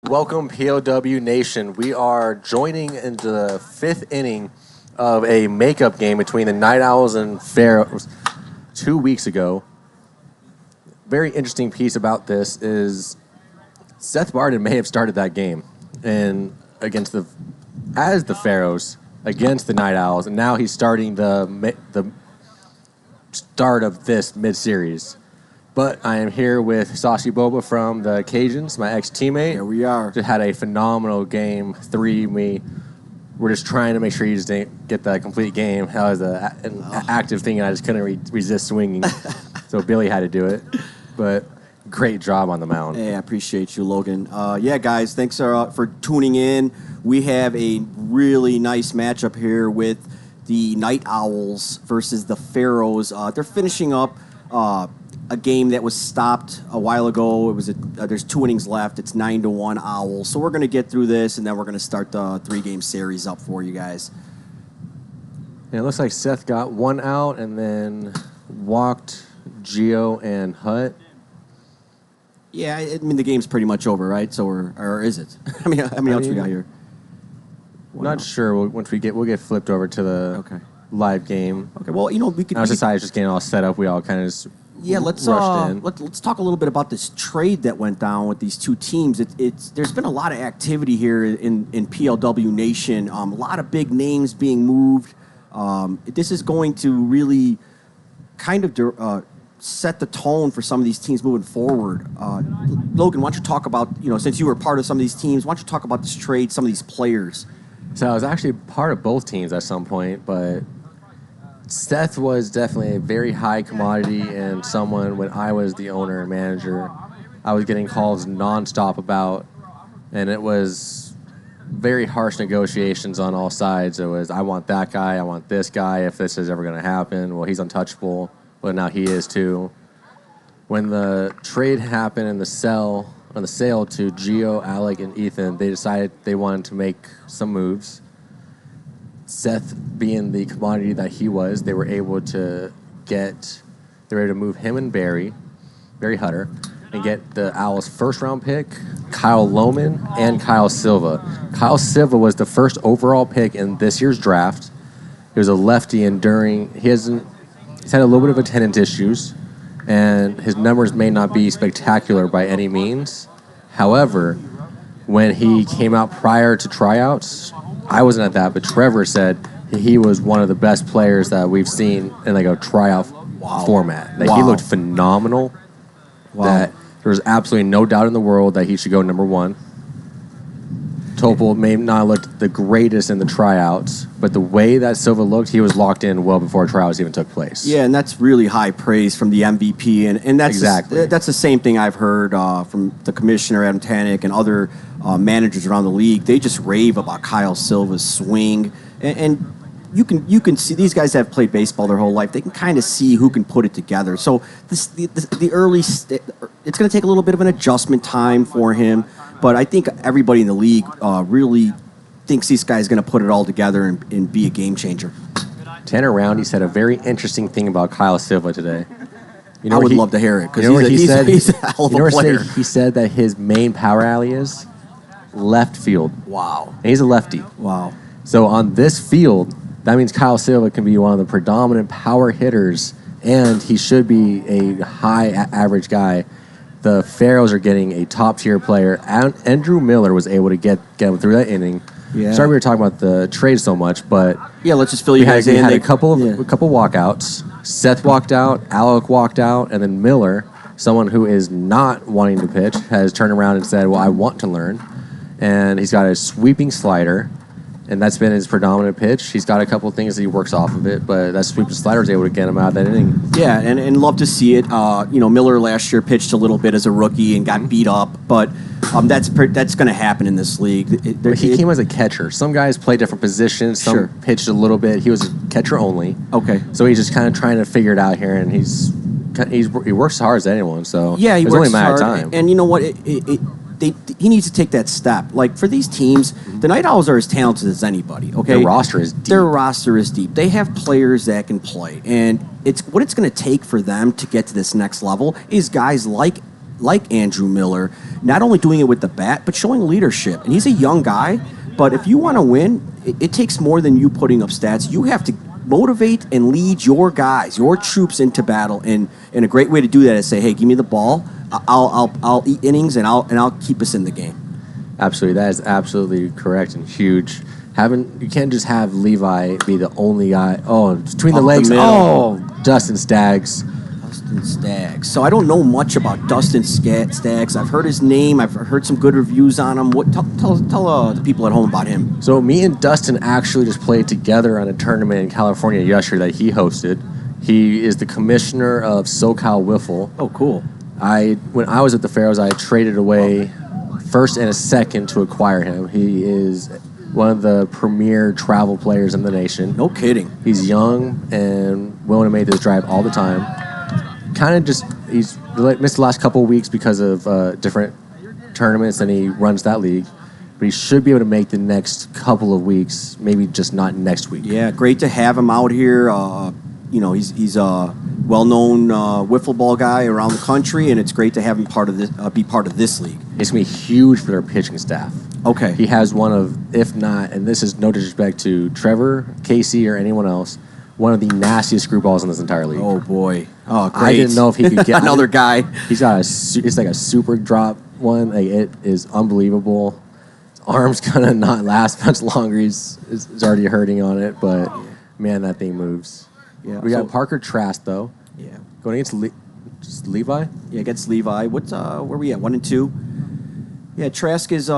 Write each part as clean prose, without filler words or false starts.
Welcome, POW Nation. We are joining into the fifth inning of a makeup game between the Night Owls and Pharaohs 2 weeks ago. Very interesting piece about this is Seth Barden may have started that game and as the Pharaohs against the Night Owls, and now he's starting the start of this mid-series. But I am here with Sashi Boba from the Cajuns, my ex-teammate. Here we are. Just had a phenomenal game 3. We're just trying to make sure you just didn't get the complete game. That was an active thing, and I just couldn't resist swinging. So Billy had to do it. But great job on the mound. Hey, I appreciate you, Logan. Guys, thanks for tuning in. We have a really nice matchup here with the Night Owls versus the Pharaohs. They're finishing up a game that was stopped a while ago. There's 2 innings left. It's 9-1 Owls. So we're going to get through this, and then we're going to start the 3-game series up for you guys. Yeah, it looks like Seth got 1 out and then walked Gio and Hutt. Yeah, I mean, the game's pretty much over, right? So or is it? How many outs we got here? Not sure. We'll get flipped over to the live game. Okay. Well, we could. I was just getting all set up. We all kind of just rushed in. Let's talk a little bit about this trade that went down with these 2 teams. There's been a lot of activity here in PLW Nation. A lot of big names being moved. This is going to really kind of set the tone for some of these teams moving forward. Logan, why don't you talk about, since you were part of some of these teams, why don't you talk about this trade, some of these players? So I was actually part of both teams at some point, but Seth was definitely a very high commodity and someone, when I was the owner and manager, I was getting calls nonstop about, and it was very harsh negotiations on all sides. It was, I want that guy, I want this guy, if this is ever going to happen. Well, he's untouchable, but now he is too. When the trade happened and the sale to Gio, Alec, and Ethan, they decided they wanted to make some moves. Seth, being the commodity that he was, they were able to move him and Barry Hutter, and get the Owls' first-round pick, Kyle Lohman, and Kyle Silva. Kyle Silva was the first overall pick in this year's draft. He was a lefty, and he's had a little bit of attendance issues, and his numbers may not be spectacular by any means. However, when he came out prior to tryouts, I wasn't at that, but Trevor said he was one of the best players that we've seen in a tryout format. He looked phenomenal. Wow. That there was absolutely no doubt in the world that he should go number 1. Topol may not look the greatest in the tryouts, but the way that Silva looked, he was locked in well before tryouts even took place. Yeah, and that's really high praise from the MVP, and that's exactly that's the same thing I've heard from the commissioner Adam Tanek and other managers around the league. They just rave about Kyle Silva's swing, and you can see these guys have played baseball their whole life. They can kind of see who can put it together. So it's going to take a little bit of an adjustment time for him. But I think everybody in the league really thinks this guy's going to put it all together and be a game changer. Tanner Roundy said a very interesting thing about Kyle Silva today. I would love to hear it, because he's a hell of a player. He said that his main power alley is left field. Wow. And he's a lefty. Wow. So on this field, that means Kyle Silva can be one of the predominant power hitters, and he should be a high average guy. The Pharaohs are getting a top-tier player. Andrew Miller was able to get him through that inning. Yeah. Sorry we were talking about the trade so much, but yeah, let's just fill you guys in. We had a couple walkouts. Seth walked out, Alec walked out, and then Miller, someone who is not wanting to pitch, has turned around and said, well, I want to learn. And he's got a sweeping slider, and that's been his predominant pitch. He's got a couple things that he works off of it, but that sweeping slider is able to get him out of that inning. Yeah, and love to see it. Miller last year pitched a little bit as a rookie and got beat up, but that's going to happen in this league. He came as a catcher. Some guys play different positions. Some pitched a little bit. He was a catcher only. Okay. So he's just kind of trying to figure it out here, and he works as hard as anyone. So yeah, he it's works only a matter hard. of time. And you know what? He needs to take that step. Like, for these teams, the Night Owls are as talented as anybody, okay? Their roster is deep. Their roster is deep. They have players that can play. And what it's going to take for them to get to this next level is guys like like Andrew Miller, not only doing it with the bat, but showing leadership. And he's a young guy, but if you want to win, it takes more than you putting up stats. You have to motivate and lead your guys, your troops into battle. And a great way to do that is say, hey, give me the ball. I'll eat innings, and I'll keep us in the game. Absolutely. That is absolutely correct and huge. You can't just have Levi be the only guy. Oh, between the legs. Dustin Staggs. Dustin Staggs. So I don't know much about Dustin Staggs. I've heard his name. I've heard some good reviews on him. Tell the people at home about him. So me and Dustin actually just played together on a tournament in California yesterday that he hosted. He is the commissioner of SoCal Wiffle. Oh, cool. When I was at the Pharaohs, I traded away first and a second to acquire him. He is one of the premier travel players in the nation. No kidding. He's young and willing to make this drive all the time. He's missed the last couple of weeks because of different tournaments, and he runs that league. But he should be able to make the next couple of weeks, maybe just not next week. Yeah, great to have him out here. He's a well-known wiffle ball guy around the country, and it's great to have him be part of this league. It's going to be huge for their pitching staff. Okay. He has one of, if not, and this is no disrespect to Trevor, Casey, or anyone else, one of the nastiest screw balls in this entire league. Oh, boy. Oh, great. I didn't know if he could get another guy. He's got it's like a super drop one. Like, it is unbelievable. His arm's going to not last much longer. He's already hurting on it, but man, that thing moves. Yeah. We got Parker Trask, though. Yeah. Going against Levi? Yeah, against Levi. Where are we at? 1-2? Yeah, Trask is, he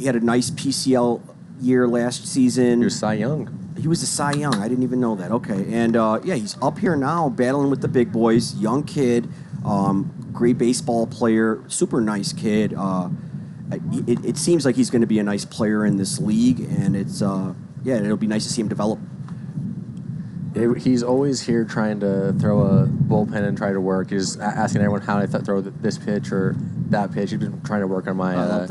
had a nice PCL year last season. He was Cy Young. He was a Cy Young. I didn't even know that. Okay. And, he's up here now battling with the big boys. Young kid, great baseball player, super nice kid. It seems like he's going to be a nice player in this league, and it'll be nice to see him develop. He's always here trying to throw a bullpen and try to work. He's asking everyone how to throw this pitch or that pitch. He's been trying to work on my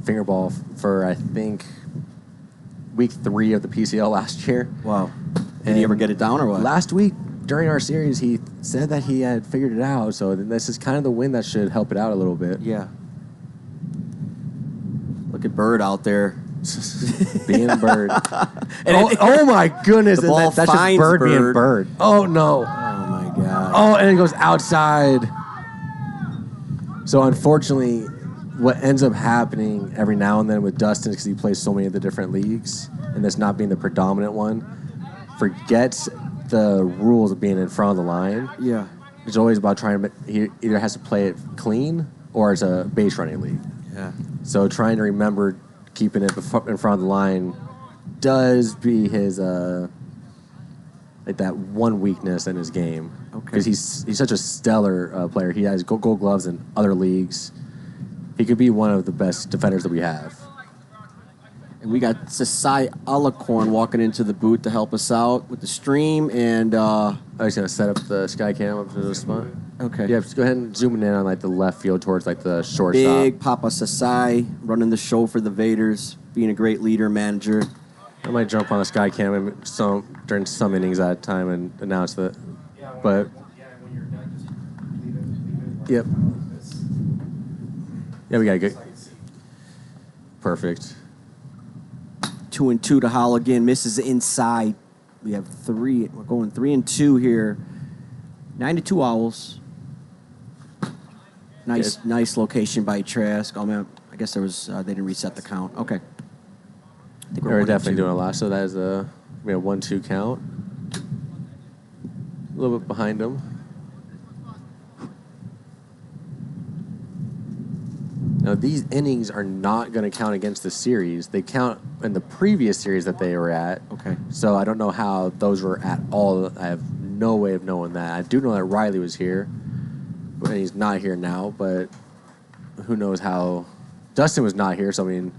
finger ball for, I think, week 3 of the PCL last year. Wow. Did he ever get it down or what? Last week, during our series, he said that he had figured it out. So this is kind of the win that should help it out a little bit. Yeah. Look at Bird out there. Being Bird. Oh my goodness. The ball that's just Bird being Bird. Oh, no. Oh, my God. Oh, and it goes outside. So, unfortunately, what ends up happening every now and then with Dustin, because he plays so many of the different leagues, and this not being the predominant one, forgets the rules of being in front of the line. Yeah. It's always about he either has to play it clean or it's a base running league. Yeah. So trying to remember keeping it in front of the line does be his that one weakness in his game. Okay. Because he's such a stellar player. He has gold gloves in other leagues. He could be one of the best defenders that we have. And we got Sasai Alacorn walking into the booth to help us out with the stream. And I was going to set up the sky cam up to the spot. Okay. Yeah, just go ahead and zoom in on the left field towards the shortstop. Big Papa Sasai running the show for the Vaders, being a great leader, manager. I might jump on the sky cam during some innings at a time and announce that. But yep. Yeah, we got to get perfect. 2-2 to Holligan. Misses inside. We have 3. We're going 3-2 here. 9-2 Owls. Nice location by Trask. Oh man, I guess there was they didn't reset the count. Okay. I think we're definitely doing a lot. So that is we have 1-2 count. A little bit behind them. Now, these innings are not going to count against the series. They count in the previous series that they were at. Okay. So I don't know how those were at all. I have no way of knowing that. I do know that Riley was here, and he's not here now, but who knows how. Dustin was not here, so I mean,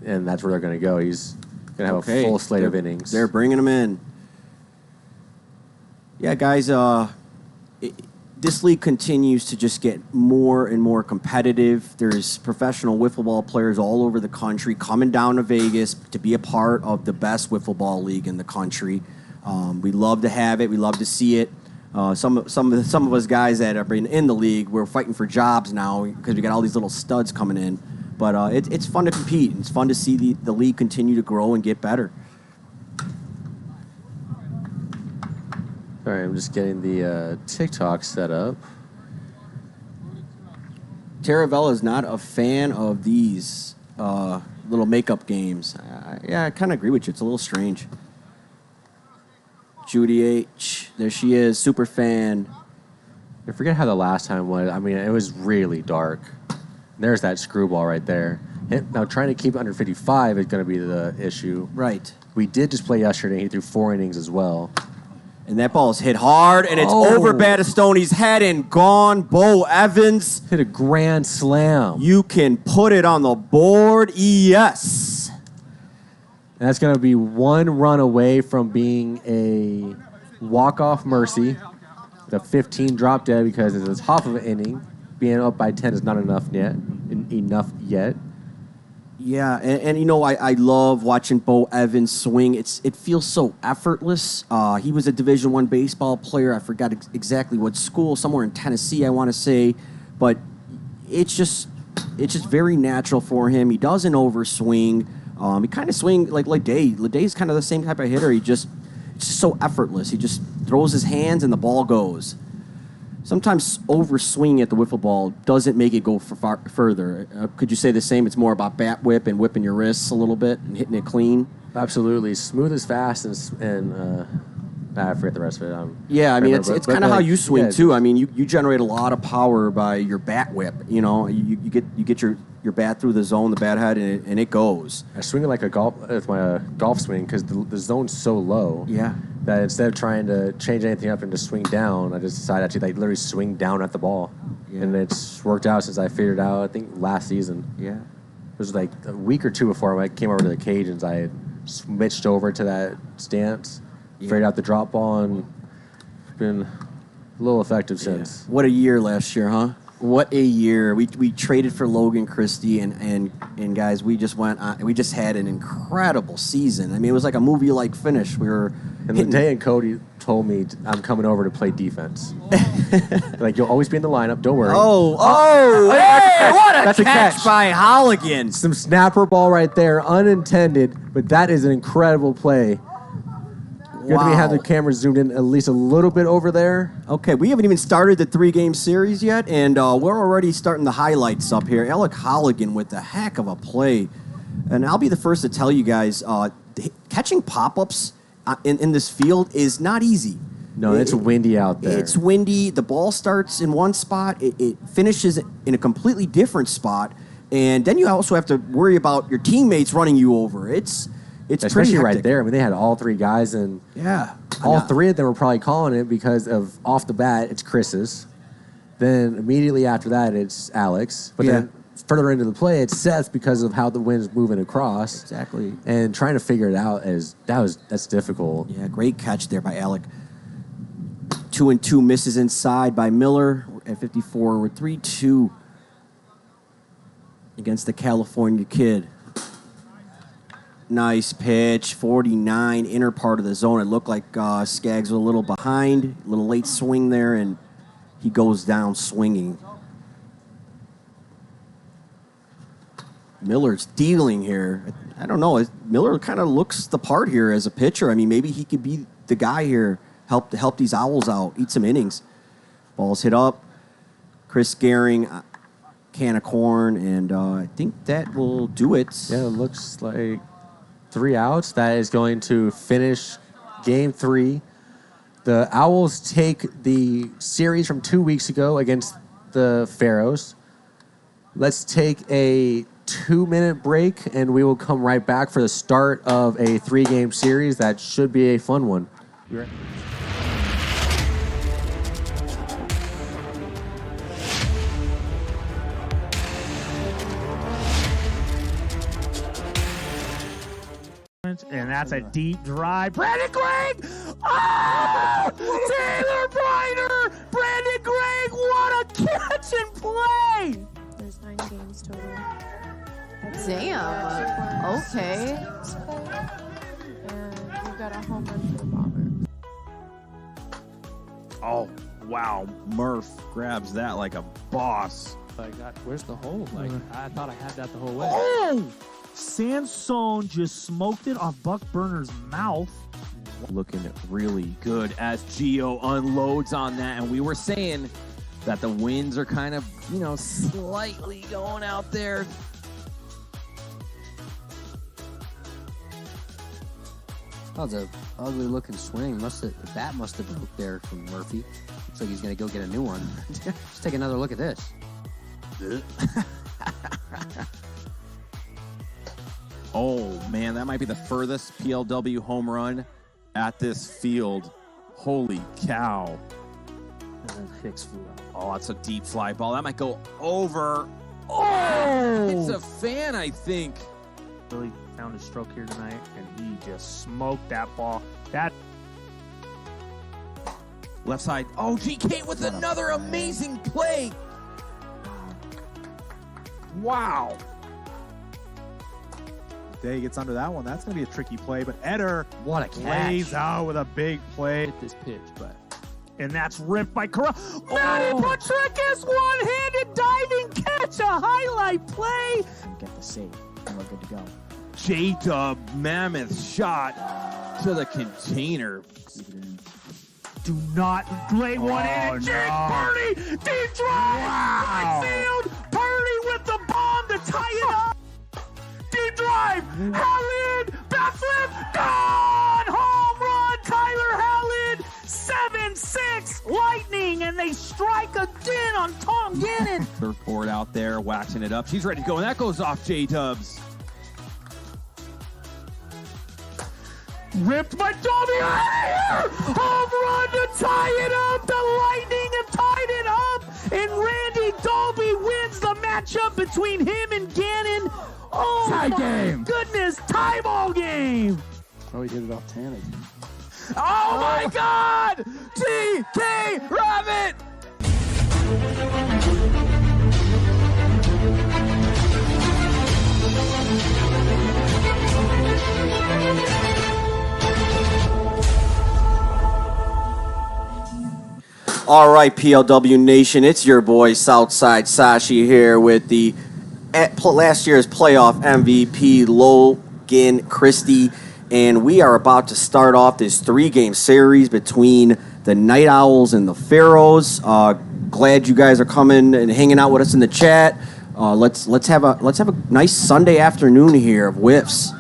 and that's where they're going to go. He's going to have a full slate of innings. They're bringing him in. Yeah, guys, this league continues to just get more and more competitive. There's professional wiffle ball players all over the country coming down to Vegas to be a part of the best wiffle ball league in the country. We love to have it. We love to see it. Some of us guys that are in the league, we're fighting for jobs now because we got all these little studs coming in. But it's fun to compete. It's fun to see the league continue to grow and get better. All right, I'm just getting the TikTok set up. Taravella is not a fan of these little makeup games. Yeah, I kind of agree with you. It's a little strange. Judy H. There she is, super fan. I forget how the last time was. I mean, it was really dark. There's that screwball right there. Now, trying to keep it under 55 is going to be the issue. Right. We did just play yesterday. He threw 4 innings as well. And that ball's hit hard, and it's over Battistoni's head and gone. Bo Evans. Hit a grand slam. You can put it on the board, yes. And that's going to be 1 run away from being a walk-off mercy. The 15 drop dead because it's half of an inning. Being up by 10 is not enough yet. Yeah, and you know, I love watching Bo Evans swing. It feels so effortless. He was a Division I baseball player. I forgot exactly what school, somewhere in Tennessee, I want to say. But it's just very natural for him. He doesn't overswing. He kind of swing like Leday. Leday's kind of the same type of hitter. It's just so effortless. He just throws his hands and the ball goes. Sometimes overswinging at the wiffle ball doesn't make it go further. Could you say the same? It's more about bat whip and whipping your wrists a little bit and hitting it clean? Absolutely. Smooth as fast and I forget the rest of it. Yeah, I mean, it's kind of how you swing, too. I mean, you generate a lot of power by your bat whip. You know, you get your bat through the zone, the bat head, and it goes. I swing it like with my golf swing because the zone's so low. Yeah. That instead of trying to change anything up and just swing down, I just decided actually like literally swing down at the ball. Yeah. And it's worked out since I figured it out, I think, last season. Yeah. It was like a week or two before I came over to the Cajuns, I had switched over to that stance, figured out the drop ball, and been a little effective since. What a year last year, huh? What a year. We traded for Logan Christie, and guys, we just had an incredible season. I mean, it was like a movie-like finish. We were Leday and Cody told me I'm coming over to play defense. Like, you'll always be in the lineup, don't worry. Hey, what a catch by Holligan. Some snapper ball right there, unintended, but that is an incredible play. Good to have the camera zoomed in at least a little bit over there. Okay, we haven't even started the 3-game series yet, and we're already starting the highlights up here. Alec Holligan with a heck of a play. And I'll be the first to tell you guys, catching pop-ups in this field is not easy. No, it's windy out there. It's windy. The ball starts in one spot. It finishes in a completely different spot. And then you also have to worry about your teammates running you over. It's especially right there. I mean, they had all 3 guys, and all 3 of them were probably calling it because of off the bat, it's Chris's. Then immediately after that, it's Alex. But then further into the play, it's Seth because of how the wind's moving across. Exactly. And trying to figure it out that's difficult. Yeah, great catch there by Alec. 2-2 misses inside by Miller at 54. We're 3-2 against the California kid. Nice pitch, 49, inner part of the zone. It looked like Skaggs was a little behind, a little late swing there, and he goes down swinging. Miller's dealing here. I don't know. Miller kind of looks the part here as a pitcher. I mean, maybe he could be the guy here, help these Owls out, eat some innings. Ball's hit up. Chris Gehring, can of corn, and I think that will do it. Yeah, it looks like 3 outs. That is going to finish Game 3. The Owls take the series from 2 weeks ago against the Pharaohs. Let's take a 2-minute break, and we will come right back for the start of a 3-game series. That should be a fun one. And that's a deep drive. Brandon Gregg! Oh! Taylor Briner! Brandon Gregg, what a catch and play! There's 9 games total. Damn. Okay. And you got a home run for the Bombers. Oh, wow. Murph grabs that like a boss. Where's the hole? Like, I thought I had that the whole way. Oh! Sansone just smoked it off Buck Burner's mouth. Looking really good as Gio unloads on that. And we were saying that the winds are kind of, slightly going out there. That was a ugly looking swing. The bat must have broke there from Murphy. Looks like he's gonna go get a new one. Let's take another look at this. Oh, man, that might be the furthest PLW home run at this field. Holy cow. And then Hicks flew out. Oh, that's a deep fly ball. That might go over. Oh! It's a fan, I think. Really found his stroke here tonight, and he just smoked that ball. That Left side. Oh, GK with another amazing play. Wow. Day gets under that one. That's going to be a tricky play, but Eder What a lays catch. out with a big play. hit this pitch, but And that's ripped by Corral. Manny Patricus one-handed diving catch, a highlight play. Get the save, and we're good to go. J-Dub mammoth shot to the container. Do not lay one in. And Jake Purdy, deep drive, right field. Purdy with the bomb to tie it up. Deep drive, Howland, bat flip, gone! Home run, Tyler Howland, 7-6, Lightning, and they strike again on Tom Gannon. Surfboard out there, waxing it up. She's ready to go, and that goes off J-Dubs. Ripped by Dolby Ayer! Home run to tie it up! The Lightning have tied it up! And Randy Dolby wins the matchup between him and Gannon. Oh Tie my game. goodness, tie ball game! Oh, he hit it off Tanner. Oh my God! TK Rabbit! All right, PLW Nation, it's your boy Southside Sashi here with the last year's playoff MVP Logan Christie, and we are about to start off this 3-game series between the Night Owls and the Pharaohs. Glad you guys are coming and hanging out with us in the chat. Let's have a nice Sunday afternoon here of whiffs.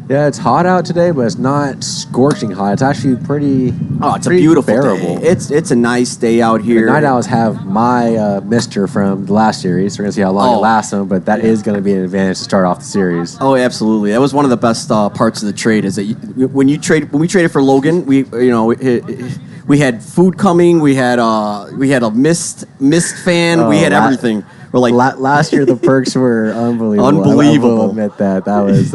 Yeah, it's hot out today, but it's not scorching hot. It's actually pretty. Oh, it's a pretty beautiful bearable. day. It's a nice day out here. The Night Owls have my Mister from the last series. We're gonna see how long it lasts them, but that is gonna be an advantage to start off the series. Oh, absolutely. That was one of the best parts of the trade. Is that when we traded for Logan, we had food coming. We had a mist fan. We had everything. We're like Last year the perks were unbelievable. Unbelievable. I will admit that was.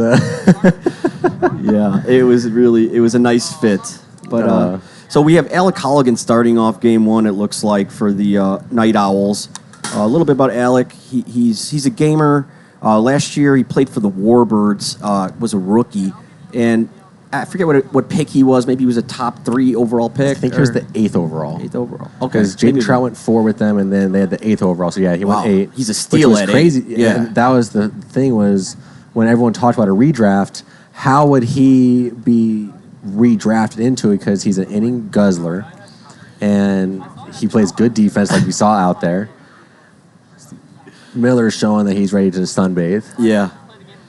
yeah, it was a nice fit. But so we have Alec Colligan starting off game one. It looks like for the Night Owls. A little bit about Alec. He's a gamer. Last year he played for the Warbirds. Was a rookie, and I forget what pick he was. Maybe he was a top 3 overall pick. I think he was the 8th overall. 8th overall. Okay. Because Jaden Trout went 4 with them, and then they had the 8th overall. So yeah, he Wow. went 8. He's a steal which was at 8. crazy. Yeah. And that was the thing was when everyone talked about a redraft, how would he be redrafted into it? Because he's an inning guzzler, and he plays good defense like we saw out there. Miller's showing that he's ready to sunbathe. Yeah.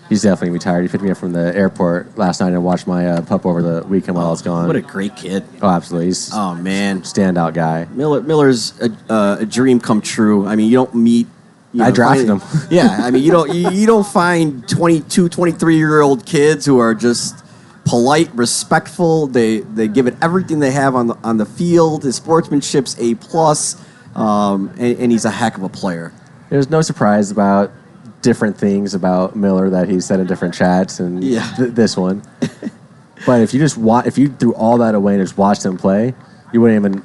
He's definitely going to be tired. He picked me up from the airport last night and watched my pup over the weekend while I was gone. What a great kid. Oh, absolutely. He's Oh man. standout guy. Miller's a dream come true. I mean, you don't meet. I drafted him. Yeah, I mean, you don't find 22, 23-year-old kids who are just polite, respectful. They give it everything they have on the field. His sportsmanship's A+, and he's a heck of a player. There's no surprise about different things about Miller that he said in different chats and Yeah. this one. But if you just if you threw all that away and just watched him play, you wouldn't even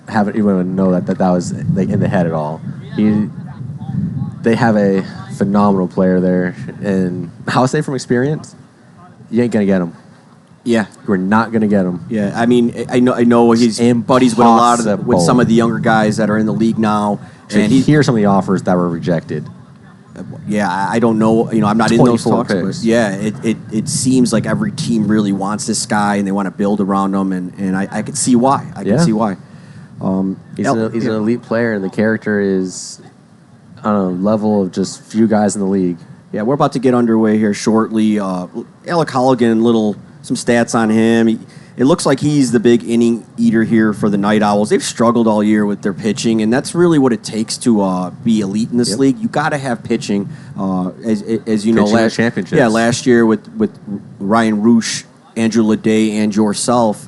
know that was like in the head at all. They have a phenomenal player there, and I'll say from experience, you ain't gonna get him. Yeah. You are not going to get him. Yeah, I mean, I know he's buddies with a lot of with some of the younger guys that are in the league now, And hear some of the offers that were rejected. Yeah, I don't know. You know, I'm not in those 24 talks, picks. but yeah, it seems like every team really wants this guy and they want to build around him, and I can see why. I can see why. He's an elite player, and the character is on a level of just few guys in the league. Yeah, we're about to get underway here shortly. Alec Holligan, some stats on him. It looks like he's the big inning eater here for the Night Owls. They've struggled all year with their pitching, and that's really what it takes to be elite in this league. You got to have pitching, as you know. Last year with Ryan Roosh, Andrew Leday, and yourself,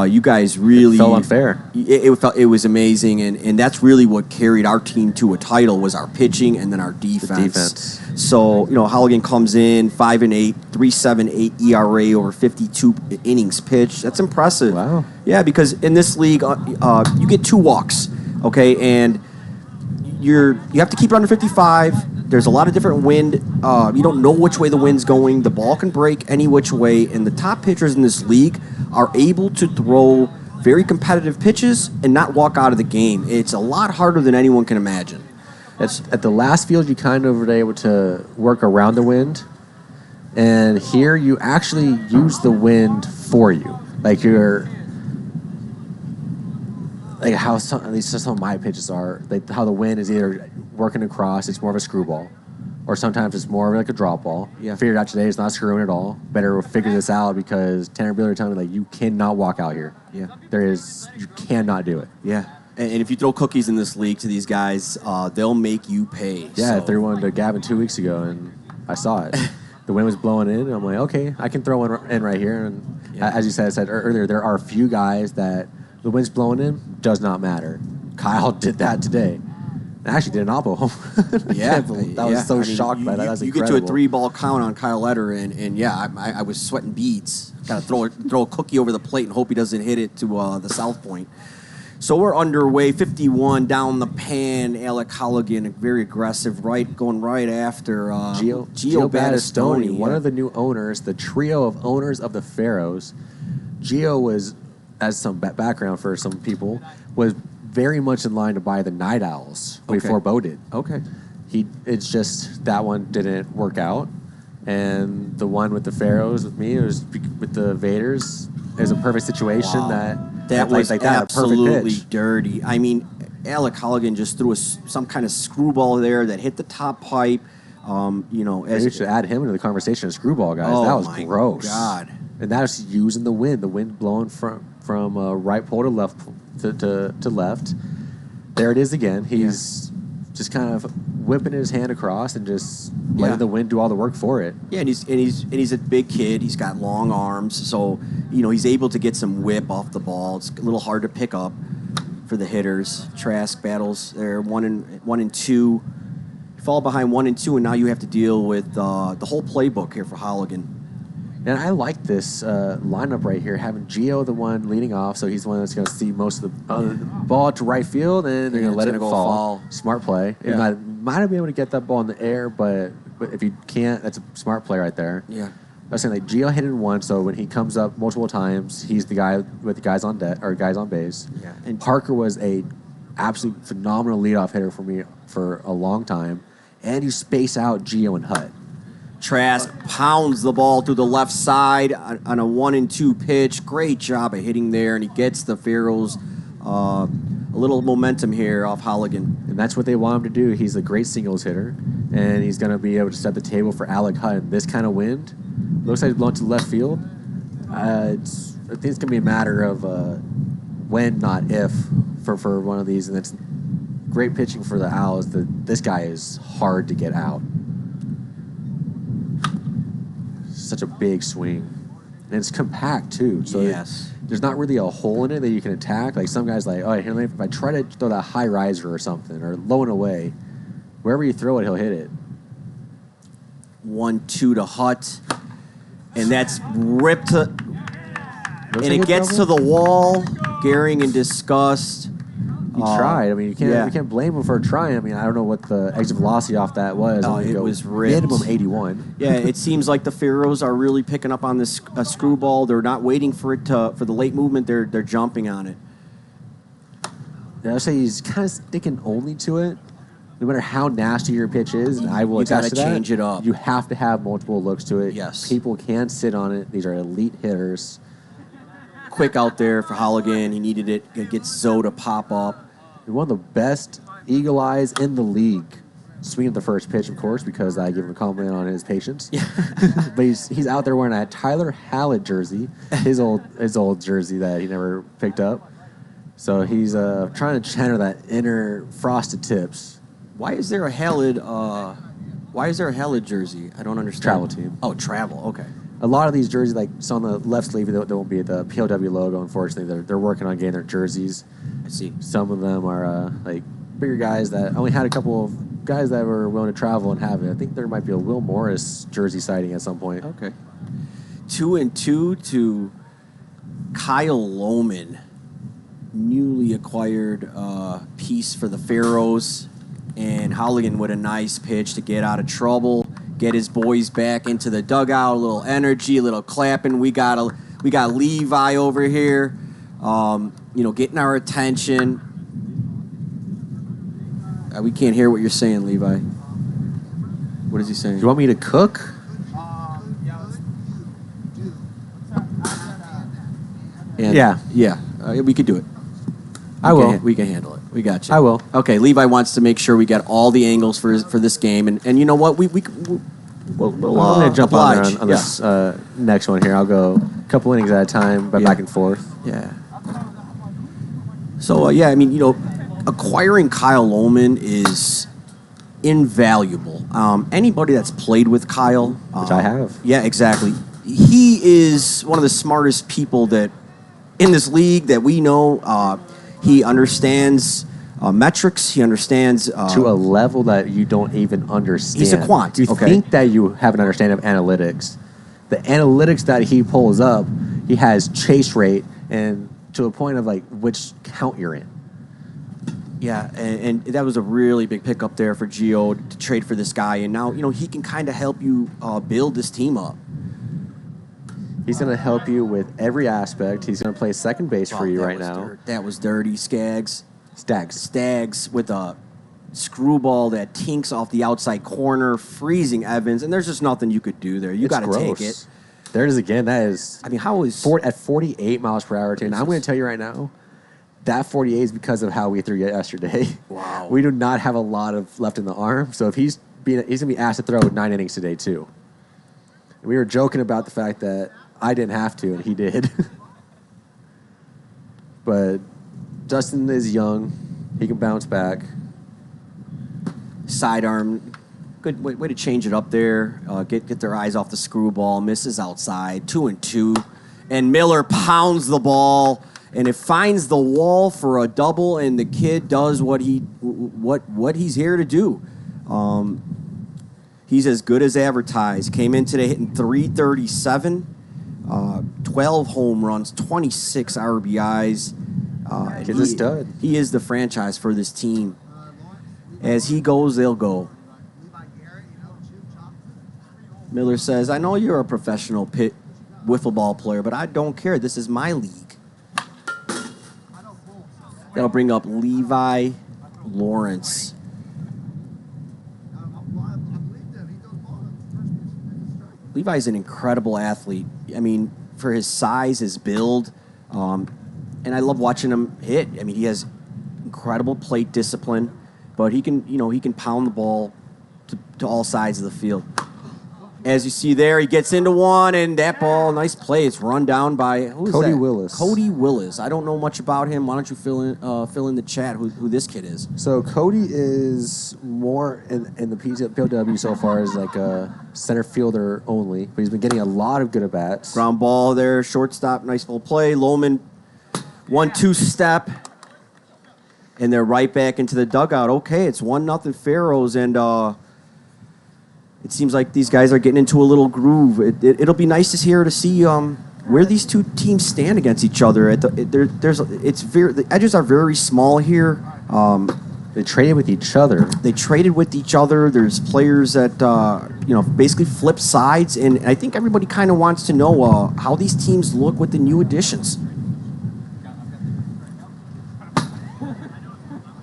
you guys really felt unfair. It was amazing, and that's really what carried our team to a title was our pitching and then our defense. So Holligan comes in 5-8, 3.78 ERA over 52 innings pitched. That's impressive. Wow. Yeah, because in this league, you get 2 walks, okay, and you have to keep it under 55. There's a lot of different wind. You don't know which way the wind's going. The ball can break any which way, and the top pitchers in this league are able to throw very competitive pitches and not walk out of the game. It's a lot harder than anyone can imagine. At the last field, you kind of were able to work around the wind, and here you actually use the wind for you. Like how at least some of my pitches are, like how the wind is either working across, it's more of a screwball, or sometimes it's more like a drop ball. Yeah. Figured out today it's not screwing at all. Better figure this out because Tanner Biller telling me you cannot walk out here. Yeah. You cannot do it. Yeah. And if you throw cookies in this league to these guys, they'll make you pay. Yeah, I so. threw one to Gavin 2 weeks ago, and I saw it. The wind was blowing in, and I'm like, okay, I can throw one in right here. And as you said earlier, there are a few guys that the wind's blowing in, does not matter. Kyle did that today. I actually did an oppo home. Yeah. I was so shocked by that. That was incredible. You get to a 3-ball count on Kyle Letter, and I was sweating beads. Got to throw a cookie over the plate and hope he doesn't hit it to the south point. So we're underway, 51 down the pan. Alec Holligan, very aggressive, going right after Gio Battistoni, one of the new owners, the trio of owners of the Pharaohs. Gio was, as some background for some people, was very much in line to buy the Night Owls before Bo did. Okay. It's just that one didn't work out, and the one with the Pharaohs with me, it was with the Vaders, is a perfect situation. That was like that, absolutely a perfect pitch. dirty. I mean, Alec Holligan just threw some kind of screwball there that hit the top pipe. Maybe we should add him into the conversation of screwball guys. Oh, that was my gross. God. And that was using the wind blowing from right pole to left to left. There it is again. He's just kind of whipping his hand across and just letting the wind do all the work for it. Yeah, and he's a big kid. He's got long arms, so he's able to get some whip off the ball. It's a little hard to pick up for the hitters. Trask battles there, 1 and 2. You fall behind 1 and 2, and now you have to deal with the whole playbook here for Holligan. And I like this lineup right here, having Gio the one leading off, so he's the one that's going to see most of the ball to right field, and they're going to let it fall. Smart play. Yeah. It might not be able to get that ball in the air, but if you can't, that's a smart play right there. Yeah. I was saying Gio hit it in one, so when he comes up multiple times, he's the guy with the guys on deck or guys on base. Yeah. And Parker was a absolute phenomenal leadoff hitter for me for a long time, and you space out Gio and Hutt. Trask pounds the ball through the left side on a 1 and 2 pitch. Great job of hitting there, and he gets the Pharaohs a little momentum here off Holligan. And that's what they want him to do. He's a great singles hitter, and he's going to be able to set the table for Alec Hutt. And this kind of wind, looks like it's blowing to the left field. I think it's going to be a matter of when, not if, for one of these. And it's great pitching for the Owls. This guy is hard to get out. Such a big swing, and it's compact too. So there's not really a hole in it that you can attack. Like some guys, like, oh, here, if I try to throw that high riser or something, or low and away, wherever you throw it, he'll hit it. 1-2 to Hutt, and that's ripped to, and it gets to the wall. Gehring in disgust. He tried. I mean, you yeah. can't blame him for trying. I mean, I don't know what the exit velocity off that was. Oh, I mean, it was ripped. minimum 81. Yeah, it seems like the Pharaohs are really picking up on this screwball. They're not waiting for the late movement. They're jumping on it. Yeah, I'd say he's kind of sticking only to it. No matter how nasty your pitch is, and I will You attest gotta to that, change it up. You have to have multiple looks to it. Yes. People can't sit on it. These are elite hitters. Quick out there for Halligan. He needed it. It gets Zoe to pop up. You're one of the best eagle eyes in the league. Swinging the first pitch, of course, because I give him a compliment on his patience. Yeah. But he's out there wearing a Tyler Hallett jersey, his old jersey that he never picked up. So he's trying to channel that inner frosted tips. Why is there a Hallett? Why is there a Hallett jersey? I don't understand. Travel team. Oh, travel. Okay. A lot of these jerseys, like so on the left sleeve, there won't be the POW logo. Unfortunately, they're working on getting their jerseys. I see. Some of them are like bigger guys that only had a couple of guys that were willing to travel and have it. I think there might be a Will Morris jersey sighting at some point. Okay. 2-2 to Kyle Lohman, newly acquired piece for the Pharaohs, and Halligan with a nice pitch to get out of trouble, get his boys back into the dugout. A little energy, a little clapping. We got Levi over here, getting our attention. We can't hear what you're saying, Levi. What is he saying? Do you want me to cook? And, Yeah. We could do it. I will. We can handle it. We got you. I will. Okay, Levi wants to make sure we get all the angles for this game, and you know what? We'll I'm going to jump on oblige. there on this next one here. I'll go a couple innings at a time, but back and forth. Yeah. So, acquiring Kyle Lohman is invaluable. Anybody that's played with Kyle. Which I have. Yeah, exactly. He is one of the smartest people that in this league that we know. He understands metrics. He understands... to a level that you don't even understand. He's a quant. You okay. think that you have an understanding of analytics. The analytics that he pulls up, he has chase rate and to a point of like which count you're in. Yeah, and that was a really big pickup there for Gio to trade for this guy. And now, he can kind of help you build this team up. He's going to help you with every aspect. He's going to play second base for you right now. That was dirty. Stags with a screwball that tinks off the outside corner, freezing Evans. And there's just nothing you could do there. You got to take it. There it is again. That is... I mean, how is... at 48 miles per hour, and I'm going to tell you right now, that 48 is because of how we threw yesterday. Wow. We do not have a lot of left in the arm, so if he's going to be asked to throw 9 innings today, too. And we were joking about the fact that I didn't have to, and he did. But Dustin is young. He can bounce back. Sidearm. Good way to change it up there. Get their eyes off the screwball. Misses outside. 2-2. And Miller pounds the ball, and it finds the wall for a double, and the kid does what he's here to do. He's as good as advertised. Came in today hitting .337. 12 home runs, 26 RBIs. Kid's a stud. He is the franchise for this team. As he goes, they'll go. Miller says, I know you're a professional wiffle ball player, but I don't care. This is my league. That'll bring up Levi Lawrence. Levi's an incredible athlete. I mean, for his size, his build, and I love watching him hit. I mean, he has incredible plate discipline, but he can pound the ball to all sides of the field. As you see there, he gets into one, and that ball, nice play. It's run down by Cody Willis. Cody Willis. I don't know much about him. Why don't you fill in the chat who this kid is? So Cody is more in the POW so far as like a center fielder only, but he's been getting a lot of good at bats. Ground ball there, shortstop, nice full play. Lohman, 1-2 step, and they're right back into the dugout. Okay, it's 1-0 Pharaohs, and it seems like these guys are getting into a little groove. It'll be nice to see where these two teams stand against each other. The edges are very small here. They traded with each other. They traded with each other. There's players that basically flip sides, and I think everybody kind of wants to know how these teams look with the new additions.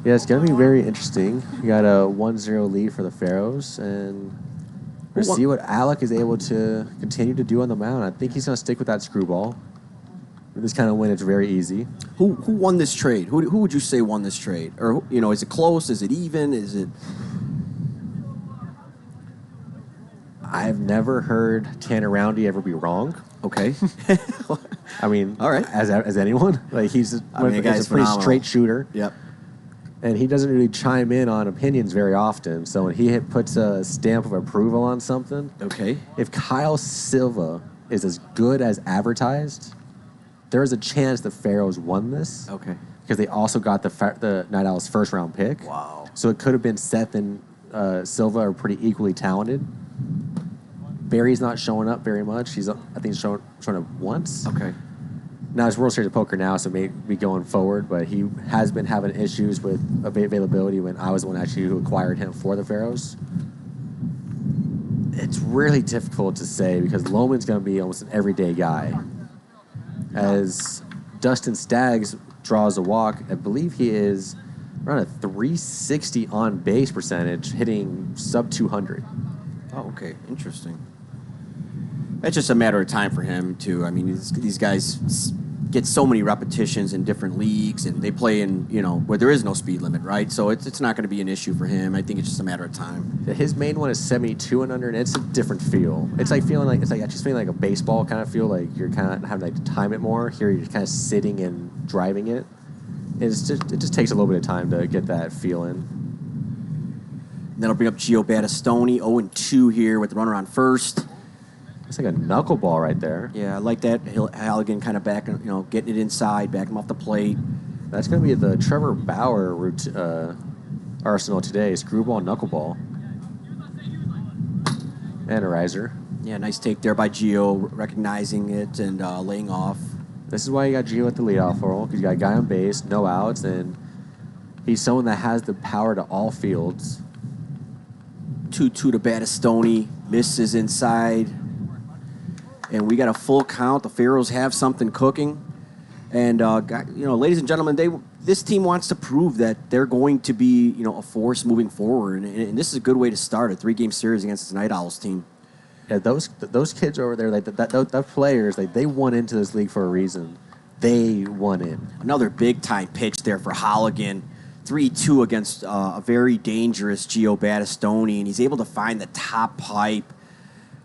Yeah, it's going to be very interesting. You got a 1-0 lead for the Pharaohs, and we'll see what Alec is able to continue to do on the mound. I think he's going to stick with that screwball. With this kind of win, it's very easy. Who won this trade? Who would you say won this trade? Or is it close? Is it even? Is it? I've never heard Tanner Roundy ever be wrong. Okay. I mean, all right. As anyone, like he's a pretty phenomenal. straight shooter. Yep. And he doesn't really chime in on opinions very often. So when he puts a stamp of approval on something, okay. If Kyle Silva is as good as advertised, there is a chance the Pharaohs won this. Okay. Because they also got the Night Owls' first round pick. Wow. So it could have been Seth and Silva are pretty equally talented. Barry's not showing up very much. I think he's showing up once. Okay. Now it's World Series of Poker now, so maybe going forward, but he has been having issues with availability when I was the one actually who acquired him for the Pharaohs. It's really difficult to say because Loman's going to be almost an everyday guy. As Dustin Staggs draws a walk, I believe he is around a 360 on base percentage, hitting sub 200. Oh, okay. Interesting. It's just a matter of time for him, too. I mean, these guys get so many repetitions in different leagues, and they play in, where there is no speed limit, right? So it's not going to be an issue for him. I think it's just a matter of time. His main one is 72 and under, and it's a different feel. It's like actually feeling like a baseball kind of feel, like you're kind of having to time it more. Here you're kind of sitting and driving it. It just takes a little bit of time to get that feel in. And that'll bring up Gio Battistoni, 0-2 here with the runner on first. It's like a knuckleball right there. Yeah, I like that. Halligan kind of back, getting it inside, back him off the plate. That's going to be the Trevor Bauer arsenal today. Screwball, knuckleball. And a riser. Yeah, nice take there by Gio, recognizing it and laying off. This is why you got Gio at the leadoff role, because you got a guy on base, no outs, and he's someone that has the power to all fields. 2-2 to Battistoni, misses inside. And we got a full count. The Pharaohs have something cooking. And, ladies and gentlemen, this team wants to prove that they're going to be, a force moving forward. And this is a good way to start a 3-game series against the Night Owls team. Yeah, those kids over there, those players, they won into this league for a reason. They won in. Another big-time pitch there for Halligan. 3-2 against a very dangerous Gio Battistoni. And he's able to find the top pipe.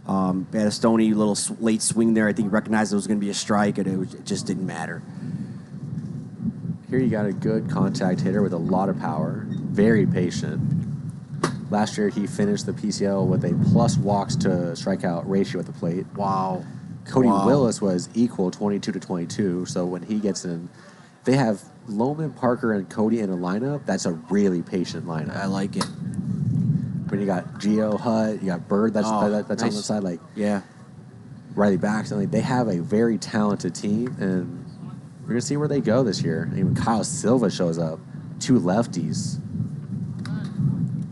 Battistoni, little late swing there. I think he recognized it was going to be a strike, and it just didn't matter. Here you got a good contact hitter with a lot of power, very patient. Last year he finished the PCL with a plus walks to strikeout ratio at the plate. Wow. Cody Willis was equal 22-22, so when he gets in, they have Loman, Parker, and Cody in a lineup. That's a really patient lineup. I like it. When you got Gio, Hutt, you got Bird, that's nice. on the side, yeah. Riley Baxton. They have a very talented team, and we're going to see where they go this year. Even Kyle Silva shows up, 2 lefties.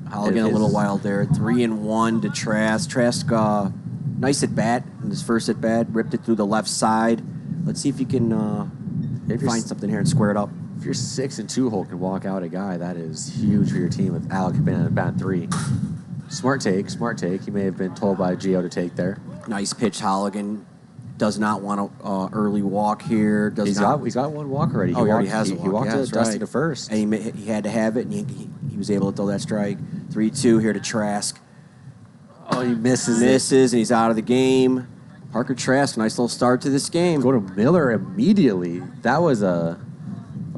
Halligan a little wild there. 3-1 to Trask. Trask, nice at bat in his first at bat, ripped it through the left side. Let's see if he can find something here and square it up. If your 6-2 hole can walk out a guy, that is huge for your team with Alec being at bat 3. Smart take. He may have been told by Gio to take there. Nice pitch, Halligan. Does not want an early walk here. He's got 1 walk already. He already has a walk. He walked yeah, Dusty to first. And he had to have it, and he was able to throw that strike. 3-2 here to Trask. Oh, he misses, and he's out of the game. Parker Trask, nice little start to this game. Go to Miller immediately. That was I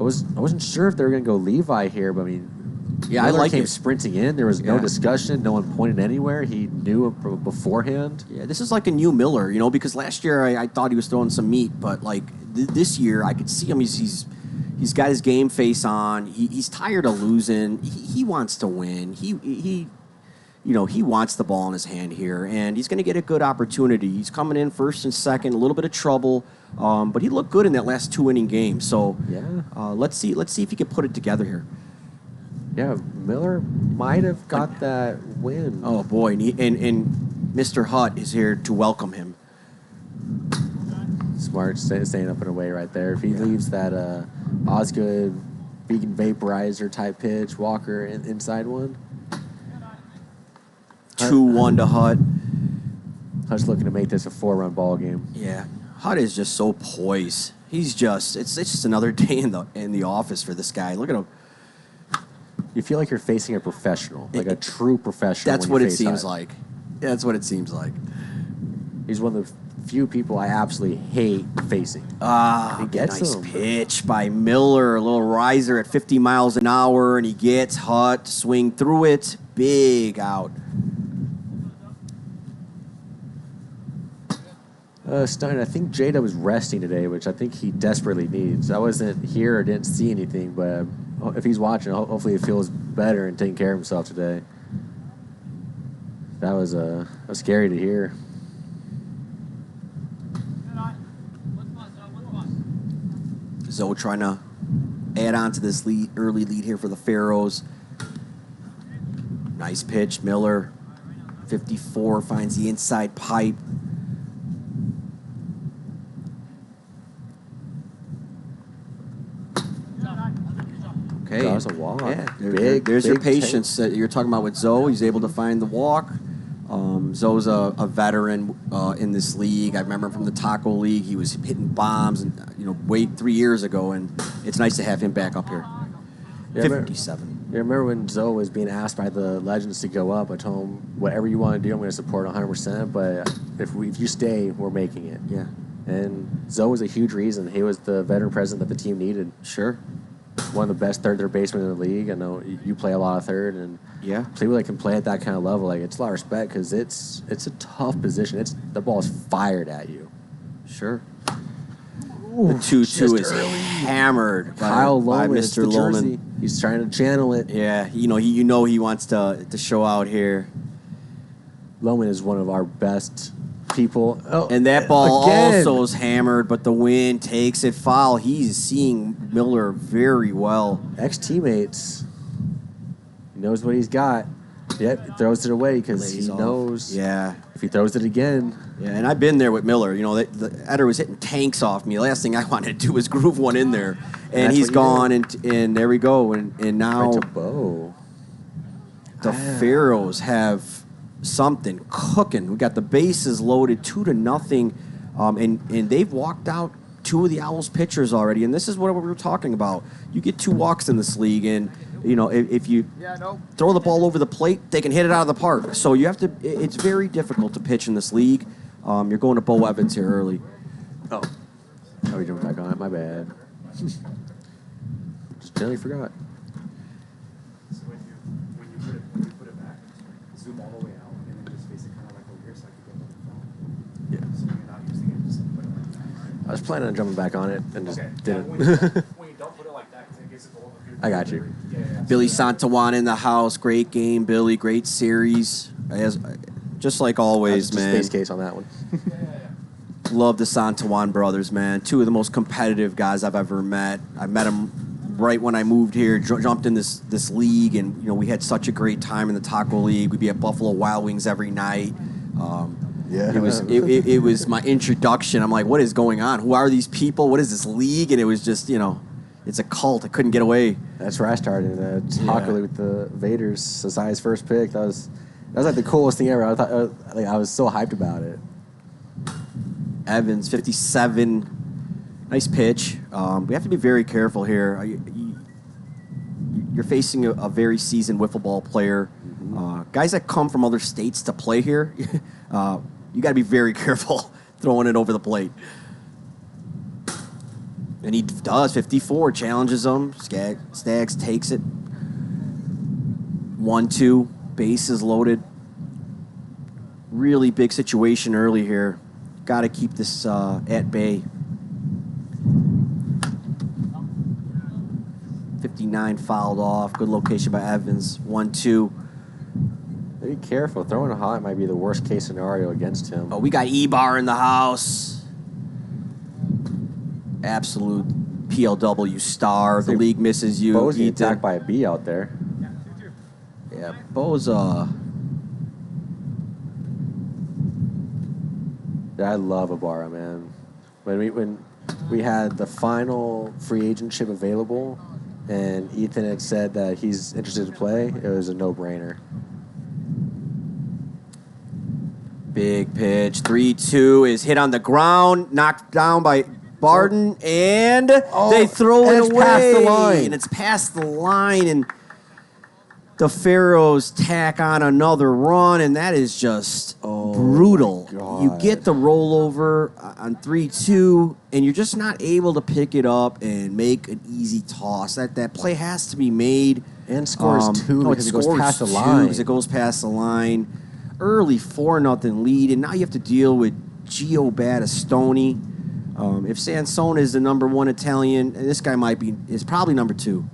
wasn't sure if they were going to go Levi here, but I mean, yeah, Miller I like came it. sprinting in. There was no discussion. No one pointed anywhere. He knew it beforehand. Yeah, this is like a new Miller, because last year I thought he was throwing some meat, but like this year I could see him. He's got his game face on. He's tired of losing. He wants to win. he wants the ball in his hand here, and he's going to get a good opportunity. He's coming in first and second, a little bit of trouble, but he looked good in that last 2-inning game. So let's see if he can put it together here. Yeah, Miller might have got that win. Oh boy, and Mr. Hutt is here to welcome him. Smart, staying up and away right there. If he leaves that Osgood vegan vaporizer type pitch, Walker inside one. 2-1 to Hutt. Hutt's looking to make this a 4-run ball game. Yeah, Hutt is just so poised. It's just another day in the office for this guy. Look at him. You feel like you're facing a professional, like a true professional. That's what it seems like. That's what it seems like. He's one of the few people I absolutely hate facing. He gets nice pitch by Miller, a little riser at 50 miles an hour, and he gets Hutt to swing through it. Big out. Stein, I think Jada was resting today, which I think he desperately needs. I wasn't here or didn't see anything, but if he's watching, hopefully he feels better and taking care of himself today. That was scary to hear. Zoe trying to add on to this early lead here for the Pharaohs. Nice pitch, Miller. 54 finds the inside pipe. Okay. That was a walk. Yeah, Big there's your patience that you're talking about with Zoe. He's able to find the walk. Zoe's a veteran in this league. I remember him from the Taco League. He was hitting bombs, and 3 years ago, and it's nice to have him back up here. Yeah, 57. I remember when Zoe was being asked by the Legends to go up. I told him, whatever you want to do, I'm going to support 100%. But if you stay, we're making it. Yeah. And Zoe was a huge reason. He was the veteran president that the team needed. Sure. One of the best third basemen in the league. I know you play a lot of third, and people that can play at that kind of level, it's a lot of respect because it's a tough position. The ball is fired at you. Sure. The 2-2 is hammered by Mr. Lohman. He's trying to channel it. Yeah, he wants to show out here. Lohman is one of our best people. Oh, and that ball again. also is hammered, but the wind takes it foul. He's seeing Miller very well. Ex-teammates. He knows what he's got. Yep, he throws it away because he knows. Yeah. If he throws it again. Yeah, and I've been there with Miller. The Eder was hitting tanks off me. The last thing I wanted to do was groove one in there. And he's gone, and there we go. And now right to Bo. The Pharaohs have something cooking. We got the bases loaded 2-0, and they've walked out 2 of the Owls pitchers already. And this is what we were talking about. You get 2 walks in this league, and if you throw the ball over the plate, they can hit it out of the park. So you have to. It's very difficult to pitch in this league. You're going to Bo Evans here early. Oh, we jumped back on it. My bad. Just totally forgot. So when you put it back, zoom all the way out, and then just face it kind of like over here, so I can get the phone. Yeah. So you're not using it, just put it like that. I was planning on jumping back on it and just didn't. When you don't put it like that, because it gives it a little bit. I got you. Yeah. Billy Santawan in the house. Great game, Billy. Great series. Just like always, Just man. base case on that one. Love the Santawan brothers, man. 2 of the most competitive guys I've ever met. I met them right when I moved here, jumped in this league, and we had such a great time in the Taco League. We'd be at Buffalo Wild Wings every night. It was my introduction. I'm like, what is going on? Who are these people? What is this league? And it was just, it's a cult. I couldn't get away. That's where I started. Taco League with the Vaders, Society's first pick. That was like the coolest thing ever. I was so hyped about it. Evans, 57. Nice pitch. We have to be very careful here. You're facing a very seasoned wiffle ball player. Guys that come from other states to play here, you got to be very careful throwing it over the plate. And he does. 54, challenges him. Staggs takes it. 1-2, bases loaded. Really big situation early here. Got to keep this at bay. 59 fouled off. Good location by Evans. 1-2. Be careful. Throwing a hot might be the worst case scenario against him. Oh, we got E-Bar in the house. Absolute PLW star. The league misses you. Bo's getting Ethan. attacked by a B out there. Yeah, Bo's Yeah, I love Ibarra, man. When we had the final free agentship available, and Ethan had said that he's interested to play, it was a no-brainer. big pitch. 3-2 is hit on the ground, knocked down by Barden, and they throw and it it's away. past the line. And it's past the line, and the Pharaohs tack on another run, and that is just brutal. God. You get the rollover on 3-2, and you're just not able to pick it up and make an easy toss. That play has to be made. And scores two because it goes past the line. Because it goes past the line. Early 4-0 lead, and now you have to deal with Gio Battistoni. If Sansone is the number one Italian, and this guy is probably number 2.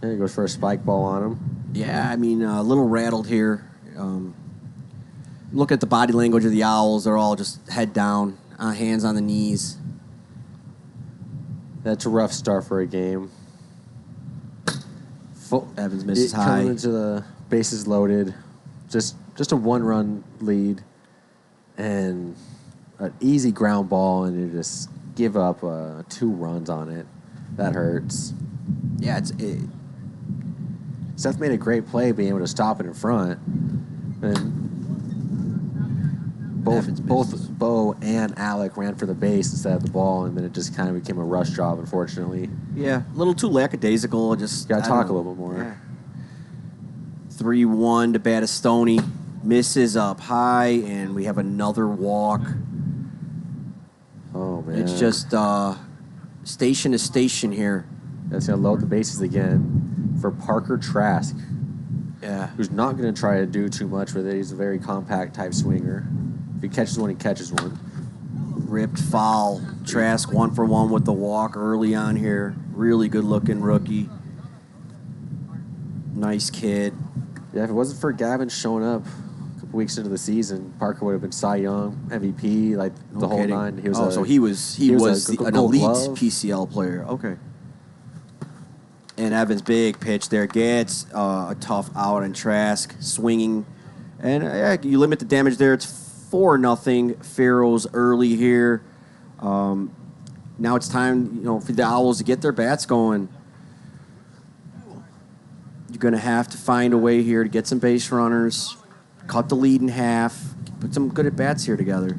Yeah, he goes for a spike ball on him. Yeah, I mean, a little rattled here. Look at the body language of the Owls. They're all just head down, hands on the knees. That's a rough start for a game. Evans misses high. Coming into the bases loaded. Just a 1-run lead. And an easy ground ball, and you just give up 2 runs on it. That hurts. Yeah, Seth made a great play being able to stop it in front. And both Bo and Alec ran for the base instead of the ball, and then it just kind of became a rush job, unfortunately. yeah, a little too lackadaisical. Just Got to talk a little bit more. Yeah. 3-1 to Battistoni. Misses up high, and we have another walk. Oh, man. It's just station to station here. That's going to load the bases again for Parker Trask, Yeah. who's not going to try to do too much with it. He's a very compact type swinger. If he catches one, he catches one. Ripped foul. Trask 1-for-1 with the walk early on here. Really good looking rookie. Nice kid. Yeah, if it wasn't for Gavin showing up a couple weeks into the season, Parker would have been Cy Young, MVP, like the whole kidding. nine. So he was an Gold elite Glove. PCL player. Okay. And Evans' big pitch there gets a tough out on Trask, swinging. And you limit the damage there. It's 4-0 Pharaohs early here. Now it's time, for the Owls to get their bats going. You're going to have to find a way here to get some base runners, cut the lead in half, put some good at-bats here together.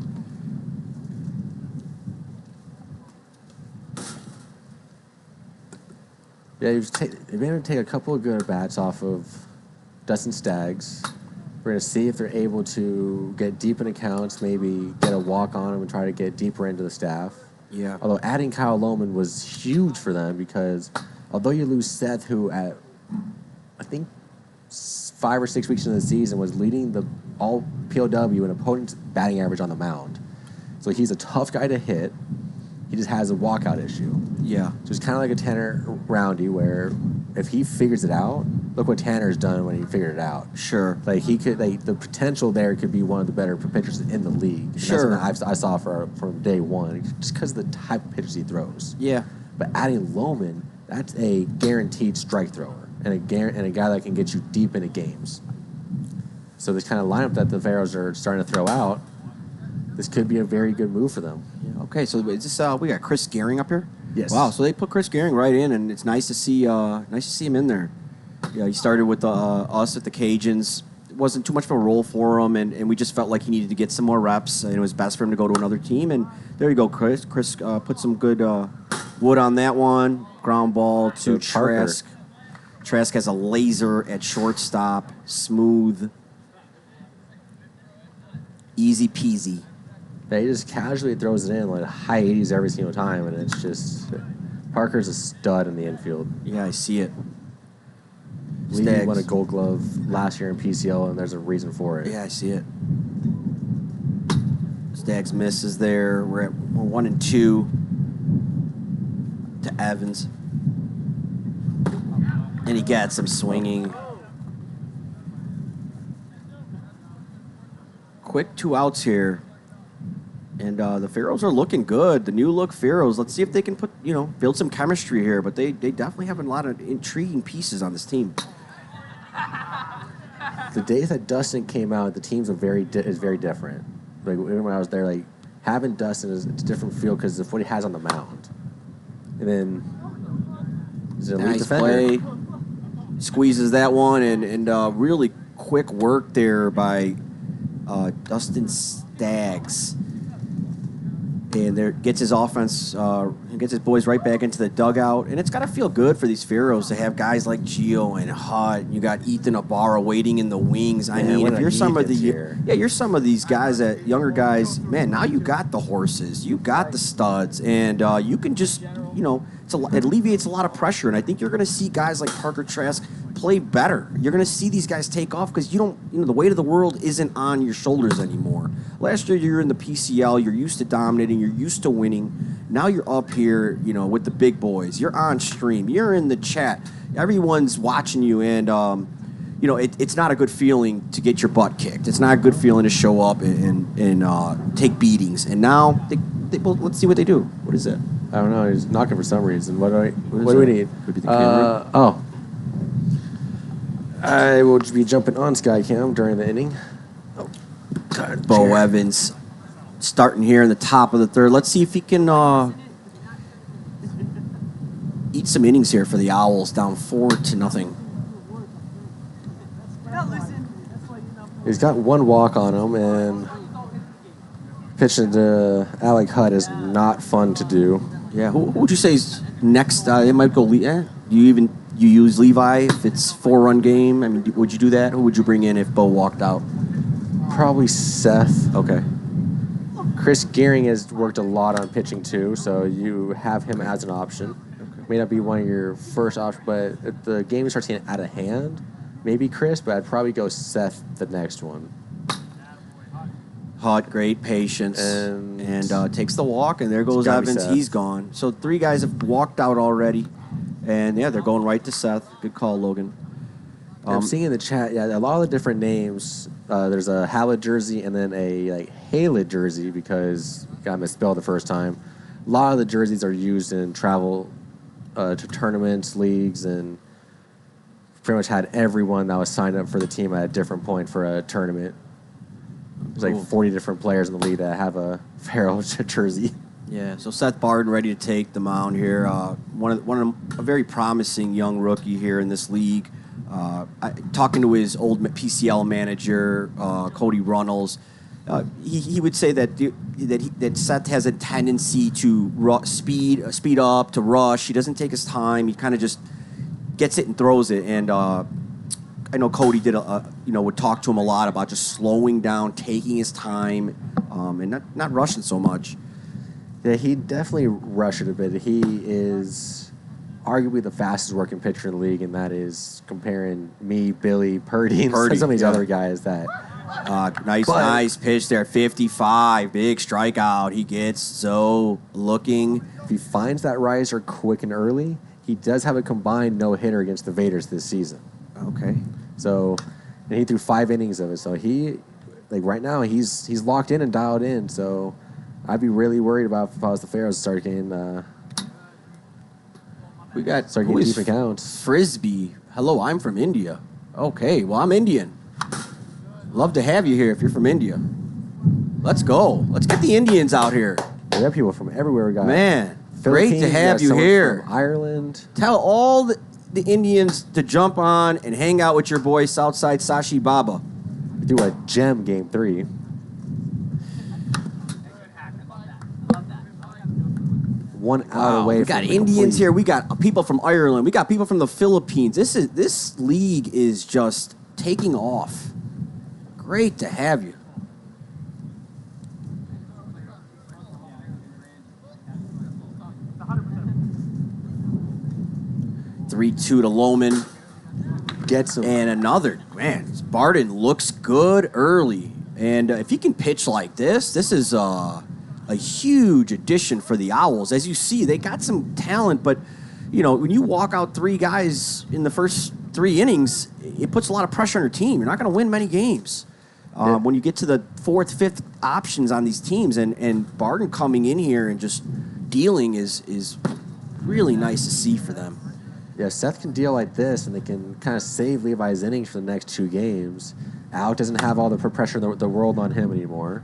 Yeah, you've been able to take a couple of good bats off of Dustin Staggs. We're going to see if they're able to get deep in accounts, maybe get a walk on them and try to get deeper into the staff. Yeah. Although adding Kyle Lohman was huge for them because although you lose Seth, who at, I think, 5 or 6 weeks into the season was leading the all POW and opponent's batting average on the mound. So he's a tough guy to hit. He just has a walkout issue. Yeah. So it's kind of like a Tanner Roundy where if he figures it out, look what Tanner's done when he figured it out. Sure. Like he could, the potential there could be one of the better pitchers in the league. And Sure. That's something I saw from day one, just because of the type of pitches he throws. Yeah. But adding Lohman, that's a guaranteed strike thrower and a guy that can get you deep into games. So this kind of lineup that the Pharaohs are starting to throw out, this could be a very good move for them. Yeah. Okay, so is this we got Chris Gehring up here? Yes. Wow, so they put Chris Gehring right in, and it's nice to see him in there. Yeah, he started with us at the Cajuns. It wasn't too much of a role for him, and we just felt like he needed to get some more reps, and it was best for him to go to another team. And there you go, Chris. Chris put some good wood on that one. Ground ball to Good Parker. Trask. Trask has a laser at shortstop. Smooth. Easy peasy. Yeah, he just casually throws it in like high 80s every single time, and it's just Parker's a stud in the infield. Yeah, I see it. Lee Staggs. won a Gold Glove last year in PCL, and there's a reason for it. Yeah, I see it. Staggs misses there. We're 1-2 to Evans. And he gets some swinging. quick 2 outs here. And the Pharaohs are looking good. The new look Pharaohs. Let's see if they can build some chemistry here. But they definitely have a lot of intriguing pieces on this team. The days that Dustin came out, the teams are very different. Like when I was there, like having Dustin it's a different feel because of what he has on the mound. And then he's an elite Nice defender. play. Squeezes that one and really quick work there by Dustin Staggs. And there gets his offense, gets his boys right back into the dugout. And it's got to feel good for these Pharaohs to have guys like Gio and Hut. You got Ethan Ibarra waiting in the wings. I mean, if you're some of you're some of these guys that younger guys, man, now you got the horses, you got the studs, and you can just, it alleviates a lot of pressure. And I think you're going to see guys like Parker Trask play better. You're going to see these guys take off because the weight of the world isn't on your shoulders anymore. Last year, you're in the PCL. You're used to dominating. You're used to winning. Now you're up here, with the big boys. You're on stream. You're in the chat. Everyone's watching you, and it's not a good feeling to get your butt kicked. It's not a good feeling to show up and take beatings. And now, well, let's see what they do. What is that? I don't know. He's knocking for some reason. What do we need? Could be the camera. I will be jumping on Skycam during the inning. Bo Evans starting here in the top of the third. Let's see if he can eat some innings here for the Owls, down 4-0. He's got one walk on him, and pitching to Alec Hutt is not fun to do. Yeah, who would you say is next? It might go. You use Levi if it's 4-run game? I mean, would you do that? Who would you bring in if Bo walked out? Probably Seth. Okay. Chris Gearing has worked a lot on pitching too, so you have him as an option. Okay. May not be one of your first options, but if the game starts getting out of hand, maybe Chris, but I'd probably go Seth the next one. Hot, great patience, and takes the walk, and there goes Evans. He's gone. So 3 guys have walked out already, and yeah, they're going right to Seth. Good call, Logan. I'm seeing in the chat, a lot of the different names. There's a Hallett jersey and then a Haylett jersey because got misspelled the first time. A lot of the jerseys are used in travel to tournaments, leagues, and pretty much had everyone that was signed up for the team at a different point for a tournament. There's like 40 different players in the league that have a Pharaohs jersey. Yeah, so Seth Barden ready to take the mound here. A very promising young rookie here in this league. Talking to his old PCL manager, Cody Runnels, he would say that Seth has a tendency to speed up, to rush. He doesn't take his time. He kind of just gets it and throws it. And I know Cody would talk to him a lot about just slowing down, taking his time, and not rushing so much. Yeah, he definitely rushed it a bit. He is arguably the fastest working pitcher in the league, and that is comparing me, Billy, Purdy, and some of these other guys that. Nice pitch there. 55, big strikeout. He gets so looking. If he finds that riser quick and early, he does have a combined no-hitter against the Vaders this season. Okay. So, and he threw 5 innings of it. So he, right now, he's locked in and dialed in. So I'd be really worried about if I was the Pharaohs start getting decent counts. Frisbee. Hello, I'm from India. Okay, well, I'm Indian. Love to have you here if you're from India. Let's go. Let's get the Indians out here. We have people from everywhere. We got great to have you here. From Ireland. Tell all the Indians to jump on and hang out with your boy Southside Sashi Baba. We do a gem game 3. One out away. We got Indians here. We got people from Ireland. We got people from the Philippines. This league is just taking off. Great to have you. (3-2) to Lohman. Gets him. And another. Man, Barden looks good early. And if he can pitch like this is a huge addition for the Owls. As you see, they got some talent, but when you walk out 3 guys in the first 3 innings, it puts a lot of pressure on your team. You're not going to win many games. When you get to the fourth, fifth options on these teams, and Barton coming in here and just dealing is really nice to see for them. Yeah, Seth can deal like this, and they can kind of save Levi's innings for the next 2 games. Alec doesn't have all the pressure in the world on him anymore.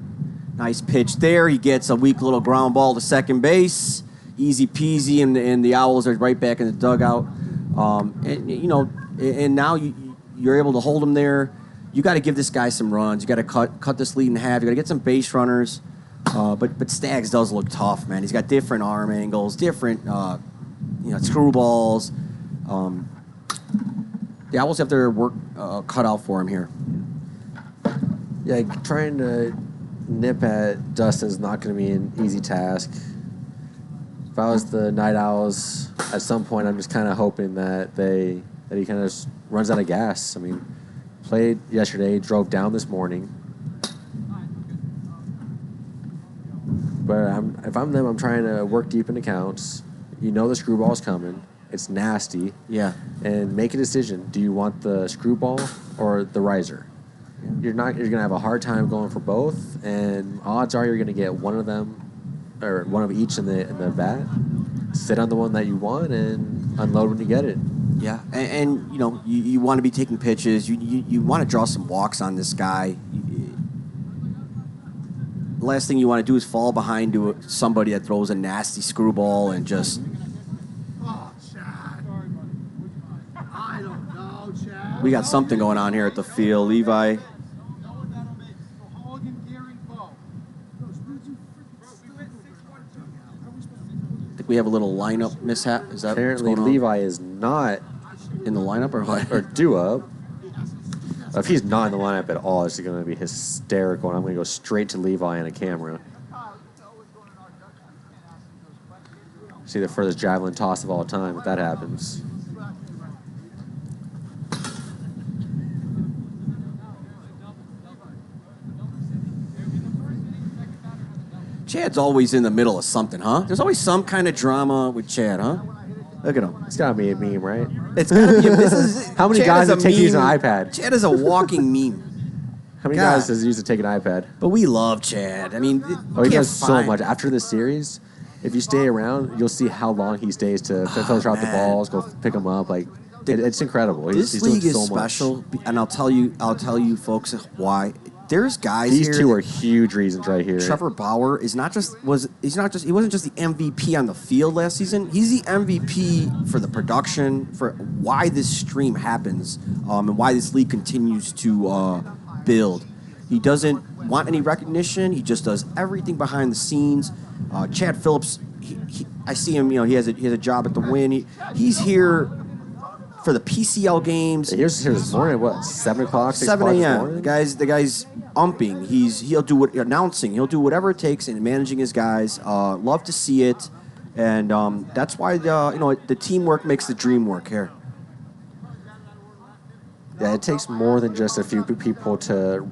Nice pitch there. He gets a weak little ground ball to second base. Easy peasy, and the Owls are right back in the dugout. And now you're able to hold him there. You got to give this guy some runs. You got to cut this lead in half. You got to get some base runners. But Staggs does look tough, man. He's got different arm angles, different screwballs. The Owls have their work cut out for him here. Yeah, trying to nip at Dustin's not going to be an easy task. If I was the Night Owls, at some point, I'm just kind of hoping that he kind of runs out of gas. I mean, played yesterday, drove down this morning. But if I'm them, I'm trying to work deep in accounts. You know the screwball's coming. It's nasty. Yeah. And make a decision. Do you want the screwball or the riser? You're gonna have a hard time going for both, and odds are you're gonna get one of them or one of each in the bat. Sit on the one that you want and unload when you get it. Yeah, and you want to be taking pitches. You want to draw some walks on this guy. The last thing you want to do is fall behind to somebody that throws a nasty screwball and just. We got something going on here at the field, Levi. I think we have a little lineup mishap. Is that Apparently what's going on? Levi is not In the lineup or what? or due up. If he's not in the lineup at all, it's going to be hysterical, and I'm going to go straight to Levi on a camera. See the furthest javelin toss of all time if that happens. Chad's always in the middle of something, huh? There's always some kind of drama with Chad, huh? Look at him. It's got to be a meme, right? It's gotta be. This is How many Chad guys is a would take to use an meme. iPad? Chad is a walking meme. How many God. guys does he use to take an iPad? But we love Chad. I mean, Oh, he can't does so find- much. After this series, if you stay around, you'll see how long he stays to filter out the man. balls, go pick them up. Like, it's incredible. This he's league doing is so much. special, and I'll tell you, folks, why. There's guys These here. two are huge reasons right here. Trevor Bauer he wasn't just the MVP on the field last season. He's the MVP for the production, for why this stream happens, and why this league continues to build. He doesn't want any recognition. He just does everything behind the scenes. Chad Phillips, I see him. He has a job at the Win. He's here for the PCL games. Here's this morning, what, 7 o'clock, 6 7 o'clock this a.m. morning? The guy's umping. He'll do announcing. He'll do whatever it takes in managing his guys. Love to see it, and that's why the teamwork makes the dream work here. Yeah, it takes more than just a few people to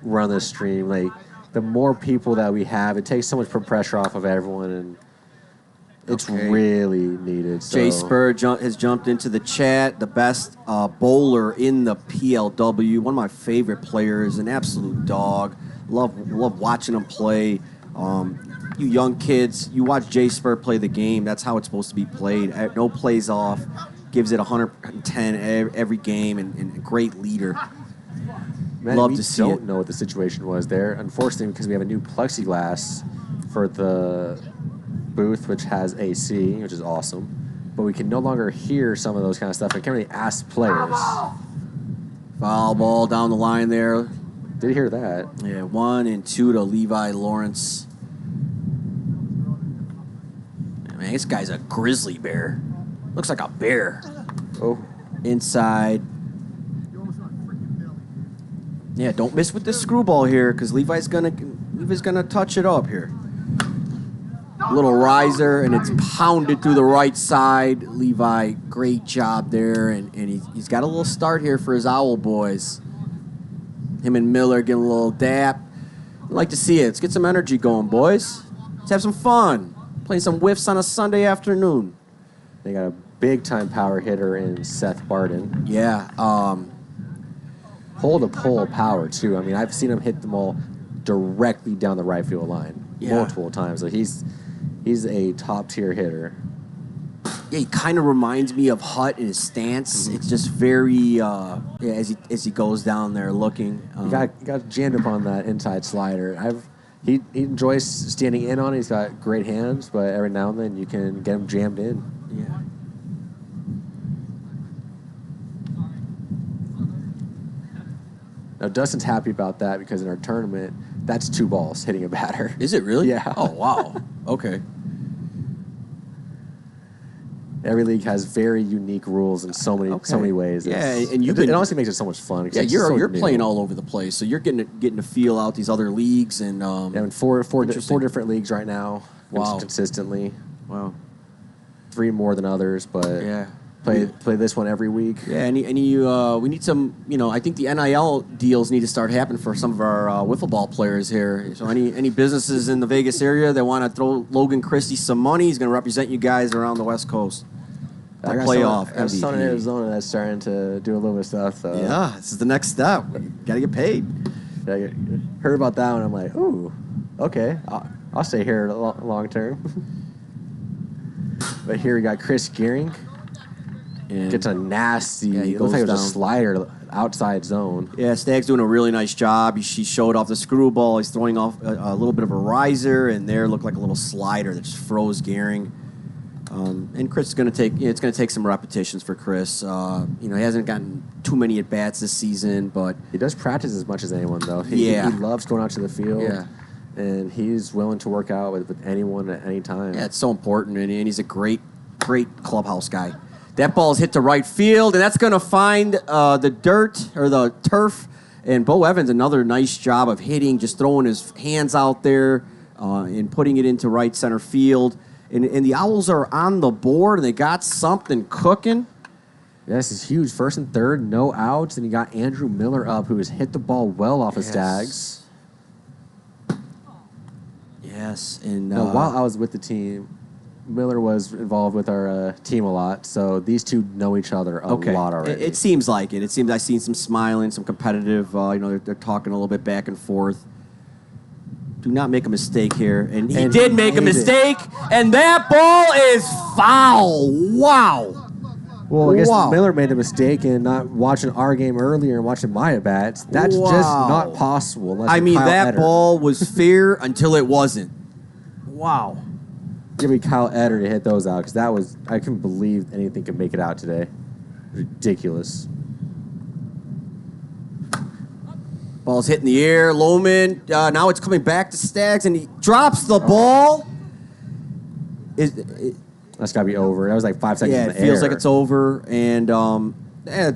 run this stream. Like, the more people that we have, it takes so much pressure off of everyone, and it's really needed. So. Jay Spur has jumped into the chat. The best bowler in the PLW. One of my favorite players. An absolute dog. Love watching him play. You young kids, you watch Jay Spur play the game. That's how it's supposed to be played. No plays off. Gives it 110 every game, and a great leader. Man, Love we to see don't it. know what the situation was there. Unfortunately, because we have a new plexiglass for the booth, which has AC, which is awesome. But we can no longer hear some of those kind of stuff. I can't really ask players. Foul ball down the line there. Did hear that. Yeah, 1 and 2 to Levi Lawrence. Man, this guy's a grizzly bear. Looks like a bear. Oh, Inside. Yeah, don't miss with this screwball here, because Levi's gonna touch it up here. Little riser, and it's pounded through the right side. Levi, great job there, and he's got a little start here for his Owl boys. Him and Miller getting a little dap. I'd like to see it. Let's get some energy going, boys. Let's have some fun. Playing some whiffs on a Sunday afternoon. they got a big-time power hitter in Seth Barton. Yeah. pole-to-pole power too. I mean, I've seen him hit them all directly down the right field line multiple times. So he's a top-tier hitter. Yeah, he kind of reminds me of Hutt in his stance. It's just very as he goes down there looking. You got jammed up on that inside slider. He enjoys standing in on it. He's got great hands, but every now and then you can get him jammed in. Yeah. Now Dustin's happy about that because in our tournament, that's 2 balls hitting a batter. Is it really? Yeah. Oh wow. Okay. Every league has very unique rules in so many ways. Yeah, It's- and it honestly makes it so much fun. Yeah, It's so you're new. playing all over the place, so you're getting to feel out these other leagues and Yeah, in four different leagues right now. Wow. Consistently. wow. 3 more than others, but Yeah. play this one every week. Yeah, we need some. I think the NIL deals need to start happening for some of our wiffle ball players here. So any businesses in the Vegas area that want to throw Logan Christie some money, he's going to represent you guys around the West Coast. I got Playoff I got someone in MVP. Arizona that's starting to do a little bit of stuff. So Yeah, this is the next step. Got to get paid. I heard about that one. I'm like, ooh, okay, I'll stay here long term. But here we got Chris Gearing. And Gets a nasty. he It looks like it goes was a down. slider outside zone. Yeah, Stag's doing a really nice job. He showed off the screwball. He's throwing off a little bit of a riser, and there looked like a little slider that just froze Gearing. And Chris is going to take. It's going to take some repetitions for Chris. He hasn't gotten too many at bats this season, but He does practice as much as anyone, though. He loves going out to the field. Yeah. And he's willing to work out with anyone at any time. yeah, it's so important. And he's a great clubhouse guy. That ball is hit to right field, and that's going to find the dirt or the turf. And Bo Evans, another nice job of hitting, just throwing his hands out there and putting it into right center field. And the Owls are on the board, and they got something cooking. Yeah, this is huge. First and third, no outs. And you got Andrew Miller up, who has hit the ball well off of Stags. Yes, and Now, while I was with the team, Miller was involved with our team a lot. So these two know each other a lot already. It seems like it. It seems I've seen some smiling, some competitive. They're talking a little bit back and forth. Do not make a mistake here. And he did make a mistake, and that ball is foul. Wow. Well, I guess Wow. Miller made a mistake in not watching our game earlier and watching my at-bats. That's just Wow. not possible. Unless I you're mean, Kyle that Eder. ball was fair until it wasn't. Wow. Give me Kyle Eder to hit those out because that was, I couldn't believe anything could make it out today. Ridiculous. Ball's hitting the air. Lohman, now it's coming back to Stags, and he drops the ball. That's got to be over. That was like 5 seconds Yeah, in it the feels air. like it's over. And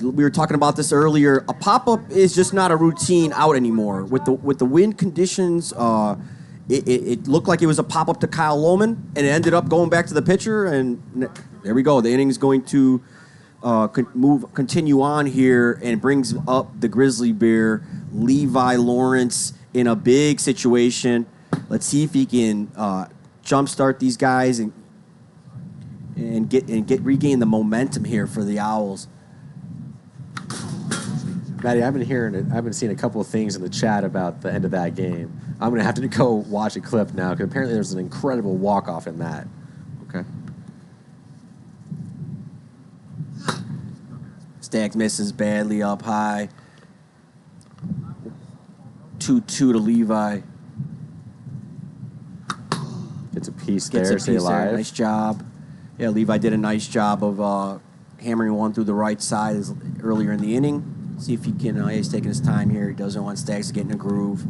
we were talking about this earlier. A pop-up is just not a routine out anymore. With the wind conditions, it looked like it was a pop-up to Kyle Lohman, and it ended up going back to the pitcher. And there we go. The inning's going to continue on here, and brings up the Grizzly Bear, Levi Lawrence, in a big situation. Let's see if he can jumpstart these guys and regain the momentum here for the Owls. Maddie, I've been seeing a couple of things in the chat about the end of that game. I'm going to have to go watch a clip now because apparently there's an incredible walk-off in that. Okay. Stags misses badly up high. 2-2 to Levi. It's a piece Gets there, a stay piece there. alive. Nice job. Yeah, Levi did a nice job of hammering one through the right side earlier in the inning. See if he can. He's taking his time here. He doesn't want Stags to get in a groove.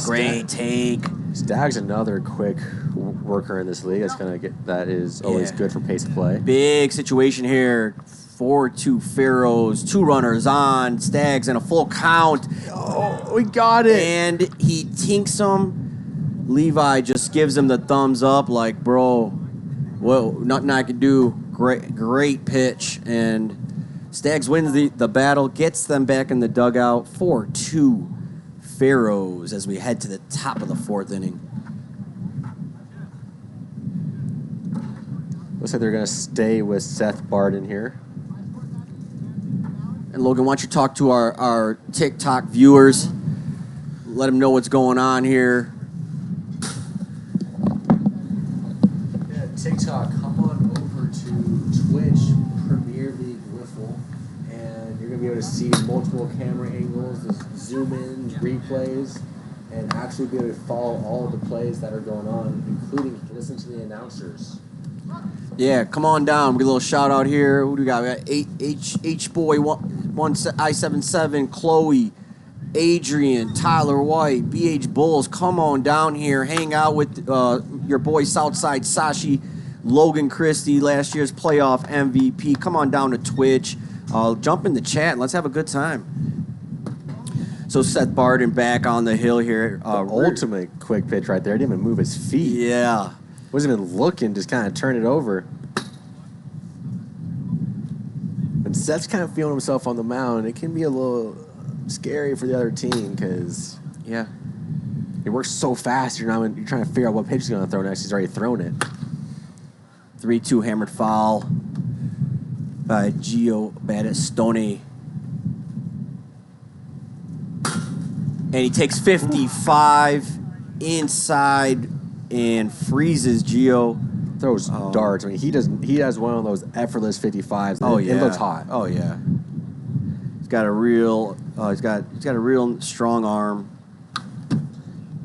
Great take. Stag's another quick worker in this league. That is always good for pace of play. Big situation here. 4-2 Pharaohs. 2 runners on. Stags in a full count. Oh, we got it. And he tinks him. Levi just gives him the thumbs up like, bro, well, nothing I can do. Great pitch. And Stags wins the battle, gets them back in the dugout. 4-2 Pharaohs as we head to the top of the 4th inning. Looks like they're going to stay with Seth Barden here. And Logan, why don't you talk to our TikTok viewers? Let them know what's going on here. Yeah, TikTok, come on over to Twitch Premier League Wiffle, and you're gonna be able to see multiple camera angles, the zoom in, replays, and actually be able to follow all of the plays that are going on, including listen to the announcers. Yeah, come on down. We get a little shout out here. Who do we got? We got H Boy one I77, Chloe, Adrian, Tyler White, BH Bulls. Come on down here. Hang out with your boy Southside Sashi, Logan Christie, last year's playoff MVP. Come on down to Twitch. Jump in the chat and let's have a good time. So Seth Barden back on the hill here. Ultimate quick pitch right there. Didn't even move his feet. Yeah. Wasn't even looking, just kind of turned it over. And Seth's kind of feeling himself on the mound. It can be a little scary for the other team because he works so fast. You're trying to figure out what pitch he's going to throw next. He's already thrown it. 3-2 hammered foul by Gio Battistoni. And he takes 55 inside and freezes Gio. Throws darts. I mean, he has one of those effortless 55s. Oh yeah, it looks hot. Oh yeah. He's got a real strong arm.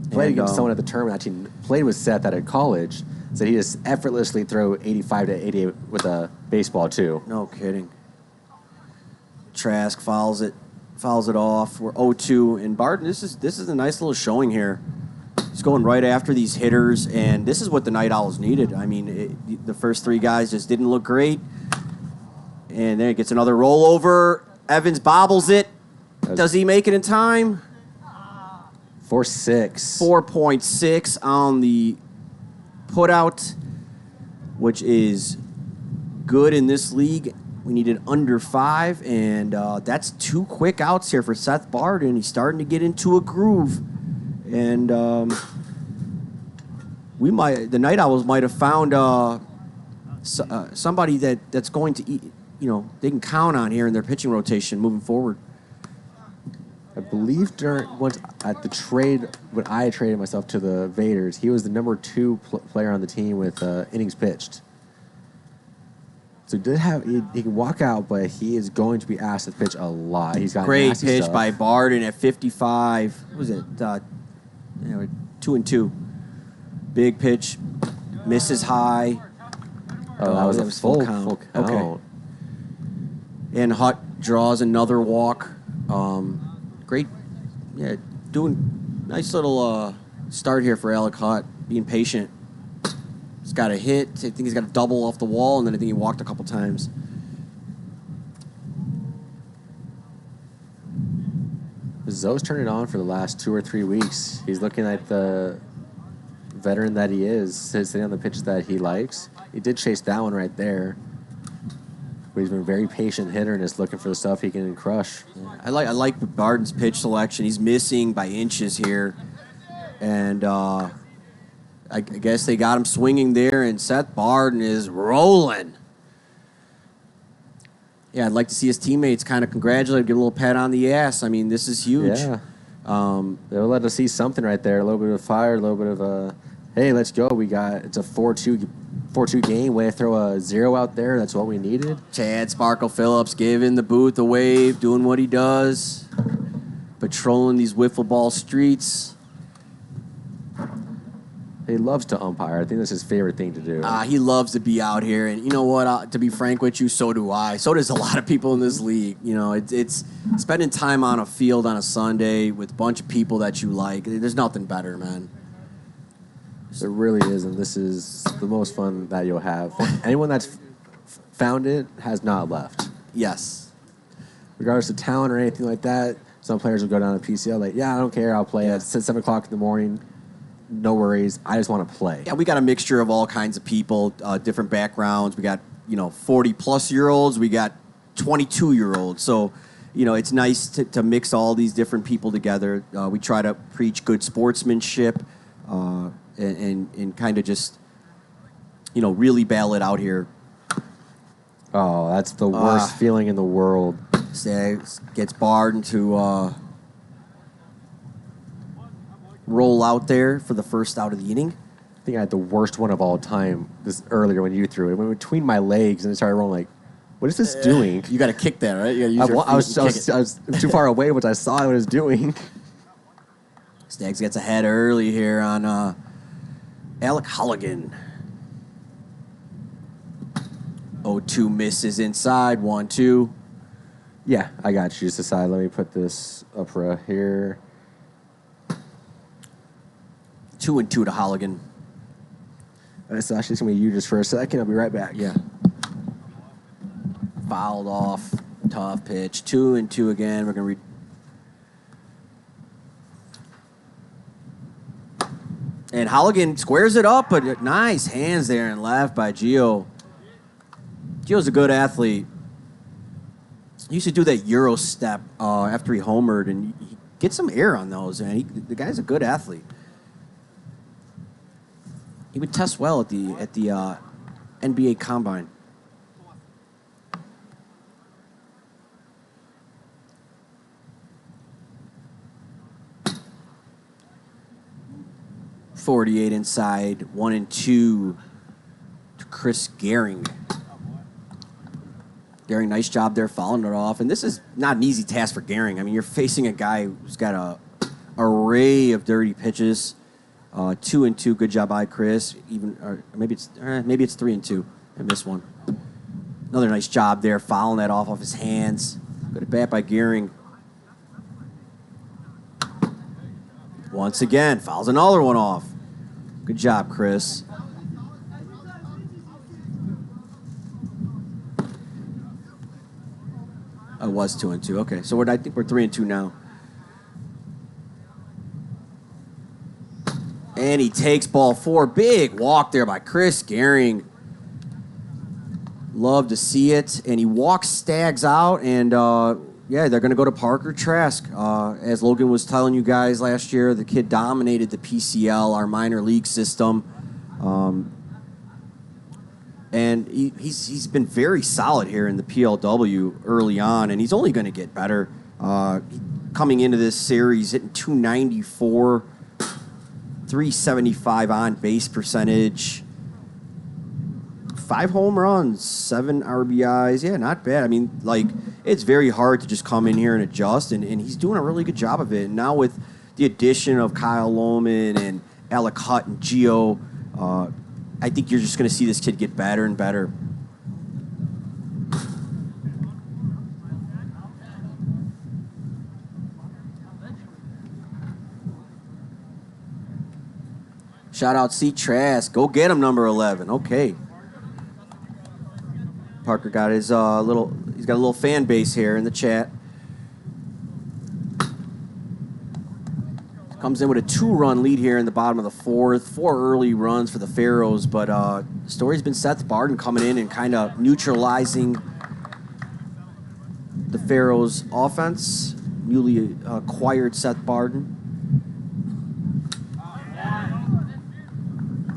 Played against someone at the tournament. Actually, played with Seth at college. So he just effortlessly throw 85 to 88 with a baseball too. No kidding. Trask fouls it off. We're 0-2, and Barton. This is a nice little showing here. He's going right after these hitters, and this is what the Night Owls needed. I mean, the first three guys just didn't look great, and then it gets another rollover. Evans bobbles it. Does he make it in time? 4.6. 4.6 on the putout, which is good in this league. We needed under 5, and that's 2 quick outs here for Seth Barden. He's starting to get into a groove. And the Night Owls might have found somebody that's going to eat, they can count on here in their pitching rotation moving forward. I believe once at the trade when I traded myself to the Vaders, he was the number 2 player on the team with innings pitched. So he can walk out, but he is going to be asked to pitch a lot. He's got great nasty pitch stuff. by Barden at 55. What was it? 2-2. Big pitch, misses high. Oh, that was a full count. Full count. Okay. And Hutt draws another walk. Great, doing nice little start here for Alec Hutt, being patient. He's got a hit. I think he's got a double off the wall, and then I think he walked a couple times. Zoe's turned it on for the last 2 or 3 weeks. He's looking like the veteran that he is, sitting on the pitches that he likes. He did chase that one right there. But he's been a very patient hitter and is looking for the stuff he can crush. I like Barden's pitch selection. He's missing by inches here. And I guess they got him swinging there, and Seth Barden is rolling. Yeah, I'd like to see his teammates kind of congratulate, give a little pat on the ass. I mean, this is huge. Yeah. They'll let us see something right there. A little bit of fire, a little bit of hey, let's go. It's a 4-2 game. Way to throw a 0 out there. That's what we needed. Chad Sparkle Phillips giving the booth a wave, doing what he does, patrolling these wiffle ball streets. He loves to umpire. I think that's his favorite thing to do. He loves to be out here, and you know what? To be frank with you, so do I. So does a lot of people in this league. It's spending time on a field on a Sunday with a bunch of people that you like. There's nothing better, man. There really is, and this is the most fun that you'll have. Anyone that's found it has not left. Yes. Regardless of talent or anything like that, some players will go down to PCL like, I don't care. I'll play at 7 o'clock in the morning. No worries. I just want to play. Yeah, we got a mixture of all kinds of people, different backgrounds. We got 40-plus-year-olds. We got 22-year-olds. So, it's nice to mix all these different people together. We try to preach good sportsmanship and kind of just, really battle it out here. Oh, that's the worst feeling in the world. Stags gets Barden to roll out there for the first out of the inning. I think I had the worst one of all time this earlier when you threw it. It went between my legs and it started rolling like, what is this doing? You got to kick that, right? You got to use your feet I was too far away, which I saw what it was doing. Stags gets ahead early here on Alec Holligan. 0-2 misses inside, 1-2. Yeah, I got you. Just aside, let me put this up here. 2-2 to Holligan. It's actually going to be you just for a second. I'll be right back. Yeah. Fouled off. Tough pitch. 2-2 again. We're going to read. And Holligan squares it up, but nice hands there and left by Gio. Gio's a good athlete. He used to do that Euro step after he homered, and he gets some air on those. And the guy's a good athlete. He would test well at the NBA Combine. .48 inside, 1-2 to Chris Gehring. Gehring, nice job there, fouling it off. And this is not an easy task for Gehring. I mean, you're facing a guy who's got a array of dirty pitches. 2-2, good job by Chris. Maybe it's 3-2. I missed one. Another nice job there, fouling that off his hands. Good at bat by Gehring. Once again, fouls another one off. Good job, Chris. I was 2-2. Okay, so I think we're 3-2 now. And he takes ball 4. Big walk there by Chris Gehring. Love to see it. And he walks Stags out, and they're going to go to Parker Trask. As Logan was telling you guys last year, the kid dominated the PCL, our minor league system. And he's been very solid here in the PLW early on, and he's only going to get better. Coming into this series, hitting .294, .375 on base percentage, 5 home runs, 7 RBIs. Yeah, not bad. I mean, it's very hard to just come in here and adjust, and he's doing a really good job of it. And now with the addition of Kyle Lohman and Alec Hutt and Gio, I think you're just going to see this kid get better and better. Shout out C. Trask. Go get him, number 11. Okay. Parker got his he's got a little fan base here in the chat. Comes in with a 2-run lead here in the bottom of the 4th. 4 early runs for the Pharaohs, but the story's been Seth Barden coming in and kind of neutralizing the Pharaohs' offense. Newly acquired Seth Barden.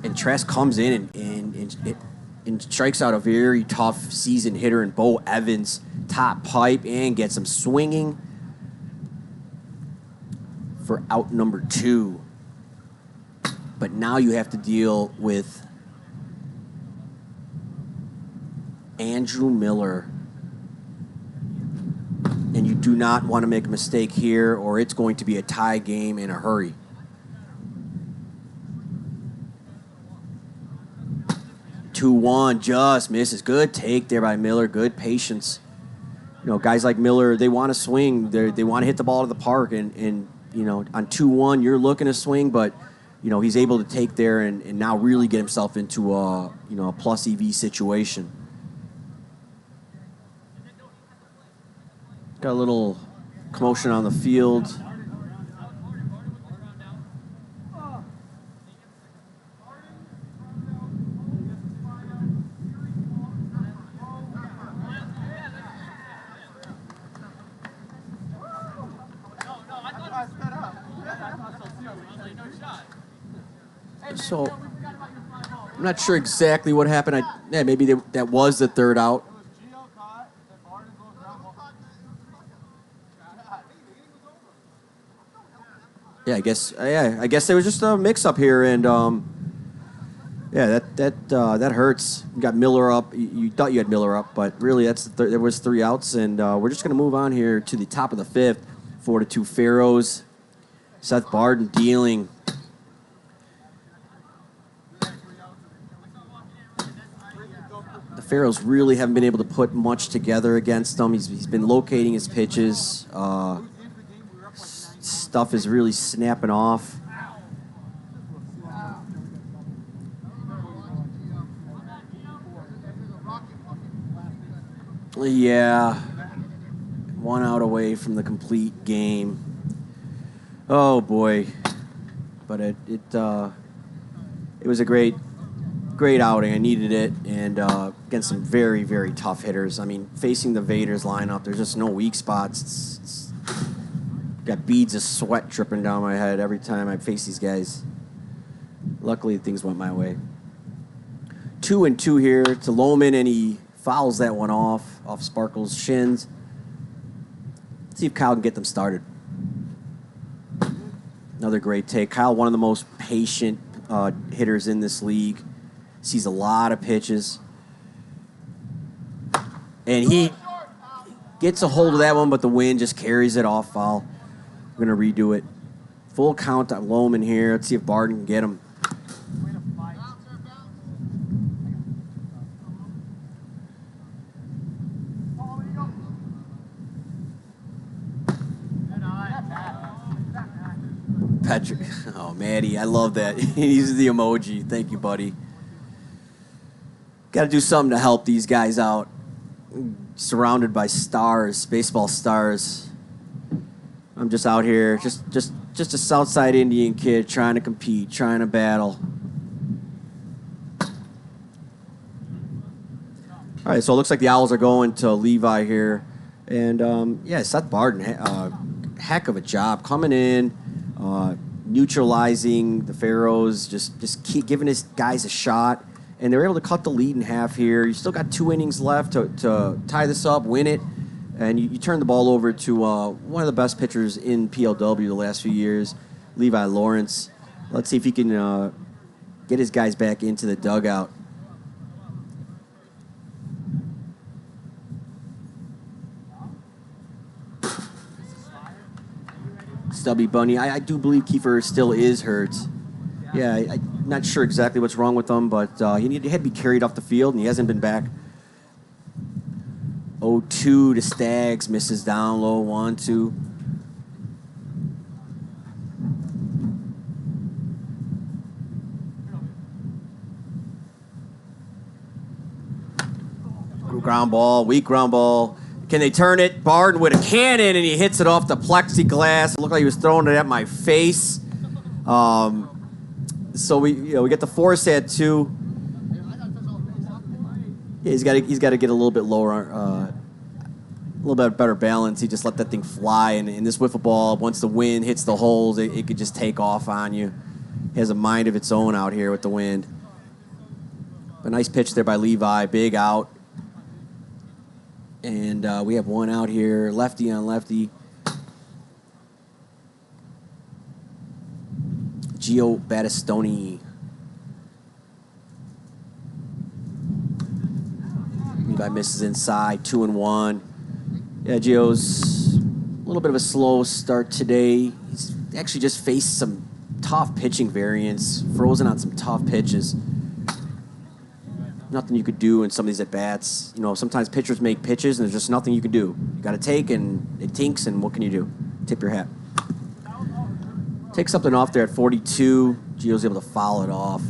And Trask comes in and strikes out a very tough season hitter in Bo Evans, top pipe, and gets him swinging for out number 2. But now you have to deal with Andrew Miller. And you do not want to make a mistake here, or it's going to be a tie game in a hurry. .2-1 just misses. Good take there by Miller. Good patience. You know, guys like Miller, they want to swing. They want to hit the ball to the park. And you know, on 2-1, you're looking to swing, but you know he's able to take there and now really get himself into a plus EV situation. Got a little commotion on the field. So I'm not sure exactly what happened. Maybe that was the third out. Yeah, I guess there was just a mix-up here, and that hurts. You got Miller up. You thought you had Miller up, but really there was 3 outs, and we're just going to move on here to the top of the 5th. 4-2 Pharaohs. Seth Barden dealing. The Pharaohs really haven't been able to put much together against him. He's been locating his pitches. Stuff is really snapping off. Yeah, 1 out away from the complete game. Oh boy, but it was a great outing. I needed it, and against some very, very tough hitters. I mean, facing the Vaders lineup, there's just no weak spots. It's got beads of sweat dripping down my head every time I face these guys. Luckily, things went my way. 2-2 here to Lohman, and he fouls that one off Sparkle's shins. Let's see if Kyle can get them started. Another great take. Kyle, one of the most patient hitters in this league. Sees a lot of pitches. And he gets a hold of that one, but the wind just carries it off foul. We're going to redo it. Full count on Lohman here. Let's see if Barden can get him. Patrick, oh, Maddie, I love that. He's the emoji. Thank you, buddy. Got to do something to help these guys out. Surrounded by stars, baseball stars. I'm just out here, just a Southside Indian kid trying to compete, trying to battle. All right, so it looks like the Owls are going to Levi here. And, Seth Barden, heck of a job coming in. Neutralizing the Pharaohs, just keep giving his guys a shot, and they're able to cut the lead in half here. You still got 2 innings left to tie this up, win it, and you turn the ball over to one of the best pitchers in PLW the last few years, Levi Lawrence. Let's see if he can get his guys back into the dugout. Stubby Bunny. I do believe Kiefer still is hurt. Yeah, I'm not sure exactly what's wrong with him, but he had to be carried off the field, and he hasn't been back. 0-2 to Stags. Misses down low. 1-2. Ground ball. Weak ground ball. Can they turn it? Barden with a cannon, and he hits it off the plexiglass. It looked like he was throwing it at my face. So we get the force at 2. Yeah, he's got to get a little bit lower, a little bit better balance. He just let that thing fly, and in this wiffle ball, once the wind hits the holes, it could just take off on you. He has a mind of its own out here with the wind. A nice pitch there by Levi, big out. And we have 1 out here, lefty on lefty. Gio Battistoni. Levi misses inside, 2-1. Yeah, Gio's a little bit of a slow start today. He's actually just faced some tough pitching variants, frozen on some tough pitches. Nothing you could do in some of these at-bats. Sometimes pitchers make pitches, and there's just nothing you can do. You got to take, and it tinks, and what can you do? Tip your hat. Take something off there at 42. Gio's able to foul it off.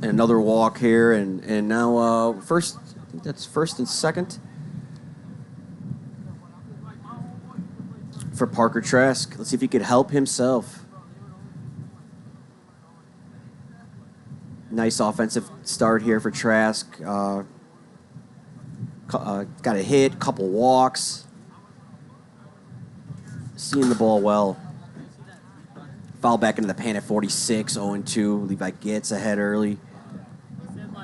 And another walk here, and now first, I think that's first and second. For Parker Trask. Let's see if he could help himself. Nice offensive start here for Trask. Got a hit, couple walks. Seeing the ball well. Foul back into the pan at 46, 0-2. Levi gets ahead early.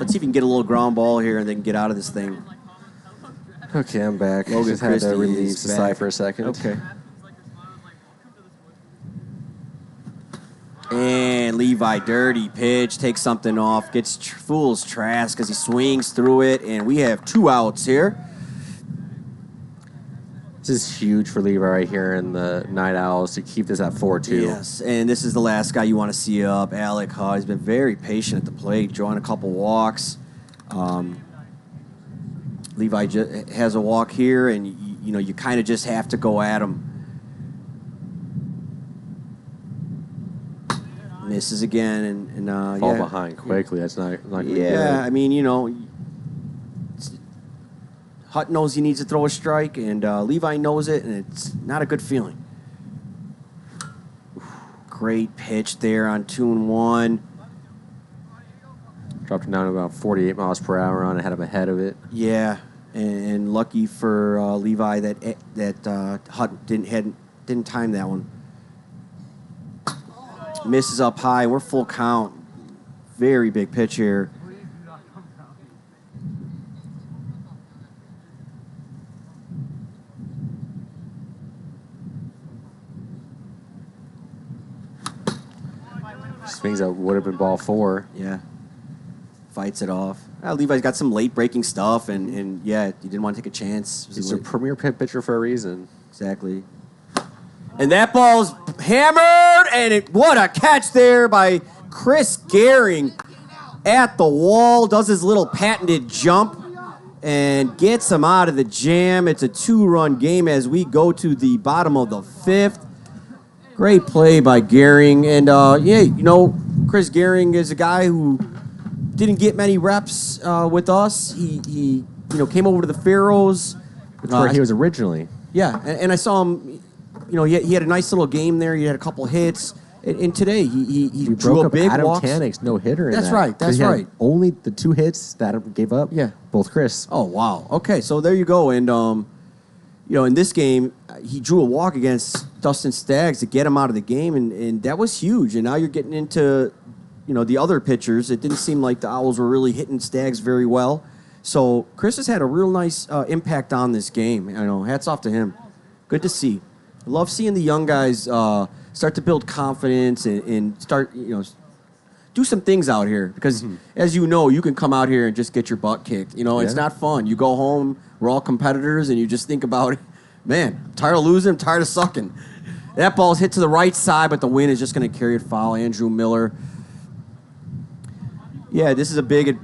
Let's see if we can get a little ground ball here and then get out of this thing. Okay, I'm back. Logan Just had to Christie relieve is Sasai back. for a second. Okay. And Levi, dirty pitch, takes something off, gets fools Trask because he swings through it, and we have 2 outs here. This is huge for Levi right here in the Night Owls to keep this at 4-2. Yes, and this is the last guy you want to see up, Alec Hutt. He's been very patient at the plate, drawing a couple walks. Levi has a walk here, and you kind of just have to go at him. Misses again, and Fall yeah. behind quickly. That's not going to be Yeah, good. I mean, Hutt knows he needs to throw a strike, and Levi knows it, and it's not a good feeling. Great pitch there on 2-1. Dropped him down to about 48 miles per hour on ahead of it. Yeah, and lucky for Levi that Hutt didn't time that one. Misses up high. We're full count. Very big pitch here. Swings that would have been ball 4. Yeah. Fights it off. Levi's got some late breaking stuff, and yeah, he didn't want to take a chance. He's a premier pit pitcher for a reason. Exactly. And that ball's hammered, and what a catch there by Chris Gehring at the wall. Does his little patented jump and gets him out of the jam. It's a 2-run game as we go to the bottom of the 5th. Great play by Gehring. And, Chris Gehring is a guy who didn't get many reps with us. He came over to the Pharaohs. That's where he was originally. Yeah, and I saw him. He had a nice little game there. He had a couple hits. And today he drew broke a up big Adam walk. Tannick's no hitter. That's right. That's He had right. Only the 2 hits that Adam gave up. Yeah. Both Chris. Oh wow. Okay, so there you go. And in this game, he drew a walk against Dustin Staggs to get him out of the game, and that was huge. And now you're getting into the other pitchers. It didn't seem like the Owls were really hitting Staggs very well. So Chris has had a real nice impact on this game. Hats off to him. Good to see. I love seeing the young guys start to build confidence and start, do some things out here. Because, as you know, you can come out here and just get your butt kicked. It's not fun. You go home, we're all competitors, and you just think about, man, I'm tired of losing, I'm tired of sucking. That ball's hit to the right side, but the wind is just going to carry it foul. Andrew Miller. Yeah, this is a big,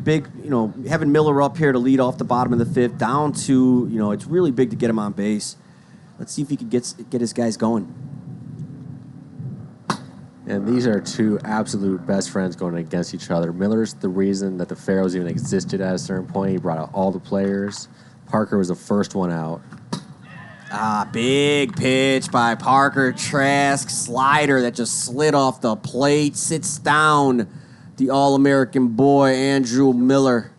having Miller up here to lead off the bottom of the 5th, down to, it's really big to get him on base. Let's see if he can get his guys going. And these are 2 absolute best friends going against each other. Miller's the reason that the Pharaohs even existed at a certain point. He brought out all the players. Parker was the first one out. Big pitch by Parker Trask. Slider that just slid off the plate. Sits down the All-American boy, Andrew Miller.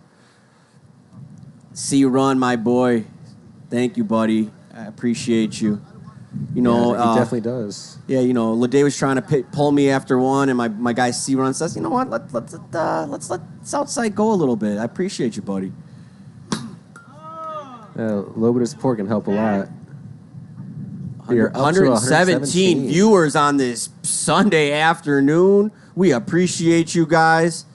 See you run, my boy. Thank you, buddy. I appreciate you. He definitely does. Yeah, Lede was trying to pull me after one, and my guy C-Run says, you know what, let's let Southside go a little bit. I appreciate you, buddy. A little bit of support can help a lot. You're up to 117 viewers on this Sunday afternoon. We appreciate you guys.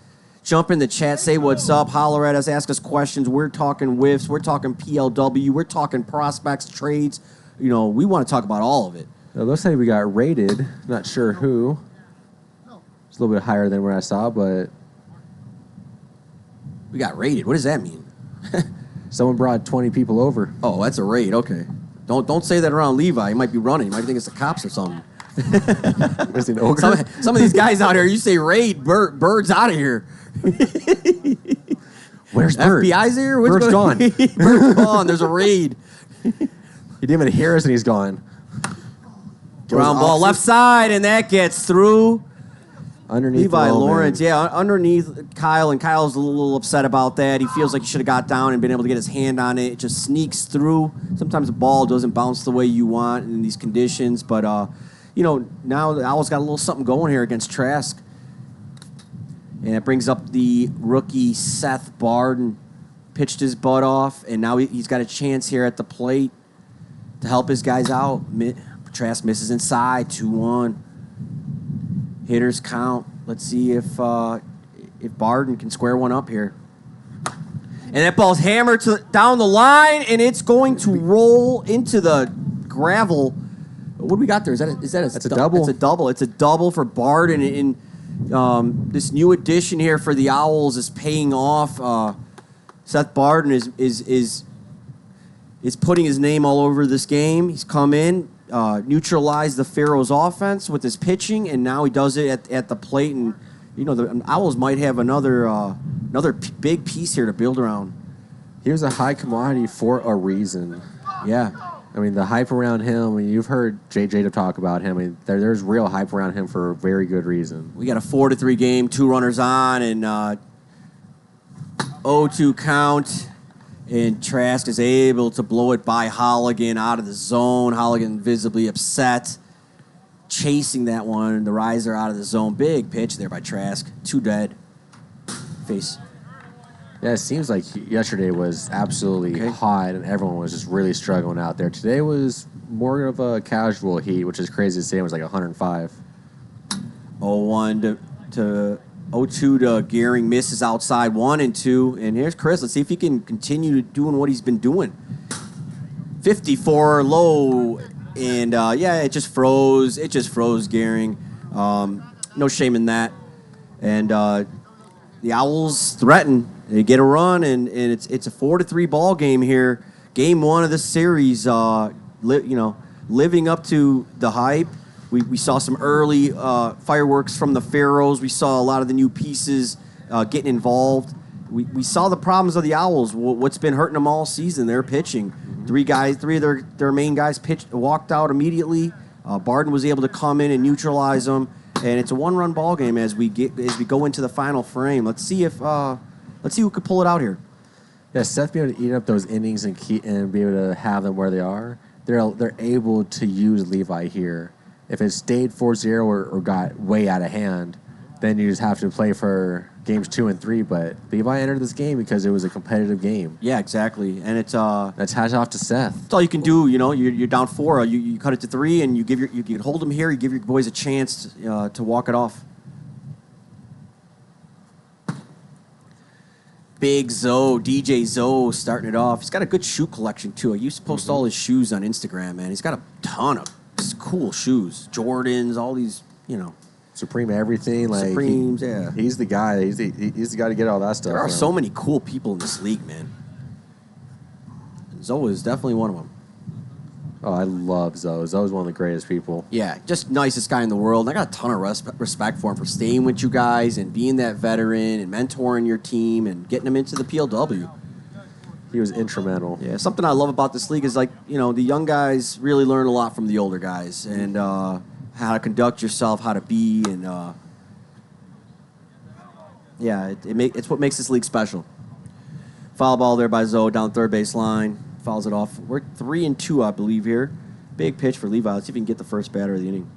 Jump in the chat, say what's up, holler at us, ask us questions. We're talking whiffs, we're talking PLW, we're talking prospects, trades. We want to talk about all of it. It looks like we got rated. Not sure who. It's a little bit higher than what I saw, but We got raided. What does that mean? someone brought 20 people over. Oh, that's a raid. Okay. Don't say that around Levi. He might be running. He might think it's the cops or something. Was it an ogre? Some of these guys out here, you say raid, Bird's out of here. Where's Bird? FBI's here? Bird's gone. Bird's gone. There's a raid. He didn't even hear us, and he's gone. Ground ball left side, and that gets through. Underneath Levi Loman. Lawrence, underneath Kyle, and Kyle's a little upset about that. He feels like he should have got down and been able to get his hand on it. It just sneaks through. Sometimes the ball doesn't bounce the way you want in these conditions, but now the Owls got a little something going here against Trask. And it brings up the rookie Seth Barden. Pitched his butt off, and now he's got a chance here at the plate to help his guys out. Trask misses inside, 2-1. Hitters count. Let's see if Barden can square one up here. And that ball's hammered down the line, and it's going to roll into the gravel. What do we got there? That's a double. It's a double. It's a double for Barden, and this new addition here for the Owls is paying off. Seth Barden is putting his name all over this game. He's come in, neutralized the Pharaohs offense with his pitching, and now he does it at the plate. And the Owls might have another big piece here to build around. He was a high commodity for a reason. Yeah. I mean, the hype around him, you've heard Jada talk about him. I mean, there's real hype around him for a very good reason. We got a 4-3 game, 2 runners on, and 0-2 count, and Trask is able to blow it by Holligan out of the zone. Holligan visibly upset, chasing that one. The riser out of the zone. Big pitch there by Trask. 2 dead. Face. Yeah, it seems like yesterday was absolutely hot, and everyone was just really struggling out there. Today was more of a casual heat, which is crazy to say. It was like 105. 0-1 to 0-2 to Gehring, misses outside 1 and 2. And here's Chris. Let's see if he can continue doing what he's been doing. 54 low, and it just froze. It just froze Gehring. No shame in that. And the Owls threaten. They get a run, and it's a 4-3 ball game here. Game 1 of the series. Living up to the hype. We saw some early fireworks from the Pharaohs. We saw a lot of the new pieces getting involved. We saw the problems of the Owls. What's been hurting them all season? They're pitching. 3 of their main guys walked out immediately. Barden was able to come in and neutralize them, and it's a 1-run ball game as we go into the final frame. Let's see who could pull it out here. Yeah, Seth be able to eat up those innings and be able to have them where they are. They're able to use Levi here. If it stayed 4-0 or got way out of hand, then you just have to play for games 2 and 3. But Levi entered this game because it was a competitive game. Yeah, exactly. And it's that's hats off to Seth. That's all you can do. You're down 4. You cut it to 3, and you can hold them here. You give your boys a chance to walk it off. Big Zoe, DJ Zoe starting it off. He's got a good shoe collection too. I used to post all his shoes on Instagram, man. He's got a ton of cool shoes, Jordans, all these, Supreme everything, like Supremes. Yeah, he's the guy. He's the guy to get all that stuff. There are so many cool people in this league, man. Zoe is definitely one of them. Oh, I love Zoe. Zoe's one of the greatest people. Yeah, just nicest guy in the world. I got a ton of respect for him for staying with you guys and being that veteran and mentoring your team and getting them into the PLW. He was instrumental. Yeah, something I love about this league is the young guys really learn a lot from the older guys and how to conduct yourself, how to be, and it's what makes this league special. Foul ball there by Zoe down third base line. Fouls it off. We're 3-2, I believe, here. Big pitch for Levi. Let's see if we can get the first batter of the inning.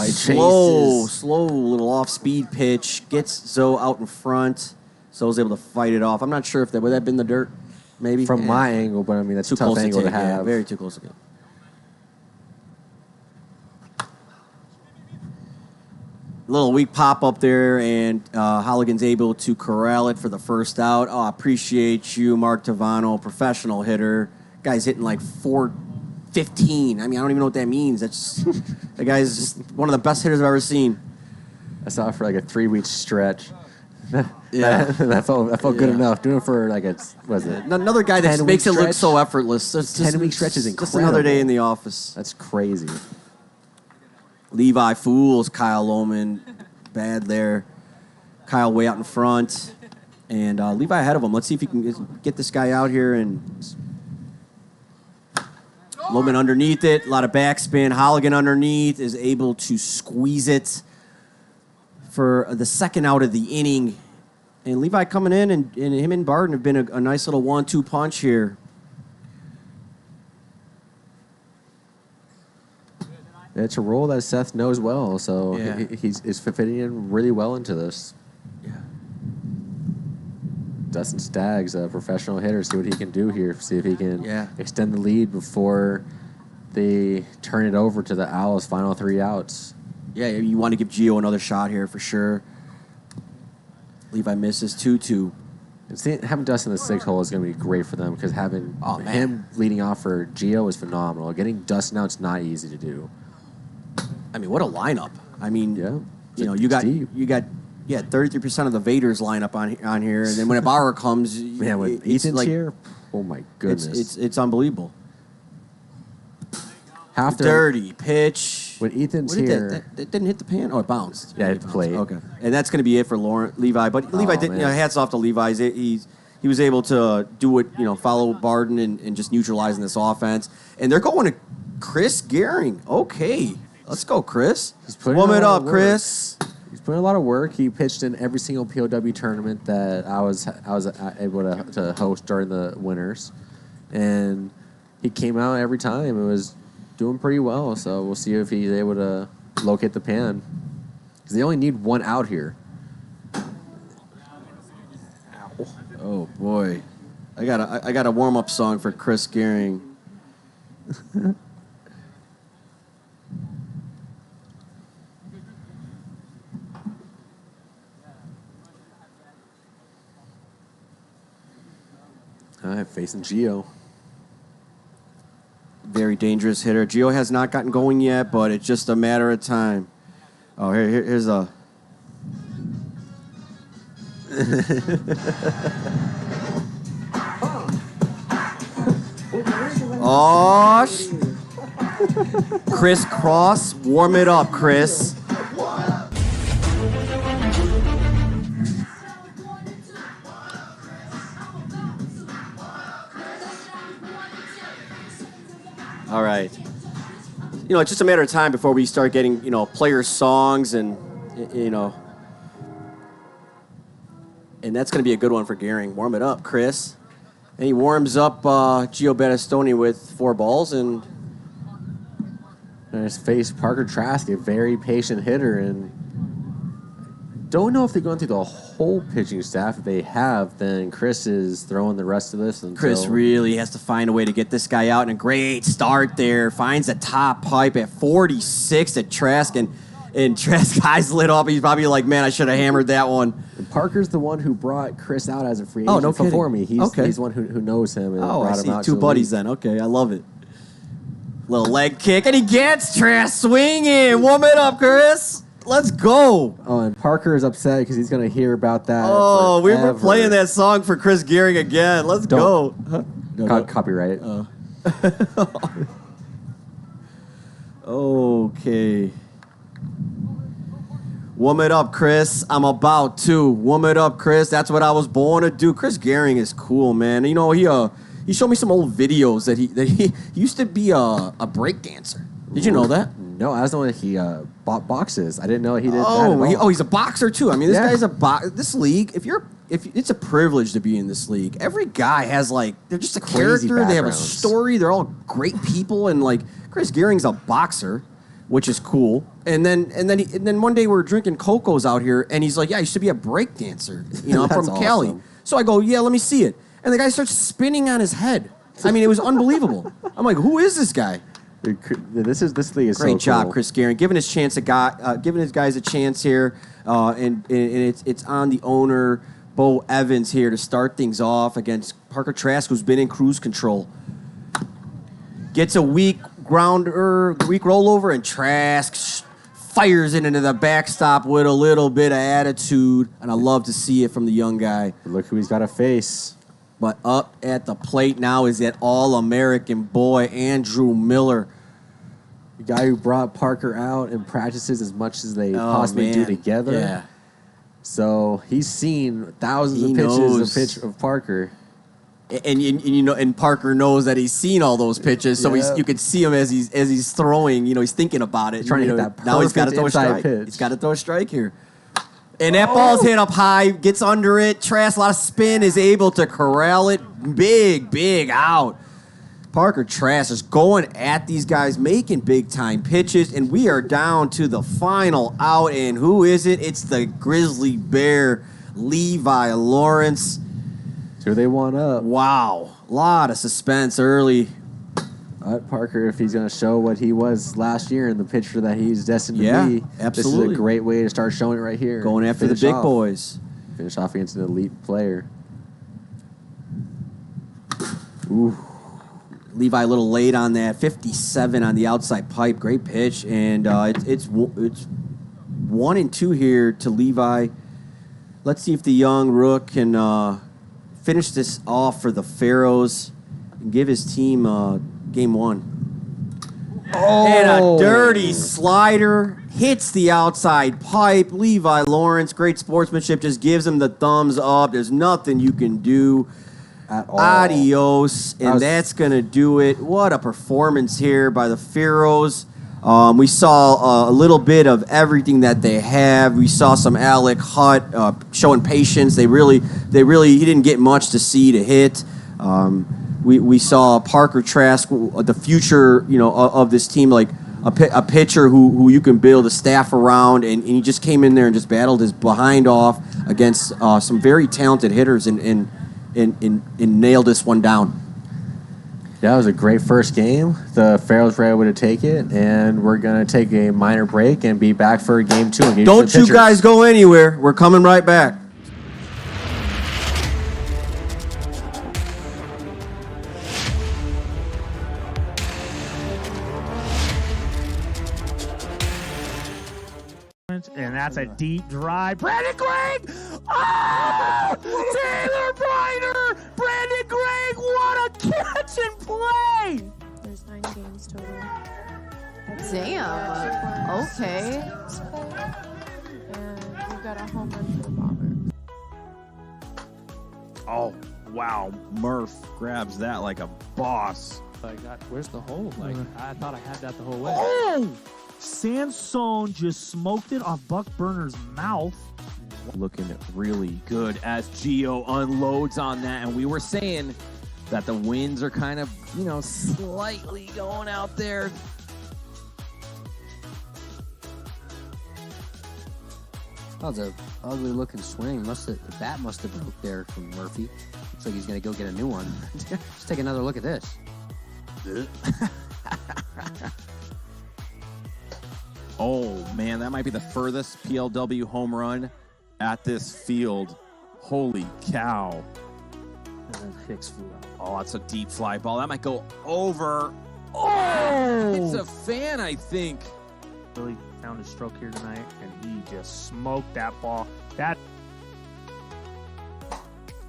Slow little off-speed pitch. Gets Zoe out in front. Zoe's able to fight it off. I'm not sure if would that have been the dirt, maybe? From my angle, but I mean, that's a tough angle to have. Yeah, very too close to get. Little weak pop up there, and Holligan's able to corral it for the first out. Oh, I appreciate you, Mark Tavano, professional hitter. Guy's hitting like 415. I mean, I don't even know what that means. That guy's just one of the best hitters I've ever seen. I saw it for like a 3-week stretch. Yeah, that felt good enough. Doing it for like another guy that makes it look so effortless. 10-week stretch is incredible. Just another day in the office. That's crazy. Levi fools Kyle Lohman. Bad there. Kyle way out in front. And Levi ahead of him. Let's see if he can get this guy out here. And Lohman underneath it. A lot of backspin. Holligan underneath is able to squeeze it for the second out of the inning. And Levi coming in, and him and Barden have been a nice little 1-2 punch here. It's a role that Seth knows well, so Yeah. he's fitting in really well into this. Yeah. Dustin Staggs, a professional hitter, see what he can do here. See if he can Yeah. extend the lead before they turn it over to the Owls' final 3 outs. Yeah, you want to give Gio another shot here for sure. Levi misses 2-2. And having Dustin in the 6th hole is going to be great for them because having him leading off for Gio is phenomenal. Getting Dustin out's not easy to do. I mean, what a lineup. I mean, Yeah. you know, It's you got deep. 33% of the Vaders line up on here, and then when Bauer comes, Man, when it's Ethan's like, here, oh my goodness. it's unbelievable. Half their, Dirty pitch. when Ethan's What did here, that didn't hit the pan? Oh, it bounced. Yeah, it bounced. played. Okay, and that's going to be it for Levi. But Levi didn't. man. Hats off to Levi. He was able to do it. Follow Barden and just neutralizing this offense. And they're going to Chris Gehring. Okay, let's go, Chris. He's putting Warm in a it lot up, of work. Chris. he's putting a lot of work. He pitched in every single POW tournament that I was able to host during the winters, and he came out every time. It was doing pretty well. So we'll see if he's able to locate the pan because they only need 1 out here. Oh boy, I got a warm up song for Chris Gehring. All right, facing Gio. Very dangerous hitter. Gio has not gotten going yet, but it's just a matter of time. Oh, here's a. Oh, Chris Cross, warm it up, Chris. All right. It's just a matter of time before we start getting, player songs and, and that's going to be a good one for Gehring. Warm it up, Chris. And he warms up Gio Battistoni with 4 balls and his face Parker Trask, a very patient hitter, and don't know if they're going through the whole pitching staff. If they have, then Chris is throwing the rest of this until Chris really has to find a way to get this guy out. And a great start there. Finds the top pipe at 46 at Trask. And Trask eyes lit up. He's probably like, man, I should have hammered that one. And Parker's the one who brought Chris out as a free Oh, agent no before kidding. me. He's Okay. the one who knows him and Oh, brought I him see. out. to 2 the buddies league. then. Okay, I love it. Little leg kick. And he gets Trask swinging. Warm it up, Chris. Let's go. Oh, and Parker is upset because he's going to hear about that. Oh, we were forever. playing that song for Chris Gehring again. Let's go. Don't- Huh? No. Copyright. Okay. Warm it up, Chris. I'm about to. Warm it up, Chris. That's what I was born to do. Chris Gehring is cool, man. He showed me some old videos that he used to be a break dancer. Did you know that? No, I was the one that he bought boxes. I didn't know he did that at all. He's a boxer too. I mean, this Yeah. guy's this league. If it's a privilege to be in this league. Every guy has they're just a Crazy character. They have a backgrounds. story. They're all great people. And Chris Gehring's a boxer, which is cool. And then one day we were drinking Cocos out here, and he's like, "Yeah, I used to be a break dancer. I'm That's from Cali." awesome. So I go, "Yeah, let me see it." And the guy starts spinning on his head. I mean, it was unbelievable. I'm like, "Who is this guy?" This league is Great so job, cool. Chris Gehring, giving his guys a chance here, and it's on the owner, Bo Evans, here to start things off against Parker Trask, who's been in cruise control. Gets a weak rollover, and Trask fires it into the backstop with a little bit of attitude, and I love to see it from the young guy. Look who he's got to face. But up at the plate now is that All-American boy, Andrew Miller. The guy who brought Parker out and practices as much as they possibly do man. together. Yeah. So he's seen thousands He of knows. pitches of Parker. And Parker knows that he's seen all those pitches, so Yeah. you could see him as he's throwing. He's thinking about it. He's trying to hit that now he's got to perfect throw a inside strike. pitch. He's got to throw a strike here. And that ball's hit up high, gets under it. Trask, a lot of spin, is able to corral it. Big out. Parker Trask is going at these guys, making big-time pitches, and we are down to the final out. And who is it? It's the Grizzly Bear, Levi Lawrence. Who they want up? Wow, a lot of suspense early. Parker, if he's going to show what he was last year in the pitcher that he's destined to Yeah, be, absolutely. This is a great way to start showing it right here. Going after the Finish big off. boys. Finish off against an elite player. Ooh. Levi a little late on that. 57 on the outside pipe. Great pitch. And it's 1-2 here to Levi. Let's see if the young rook can finish this off for the Pharaohs and give his team game one. Oh. And a dirty slider hits the outside pipe. Levi Lawrence, great sportsmanship, just gives him the thumbs up. There's nothing you can do. At all. Adios, and that's going to do it. What a performance here by the Pharaohs. We saw a little bit of everything that they have. We saw some Alec Hutt showing patience. He didn't get much to see to hit. We saw Parker Trask, the future, of this team, like a pitcher who you can build a staff around, and he just came in there and just battled his behind off against some very talented hitters and nailed this one down. That was a great first game. The Pharaohs were able to take it, and we're going to take a minor break and be back for game two. Don't you guys go anywhere. We're coming right back. And that's a deep drive. Brandon Gregg! Oh! Taylor Briner! Brandon Gregg, what a catch and play! There's 9 games total. Damn. Okay. And you got a home run for the Bombers. Oh, wow. Murph grabs that like a boss. Where's the hole? I thought I had that the whole way. Oh! Sansone just smoked it off Buck Burner's mouth. Looking really good as Gio unloads on that. And we were saying that the winds are kind of, slightly going out there. That was a ugly looking swing. The bat must have broke there from Murphy. Looks like he's gonna go get a new one. Let's take another look at this. Oh, man, that might be the furthest PLW home run at this field. Holy cow. And then Hicks flew out. Oh, that's a deep fly ball. That might go over. Oh! It's a fan, I think. Really found his stroke here tonight, and he just smoked that ball. That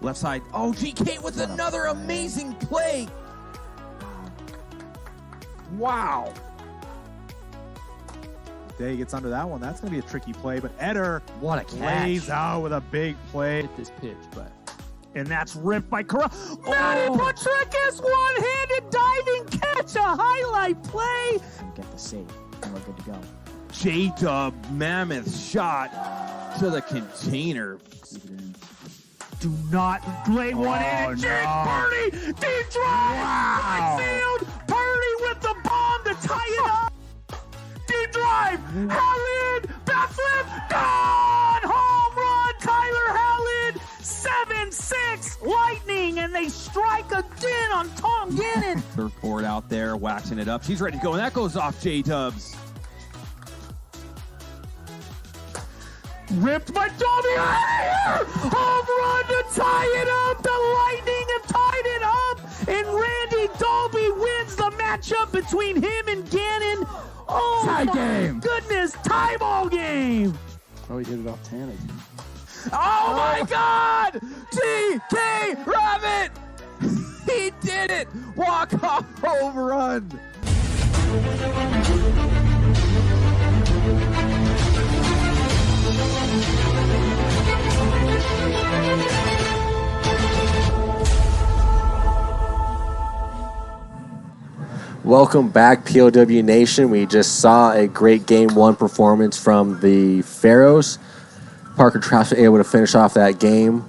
Left side. Oh, GK with another amazing play. Wow. Day gets under that one. That's going to be a tricky play, but Eder What a catch. lays out with a big play. Hit this pitch, but and that's ripped by Corral. Manny Patricus, one-handed diving catch, a highlight play. get the save, and we're good to go. J-Dub, mammoth shot to the container. Leave it in. Do not lay one in. And Jake Purdy, deep drive, right field. Purdy with the bomb to tie it up. Deep drive, Howland, bat flip, gone! Home run, Tyler Howland, 7-6, Lightning, and they strike again on Tom Gannon. Surfboard out there, waxing it up. She's ready to go, and that goes off J-Dubs. Ripped by Dolby. Home run to tie it up. The Lightning have tied it up, and Randy Dolby wins the matchup between him and Gannon. Oh, Tie my game. goodness, tie ball game. Oh, he hit it off Tanner. Oh my God! TK Rabbit! He did it! Walk-off home run! Welcome back, POW Nation. We just saw a great Game 1 performance from the Pharaohs. Parker Trask was able to finish off that game.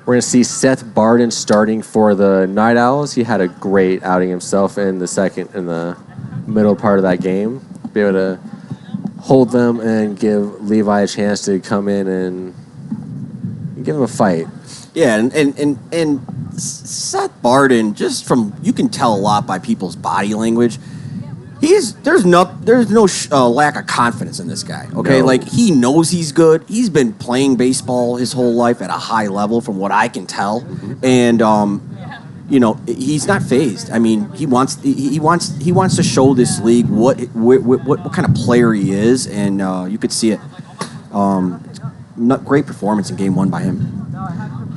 We're going to see Seth Barden starting for the Night Owls. He had a great outing himself in the middle part of that game. Be able to hold them and give Levi a chance to come in and give him a fight. Yeah, and Seth Barden, you can tell a lot by people's body language. There's no lack of confidence in this guy. Okay, No. like he knows he's good. He's been playing baseball his whole life at a high level, from what I can tell, and he's not phased. I mean, he wants to show this league what kind of player he is, and you could see it. Great performance in Game 1 by him.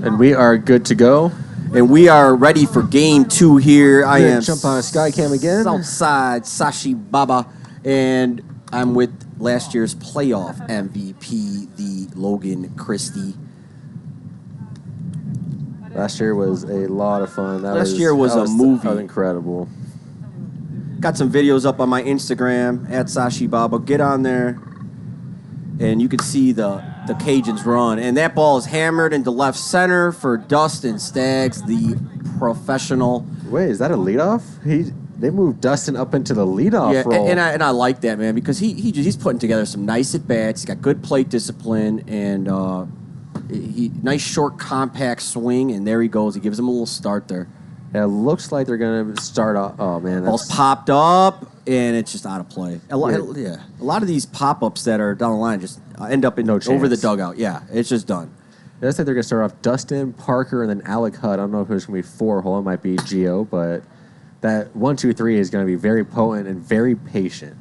And we are good to go. And we are ready for Game 2 here. I am jump on a Skycam again. Southside Sashi Baba, and I'm with last year's playoff MVP, the Logan Christie. Last year was a lot of fun. Last year was a movie. That was incredible. Got some videos up on my Instagram at Sashi Baba. Get on there, and you can see the Cajuns run. And that ball is hammered into left center for Dustin Staggs, the professional. Wait, is that a leadoff? They moved Dustin up into the leadoff role. And I like that, man, because he's putting together some nice at bats. He's got good plate discipline, and nice short compact swing. And there he goes. He gives him a little start there. Yeah, it looks like they're gonna start off. Oh man, Ball's popped up, and it's just out of play. A lot of these pop-ups that are down the line just end up over the dugout. Yeah, it's just done. It looks like they're gonna start off Dustin, Parker, and then Alec Hutt. I don't know if there's gonna be 4-hole. It might be Gio, but that 1, 2, 3 is gonna be very potent and very patient.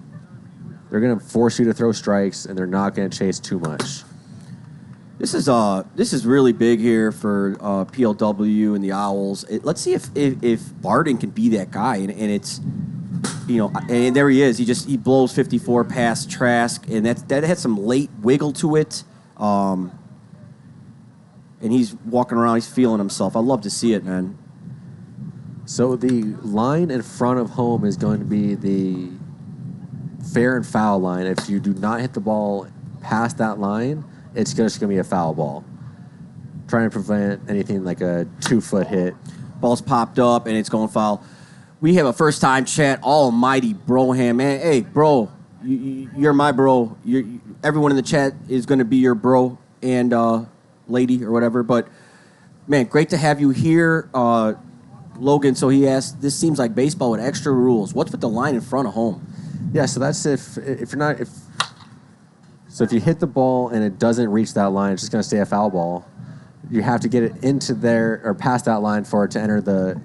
They're gonna force you to throw strikes, and they're not gonna chase too much. This is really big here for PLW and the Owls. Let's see if Barden can be that guy, and it's and there he is. He blows 54 past Trask, and that had some late wiggle to it. And he's walking around, he's feeling himself. I love to see it, man. So the line in front of home is going to be the fair and foul line. If you do not hit the ball past that line, it's just going to be a foul ball. Trying to prevent anything like a 2-foot hit. Ball's popped up, and it's going foul. We have a first-time chat, almighty Broham. Man, hey, bro, you're my bro. Everyone in the chat is going to be your bro and lady or whatever. But, man, great to have you here. Logan, so he asked, this seems like baseball with extra rules. What's with the line in front of home? Yeah, so that's if you hit the ball and it doesn't reach that line, it's just going to stay a foul ball. You have to get it into there or past that line for it to enter the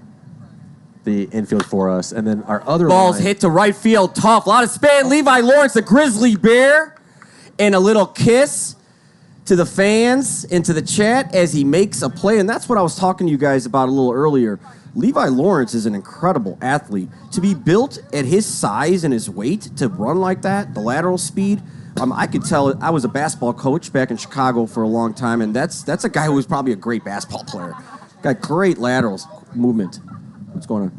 infield for us. And then our other Ball's line, hit to right field, tough. A lot of spin. Levi Lawrence, the Grizzly Bear, and a little kiss to the fans and to the chat as he makes a play. And that's what I was talking to you guys about a little earlier. Levi Lawrence is an incredible athlete. To be built at his size and his weight, to run like that, the lateral speed, I could tell. I was a basketball coach back in Chicago for a long time, and that's a guy who was probably a great basketball player. Got great laterals movement. What's going on?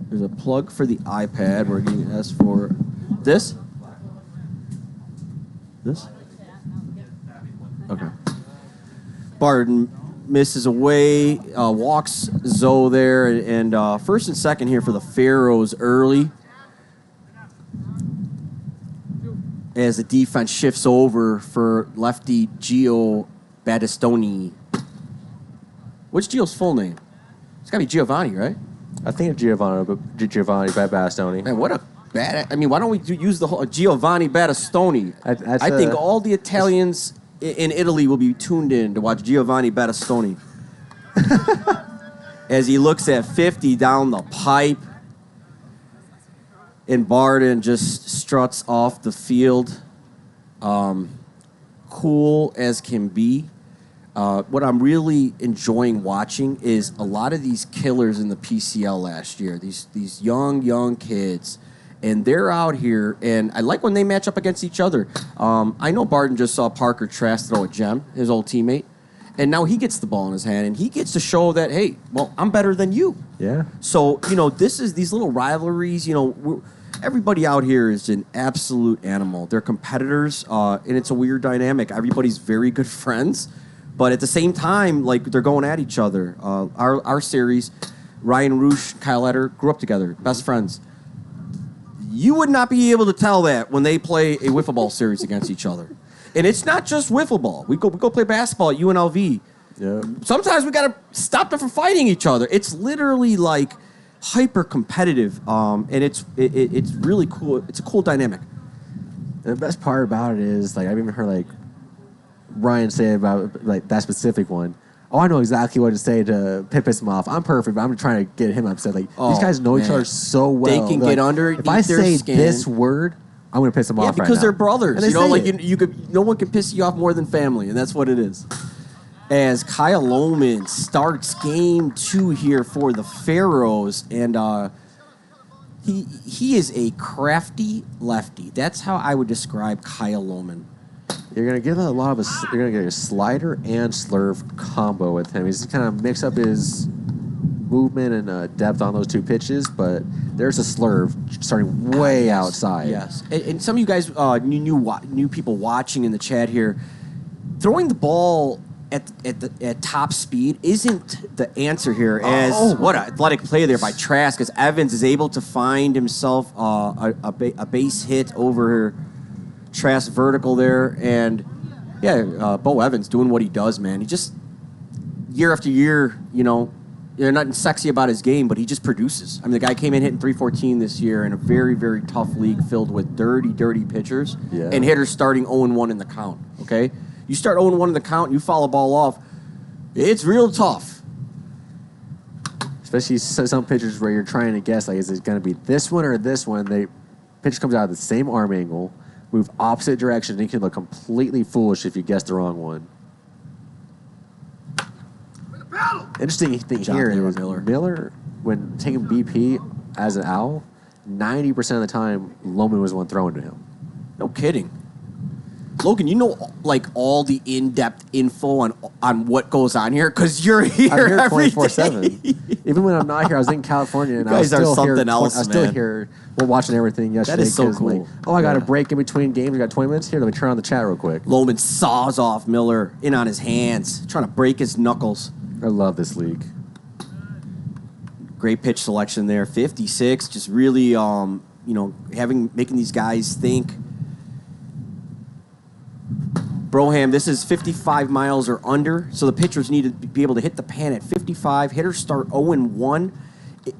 There's a plug for the iPad. We're going to ask for this. This? Okay. Barden misses away, walks Zoe there, and first and second here for the Pharaohs early. As the defense shifts over for lefty Gio Battistoni. What's Gio's full name? It's got to be Giovanni, right? I think it's Giovanni Battistoni. Man, what a bad... I mean, why don't we use the whole Giovanni Battistoni? I think all the Italians in Italy will be tuned in to watch Giovanni Battistoni. As he looks at 50 down the pipe. And Barden just struts off the field. Cool as can be. What I'm really enjoying watching is a lot of these killers in the PCL last year. These young kids. And they're out here, and I like when they match up against each other. I know Barden just saw Parker Trask throw at Jem, his old teammate. And now he gets the ball in his hand, and he gets to show that, hey, well, I'm better than you. Yeah. So, these little rivalries, everybody out here is an absolute animal. They're competitors, and it's a weird dynamic. Everybody's very good friends, But at the same time, like they're going at each other. Our series, Ryan Roosh, Kyle Etter grew up together, best friends. You would not be able to tell that when they play a wiffle ball series against each other. And it's not just wiffle ball. We go play basketball at UNLV. Yeah. Sometimes we got to stop them from fighting each other. It's literally like hyper competitive, and it's really cool. It's a cool dynamic. And the best part about it is, like, I've even heard like Ryan say about like that specific one. Oh, I know exactly what to say to piss him off. I'm perfect, but I'm trying to get him upset. Like these guys know each other so well. They can get under. If I say this word, I'm gonna piss him off. Yeah, because right they're now. brothers. And You know, like it. you could. No one can piss you off more than family, and that's what it is. As Kyle Lohman starts game 2 here for the Pharaohs, and he is a crafty lefty. That's how I would describe Kyle Lohman. You're gonna get you're gonna get a slider and slurve combo with him. He's kind of mix up his movement and depth on those 2 pitches, but there's a slurve starting way outside. Yes, and some of you guys, new people watching in the chat here, throwing the ball at top speed isn't the answer here. As what an athletic play there by Trask, as Evans is able to find himself a base hit over Trask vertical there, and Bo Evans doing what he does, man. He just year after year, there's nothing sexy about his game, but he just produces. I mean, the guy came in hitting 314 this year in a very, very tough league filled with dirty pitchers and hitters starting 0-1 in the count. Okay. You start 0-1 in the count, you foul a ball off, it's real tough. Especially some pitchers where you're trying to guess, like, is it going to be this one or this one? The pitch comes out of the same arm angle, move opposite direction, and you can look completely foolish if you guess the wrong one. Interesting thing here is Miller, when taking BP as an owl, 90% of the time, Lohman was the one throwing to him. No kidding. Logan, you know, like, all the in-depth info on what goes on here? Because you're here I'm here every 24/7. Even when I'm not here, I was in California, and I was still here. I was still here. We're watching everything yesterday. That is so cool. Like, I got a break in between games. We got 20 minutes here. Let me turn on the chat real quick. Lohman saws off Miller in on his hands, trying to break his knuckles. I love this league. Great pitch selection there. 56, just really, making these guys think. Broham, this is 55 miles or under, so the pitchers need to be able to hit the pan at 55. Hitters start 0-1.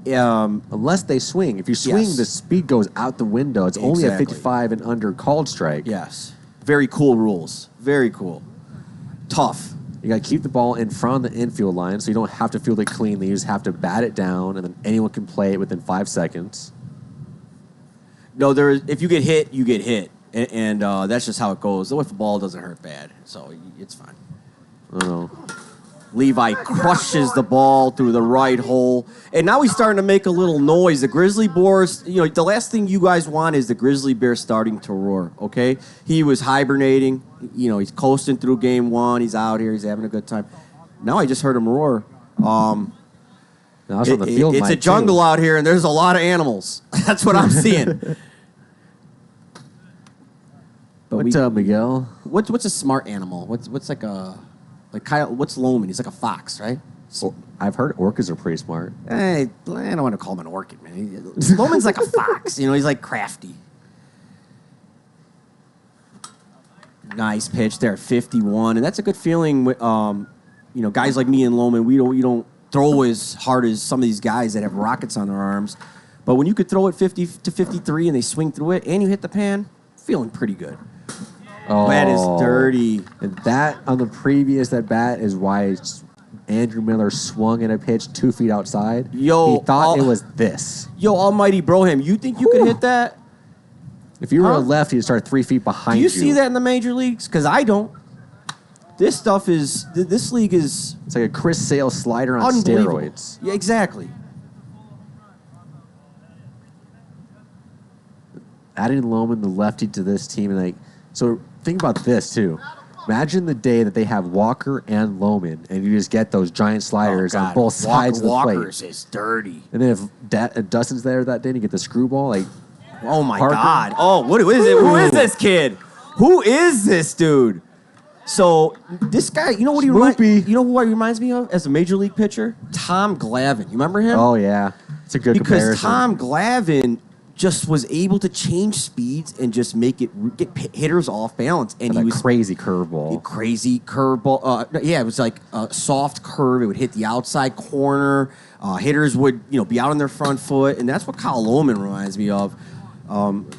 Unless they swing. If you swing, the speed goes out the window. It's only a 55 and under called strike. Yes. Very cool rules. Very cool. Tough. You got to keep the ball in front of the infield line so you don't have to field it cleanly. You just have to bat it down, and then anyone can play it within 5 seconds. No, if you get hit, you get hit. And that's just how it goes. The wiffle ball doesn't hurt bad, so it's fine. I don't know. Levi crushes the ball through the right hole. And now he's starting to make a little noise. The Grizzly Bears, the last thing you guys want is the Grizzly Bears starting to roar, okay? He was hibernating. He's coasting through game 1. He's out here. He's having a good time. Now I just heard him roar. It's a jungle out here, and there's a lot of animals. That's what I'm seeing. What's up, Miguel? What's a smart animal? What's like Kyle? What's Lohman? He's like a fox, right? I've heard orcas are pretty smart. I don't want to call him an orchid, man. Lohman's like a fox. He's like crafty. Nice pitch there at 51, and that's a good feeling. Guys like me and Lohman, we don't throw as hard as some of these guys that have rockets on their arms, but when you could throw it 50 to 53 and they swing through it and you hit the pan, feeling pretty good. Oh, that is dirty. And that on the previous at bat is why Andrew Miller swung at a pitch 2 feet outside. He thought it was this. Almighty Broham, you think you could hit that? If you were a lefty, you'd start 3 feet behind you. Do you see that in the major leagues? Because I don't. This league is... It's like a Chris Sale slider on steroids. Yeah, exactly. Adding Lohman, the lefty, to this team, and so think about this too. Imagine the day that they have Walker and Lohman, and you just get those giant sliders on both sides of the plate. Walker's is dirty. And then if Dustin's there that day, and you get the screwball, oh my Parker. God! Oh, what is it? Who is this kid? Who is this dude? So this guy, you know what you know who he reminds me of as a major league pitcher? Tom Glavine. You remember him? Oh yeah, it's a good because comparison. Tom Glavine just was able to change speeds and just get hitters off balance, and With he a was crazy curveball. Crazy curveball. It was like a soft curve. It would hit the outside corner. Hitters would be out on their front foot, and that's what Kyle Lohman reminds me of.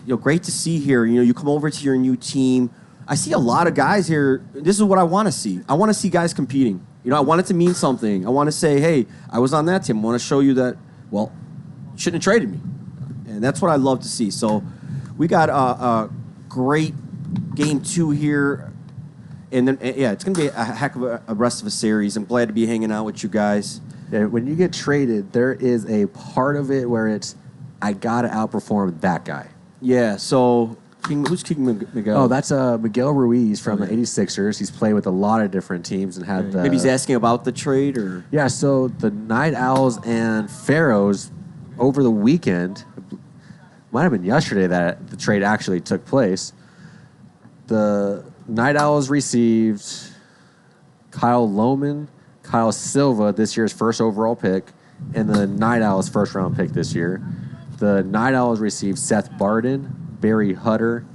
Great to see here. You come over to your new team. I see a lot of guys here. This is what I want to see. I want to see guys competing. I want it to mean something. I want to say, hey, I was on that team. I want to show you that, well, you shouldn't have traded me. And that's what I love to see. So we got a great game 2 here. And then, it's going to be a heck of a rest of a series. I'm glad to be hanging out with you guys. Yeah, when you get traded, there is a part of it where it's, I got to outperform that guy. Yeah, so who's King Miguel? Oh, that's Miguel Ruiz from the 86ers. He's played with a lot of different teams and had maybe he's asking about the trade or yeah. So the Night Owls and Pharaohs over the weekend, might have been yesterday that the trade actually took place. The Night Owls received Kyle Lohman, Kyle Silva, this year's first overall pick, and the Night Owls first round pick this year. The Night Owls received Seth Barden, Barry Hutter,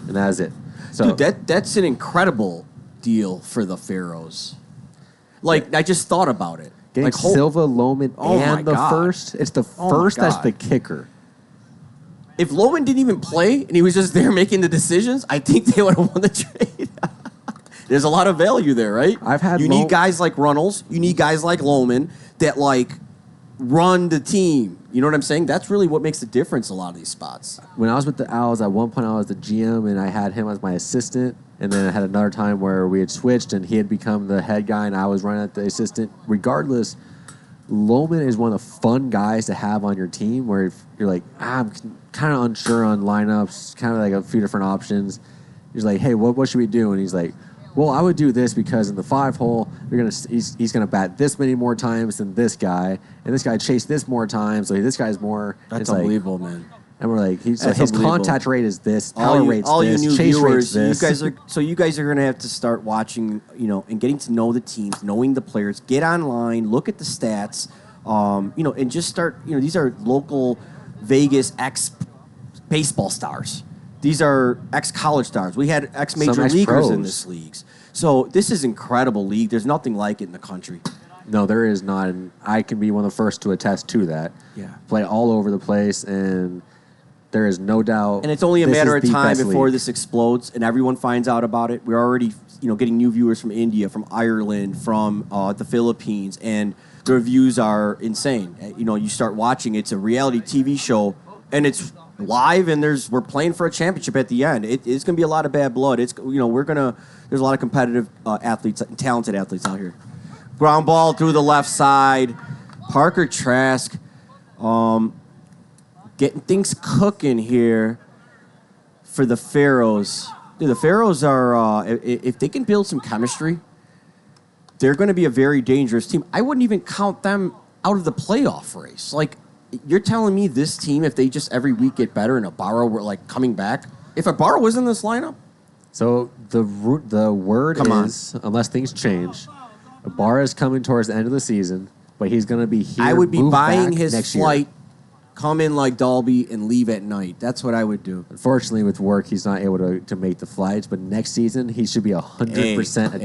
and that is it. So dude, that's an incredible deal for the Pharaohs. Like, I just thought about it. getting Like, Silva, Lohman, and the God. first. It's the Oh, my first that's God. the kicker. If Lohman didn't even play and he was just there making the decisions, I think they would have won the trade. There's a lot of value there, right? You need guys like Runnels. You need guys like Lohman that, like, run the team. You know what I'm saying? That's really what makes the difference a lot of these spots. When I was with the Owls, at one point I was the GM, and I had him as my assistant. And then I had another time where we had switched, and he had become the head guy, and I was running at the assistant. Regardless, Lohman is one of the fun guys to have on your team where if you're like, I'm kind of unsure on lineups, kind of like a few different options. He's like, hey, what should we do? And he's like, well, I would do this because in the 5-hole, he's gonna bat this many more times than this guy, and this guy chased this more times, so this guy's more. That's it's unbelievable, like, man. And we're like, his unbelievable. contact rate is this, power rate's this, you new chase viewers, rate's this. you guys are gonna have to start watching, and getting to know the teams, knowing the players. Get online, look at the stats, and just start. These are local Vegas ex-baseball stars. These are ex-college stars. We had ex-major Some leaguers in ex-pros. this league. So this is incredible league. There's nothing like it in the country. No, there is not, and I can be one of the first to attest to that. Yeah. Play all over the place, and there is no doubt. And it's only a this matter is of the time best before league. this explodes and everyone finds out about it. We're already, getting new viewers from India, from Ireland, from the Philippines, and the reviews are insane. You start watching, it's a reality TV show, and it's live, and we're playing for a championship at the end. It's going to be a lot of bad blood. There's a lot of competitive athletes, talented athletes out here. Ground ball through the left side. Parker Trask getting things cooking here for the Pharaohs. Dude, the Pharaohs are, if they can build some chemistry, they're going to be a very dangerous team. I wouldn't even count them out of the playoff race. Like, you're telling me this team, if they just every week get better and Ibarra were, like, coming back, if Ibarra was in this lineup? So the word is, unless things change, Ibarra is coming towards the end of the season, but he's going to be here. I would be moved buying back his next flight, year. come in like Dalby, and leave at night. That's what I would do. Unfortunately, with work, he's not able to make the flights. But next season, he should be 100% attendance.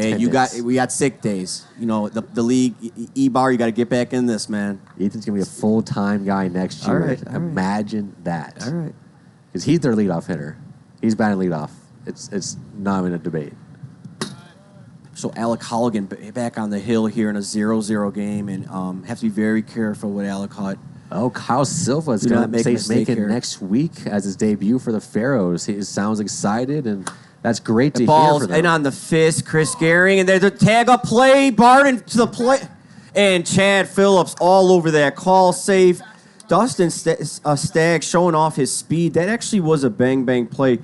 Hey, we got sick days. The league, E-Bar, you got to get back in this, man. Ethan's gonna be a full-time guy next year. All right. Imagine that. All right. Because he's their leadoff hitter. He's batting leadoff. It's not even a debate. So Alec Holligan back on the hill here in a 0-0 game, and have to be very careful with Alec Hutt. Oh, Kyle Silva is Do going not make a to mistake make it here. next week as his debut for the Pharaohs. He sounds excited, and that's great to hear Balls for them. in on the fist, Chris Gehring, and there's a tag up play, Barden to the play, and Chad Phillips all over that call safe. Dustin Stagg showing off his speed. That actually was a bang play.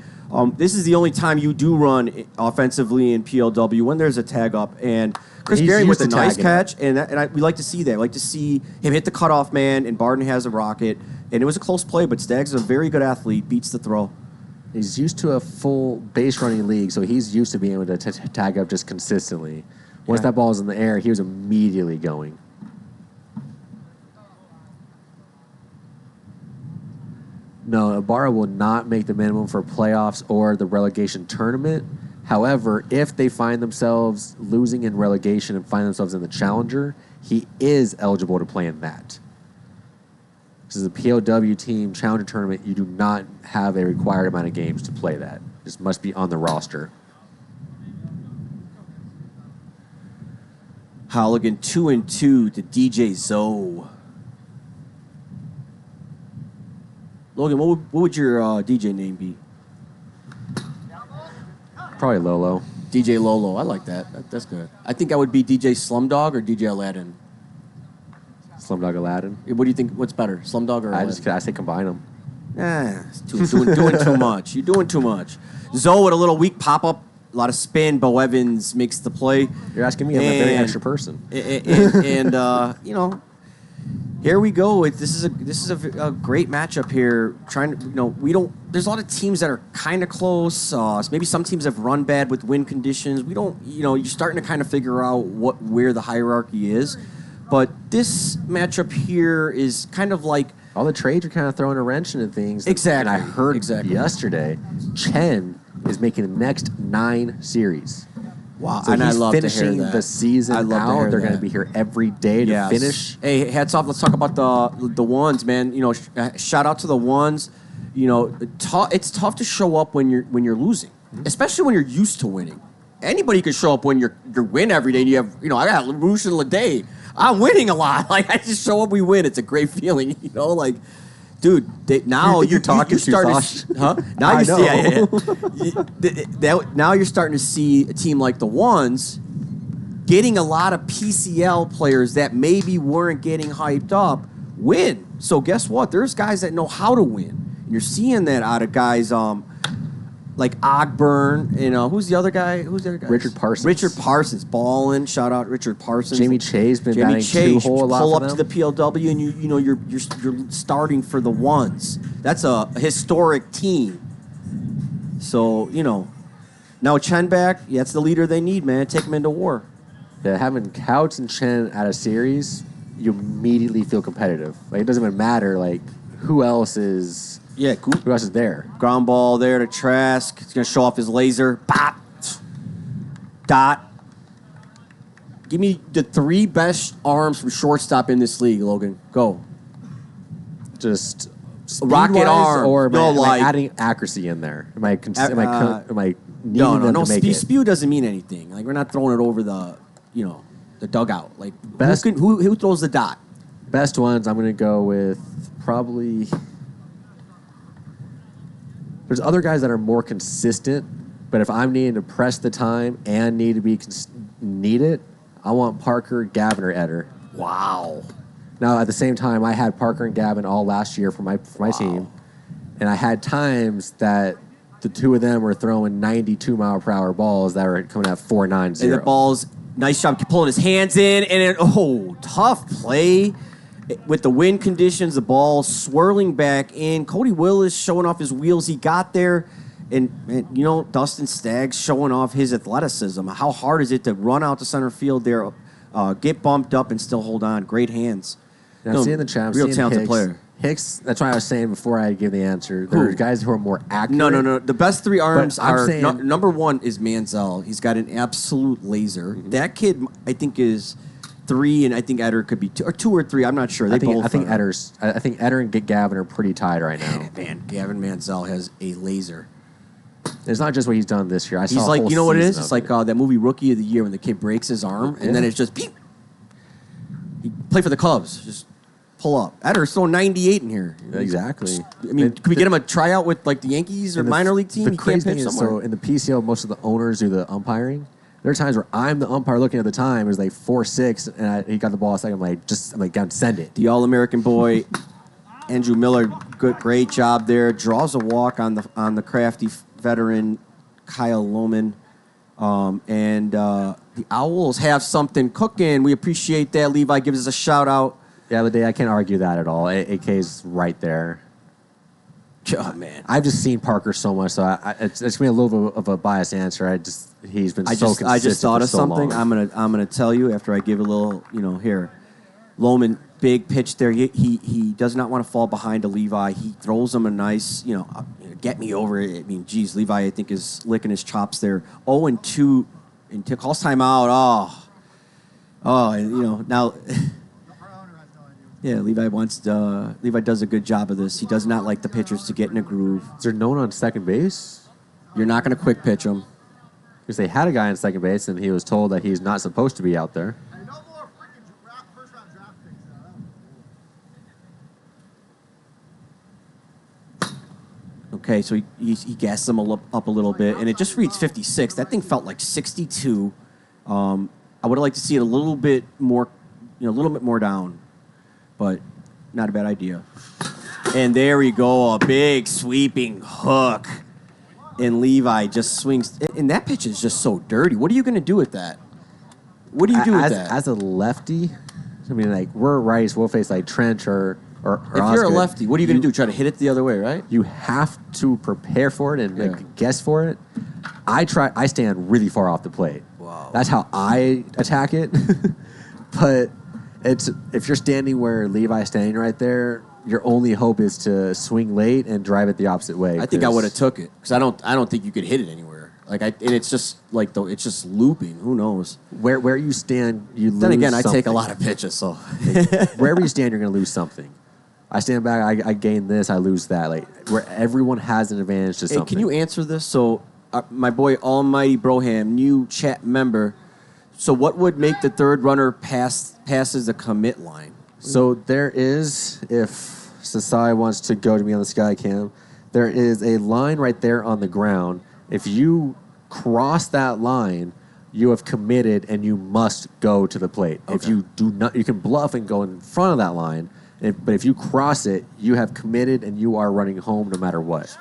This is the only time you do run offensively in PLW when there's a tag up, and Chris He's Gehring with used a to nice tagging catch, and we like to see that. We like to see him hit the cutoff man, and Barden has a rocket, and it was a close play, but Stagg's a very good athlete, beats the throw. He's used to a full base running league, so he's used to being able to tag up just consistently. Once that ball was in the air, he was immediately going. No, Ibarra will not make the minimum for playoffs or the relegation tournament. However, if they find themselves losing in relegation and find themselves in the Challenger, he is eligible to play in that. This is a POW team Challenger tournament. You do not have a required amount of games to play that. This must be on the roster. Halligan 2-2 to DJ Zoe. Logan, what would your DJ name be? Probably Lolo. DJ Lolo. I like that. That's good. I think I would be DJ Slumdog or DJ Aladdin. Slumdog Aladdin. What do you think? What's better, Slumdog or Aladdin? I say combine them. It's doing too much. You're doing too much. Zoe with a little weak pop-up, a lot of spin. Bo Evans makes the play. You're asking me. I'm a very extra person. And you know, here we go. This is a great matchup here. Trying to, we don't. There's a lot of teams that are kind of close. Maybe some teams have run bad with win conditions. We don't. You're starting to kind of figure out where the hierarchy is. But this matchup here is kind of like all the trades are kind of throwing a wrench into things. Exactly. And I heard yesterday, Chen is making the next 9 series. Wow, so and I love to hear finishing that. the season out. They're going to be here every day to finish. Hey, hats off. Let's talk about the ones, man. Shout out to the ones. It's tough to show up when you're losing, especially when you're used to winning. Anybody can show up when you win every day. And you have, I got Rouge and Lede. I'm winning a lot. Like, I just show up, we win. It's a great feeling, Like, dude, now you're talking. Huh? Now now you're starting to see a team like the ones getting a lot of PCL players that maybe weren't getting hyped up win. So guess what? There's guys that know how to win. And you're seeing that out of guys like Ogburn, who's the other guy? Richard Parsons. Richard Parsons, balling. Shout out Richard Parsons. Jamie Chase been batting 2-hole a lot. Pull up to the PLW and you're starting for the ones. That's a historic team. So now Chen back. Yeah, that's the leader they need, man. Take them into war. Yeah, having Couch and Chen at a series, you immediately feel competitive. Like it doesn't even matter. Like who else is. Yeah, who else is there? Ground ball there to Trask. He's going to show off his laser. Pop. Dot. Give me the 3 best arms from shortstop in this league, Logan. Go. Just rocket arm, or am I adding accuracy in there? Am I needing them to make it? Spew doesn't mean anything. Like we're not throwing it over the dugout. Like best, who throws the dot? Best ones. I'm going to go with probably. There's other guys that are more consistent, but if I'm needing to press the time and need it, I want Parker, Gavin, or Eder. Wow. Now at the same time, I had Parker and Gavin all last year for my team, and I had times that the 2 of them were throwing 92-mile-per-hour balls that were coming at 4.90. And the balls, nice job pulling his hands in, and tough play. With the wind conditions, the ball swirling back in. Cody Willis showing off his wheels. He got there. And Dustin Staggs showing off his athleticism. How hard is it to run out to center field there, get bumped up, and still hold on? Great hands. Now, seeing the champ, real talented player. Hicks, that's why I was saying before I give the answer, there's guys who are more accurate. No. The best 3 arms are, number 1 is Manziel. He's got an absolute laser. Mm-hmm. That kid, I think, is 3, and I think Eder could be 2 or 3. I'm not sure. I think Eder and Gavin are pretty tied right now. Man, Gavin Manziel has a laser. It's not just what he's done this year. He's like, you know what it is? It's like that movie Rookie of the Year when the kid breaks his arm, and then it's just beep. He play for the Cubs. Just pull up. Eder's throwing 98 in here. Exactly. I mean, could we get him a tryout with like the Yankees or minor league team? The crazy thing is, so in the PCL, most of the owners do the umpiring. There are times where I'm the umpire looking at the time. It was like 4-6, and he got the ball a second. I'm like, God, send it. The All-American boy, Andrew Miller, great job there. Draws a walk on the crafty veteran Kyle Lohman, and the Owls have something cooking. We appreciate that. Levi gives us a shout out. Yeah, I can't argue that at all. AK's right there. Oh, man. I've just seen Parker so much, so it's gonna be a little bit of a biased answer. He's been so consistent. I just thought for of so something. long. I'm gonna tell you after I give a little, here. Lohman, big pitch there. He does not want to fall behind to Levi. He throws him a nice, get me over it. I mean, geez, Levi, I think, is licking his chops there. 0-2, and calls timeout. Now, yeah, Levi does a good job of this. He does not like the pitchers to get in a groove. Is there no one on second base? You're not going to quick pitch him. Because they had a guy on second base, and he was told that he's not supposed to be out there. Okay, so he gassed them up a little bit, and it just reads 56. That thing felt like 62. I would have liked to see it a little bit more, a little bit more down, but not a bad idea. And there we go, a big sweeping hook, and Levi just swings. And that pitch is just so dirty. What are you going to do with that? What do you do with that? As a lefty, I mean, like, we're righties, we'll face like Trench or if you're a lefty, what are you going to do? Try to hit it the other way, right? You have to prepare for it and guess for it. I stand really far off the plate. Wow. That's how I attack it. But if you're standing where Levi's standing right there, your only hope is to swing late and drive it the opposite way. I think I would have took it because I don't think you could hit it anywhere. And it's just like it's just looping. Who knows? Where you stand, you lose. Then again, something. I take a lot of pitches, so wherever you stand, you're going to lose something. I stand back, I gain this, I lose that. Like, where everyone has an advantage to something. Hey, can you answer this? So, my boy Almighty Broham, new chat member. So, what would make the third runner passes the commit line? So there is, if Sasai wants to go to me on the sky cam, there is a line right there on the ground. If you cross that line, you have committed and you must go to the plate. Okay. If you do not, you can bluff and go in front of that line. But if you cross it, you have committed and you are running home no matter what.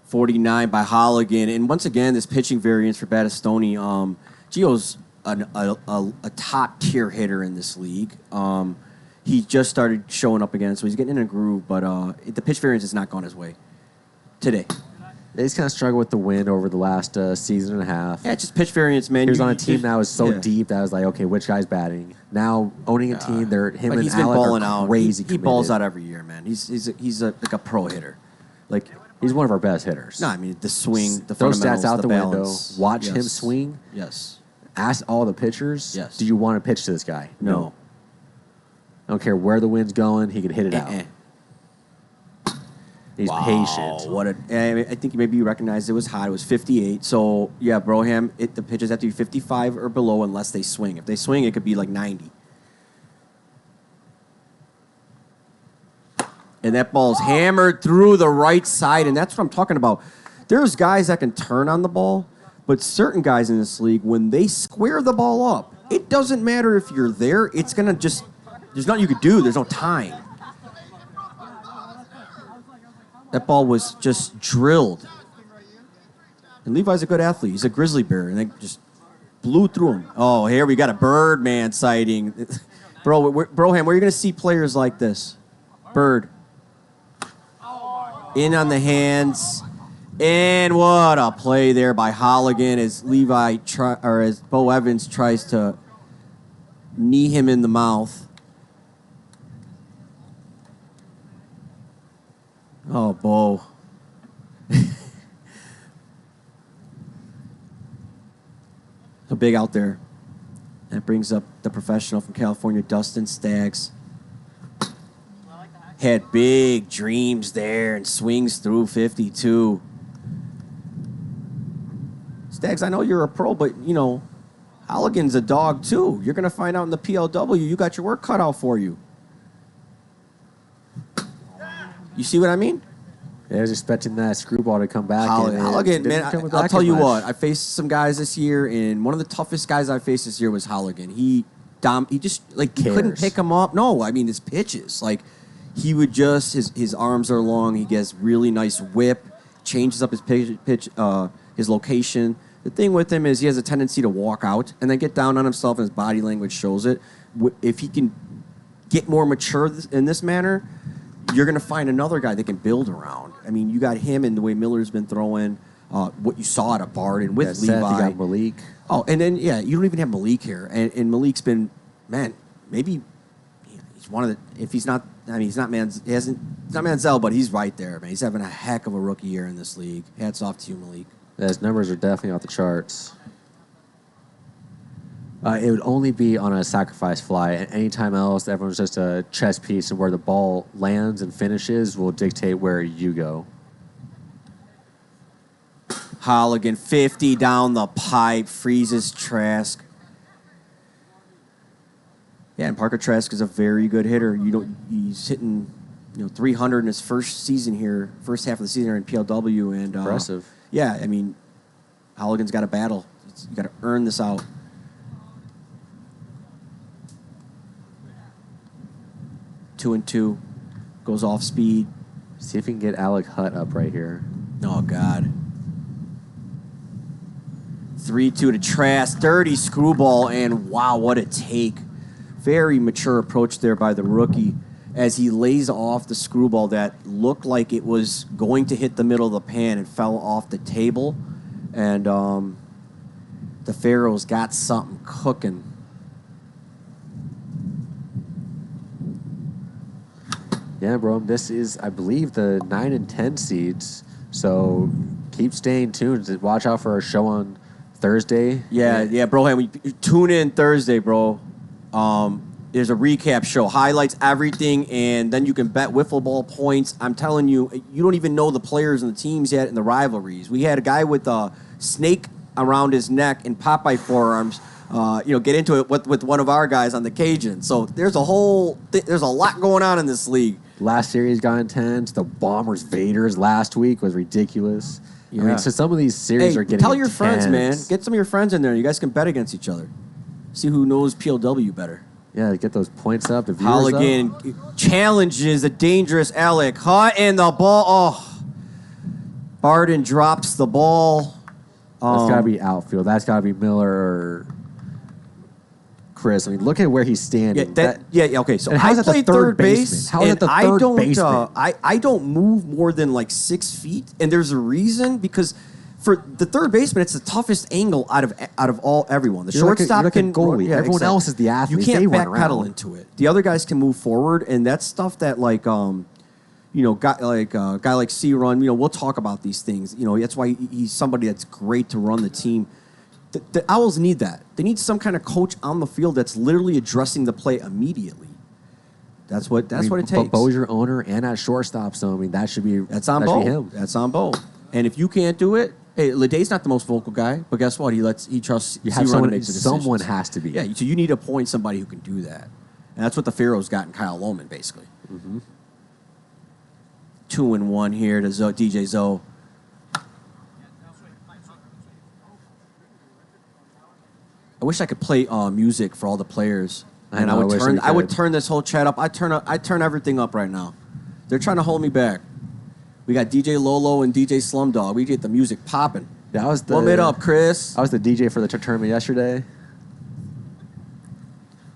49 by Holligan. And once again, this pitching variance for Battistoni. Gio's a top-tier hitter in this league. He just started showing up again, so he's getting in a groove. But the pitch variance has not gone his way today. He's kind of struggled with the wind over the last season and a half. Yeah, it's just pitch variance, man. He was on a team that was so deep that I was like, okay, which guy's batting? Now owning a team, him and he's been Alec balling are out. crazy. He balls out every year, man. He's like a pro hitter. Like he's one of our best hitters. No, I mean the swing, the throw fundamentals, stats out the balance. window. Watch him swing. Yes. Ask all the pitchers. Yes. Do you want to pitch to this guy? No. I don't care where the wind's going. He can hit it out. He's patient. I think maybe you recognized it was hot. It was 58. So, yeah, Broham, the pitches have to be 55 or below unless they swing. If they swing, it could be like 90. And that ball's hammered through the right side, and that's what I'm talking about. There's guys that can turn on the ball, but certain guys in this league, when they square the ball up, it doesn't matter if you're there. It's going to just – there's nothing you could do. There's no time. That ball was just drilled. And Levi's a good athlete. He's a grizzly bear, and they just blew through him. Oh, here we got a Birdman sighting. Broham, where are you going to see players like this? Bird. In on the hands. And what a play there by Holligan as as Bo Evans tries to knee him in the mouth. Oh, Bo. So big out there. That brings up the professional from California, Dustin Staggs. Had big dreams there and swings through 52. Staggs, I know you're a pro, but, Holligan's a dog, too. You're going to find out in the PLW, you got your work cut out for you. You see what I mean? Yeah, I was expecting that screwball to come back. Holligan, man, I'll tell you what. I faced some guys this year, and one of the toughest guys I faced this year was Holligan. He just, you couldn't pick him up. No, I mean, his pitches. He would just, his arms are long. He gets really nice whip, changes up his pitch, his location. The thing with him is he has a tendency to walk out and then get down on himself, and his body language shows it. If he can get more mature in this manner, you're going to find another guy that can build around. I mean, you got him and the way Miller's been throwing, what you saw at a Barden with Levi. Seth, you got Malik. Oh, and then, you don't even have Malik here. And Malik's been, man, maybe he's one of the, if he's not, I mean, he's not Manziel, but he's right there, man. He's having a heck of a rookie year in this league. Hats off to you, Malik. Yeah, his numbers are definitely off the charts. It would only be on a sacrifice fly. And anytime else, everyone's just a chess piece, and where the ball lands and finishes will dictate where you go. Holligan, 50 down the pipe, freezes Trask. Yeah, and Parker Trask is a very good hitter. He's hitting 300 in his first season here, first half of the season here in PLW. And Impressive. Yeah, I mean, Holligan's got to battle. You got to earn this out. Two and two, goes off speed. See if we can get Alec Hutt up right here. Oh, God. 3-2 to Trask. Dirty screwball, and wow, what a take. Very mature approach there by the rookie as he lays off the screwball that looked like it was going to hit the middle of the pan and fell off the table. And the Pharaohs got something cooking. Yeah, bro. This is, I believe, the 9 and 10 seeds. So keep staying tuned. Watch out for our show on Thursday. Yeah, bro. Tune in Thursday, bro. There's a recap show, highlights everything, and then you can bet wiffle ball points. I'm telling you, you don't even know the players and the teams yet in the rivalries. We had a guy with a snake around his neck and Popeye forearms. Get into it with one of our guys on the Cajun. So there's a lot going on in this league. Last series got intense. The Bombers Vaders last week was ridiculous. Yeah. I mean, so some of these series are getting tell your friends, man. intense. Get some of your friends in there. You guys can bet against each other. See who knows PLW better. Yeah, get those points up. The viewers up. Holligan challenges a dangerous Alec Hutt, and the ball. Oh, Barden drops the ball. That's got to be outfield. That's got to be Miller or Chris. I mean, look at where he's standing. Okay. So I played third base. How is it the third baseman? I don't move more than like 6 feet, and there's a reason because for the third baseman, it's the toughest angle out of everyone. The shortstop like can a goalie. Yeah, Everyone exactly. else is the athlete. You can't They run backpedal around. into it. The other guys can move forward, and that's stuff that a guy like C-Run. We'll talk about these things. That's why he's somebody that's great to run the team. The Owls need that. They need some kind of coach on the field that's literally addressing the play immediately. That's what it takes. But Bo's your owner and at shortstop, so I mean that should be That's on that Bo. should be him. That's on Bo. And if you can't do it, hey, Leday's not the most vocal guy, but guess what? He trusts You have C-Run someone. to make the decisions. Someone has to be. Yeah, so you need to appoint somebody who can do that. And that's what the Pharaohs got in Kyle Lohman, basically. 2-1 here to DJ Zoe. I wish I could play music for all the players, and I would turn this whole chat up. I turn everything up right now. They're trying to hold me back. We got DJ Lolo and DJ Slumdog. We get the music popping. Yeah, Warm it up, Chris. I was the DJ for the tournament yesterday.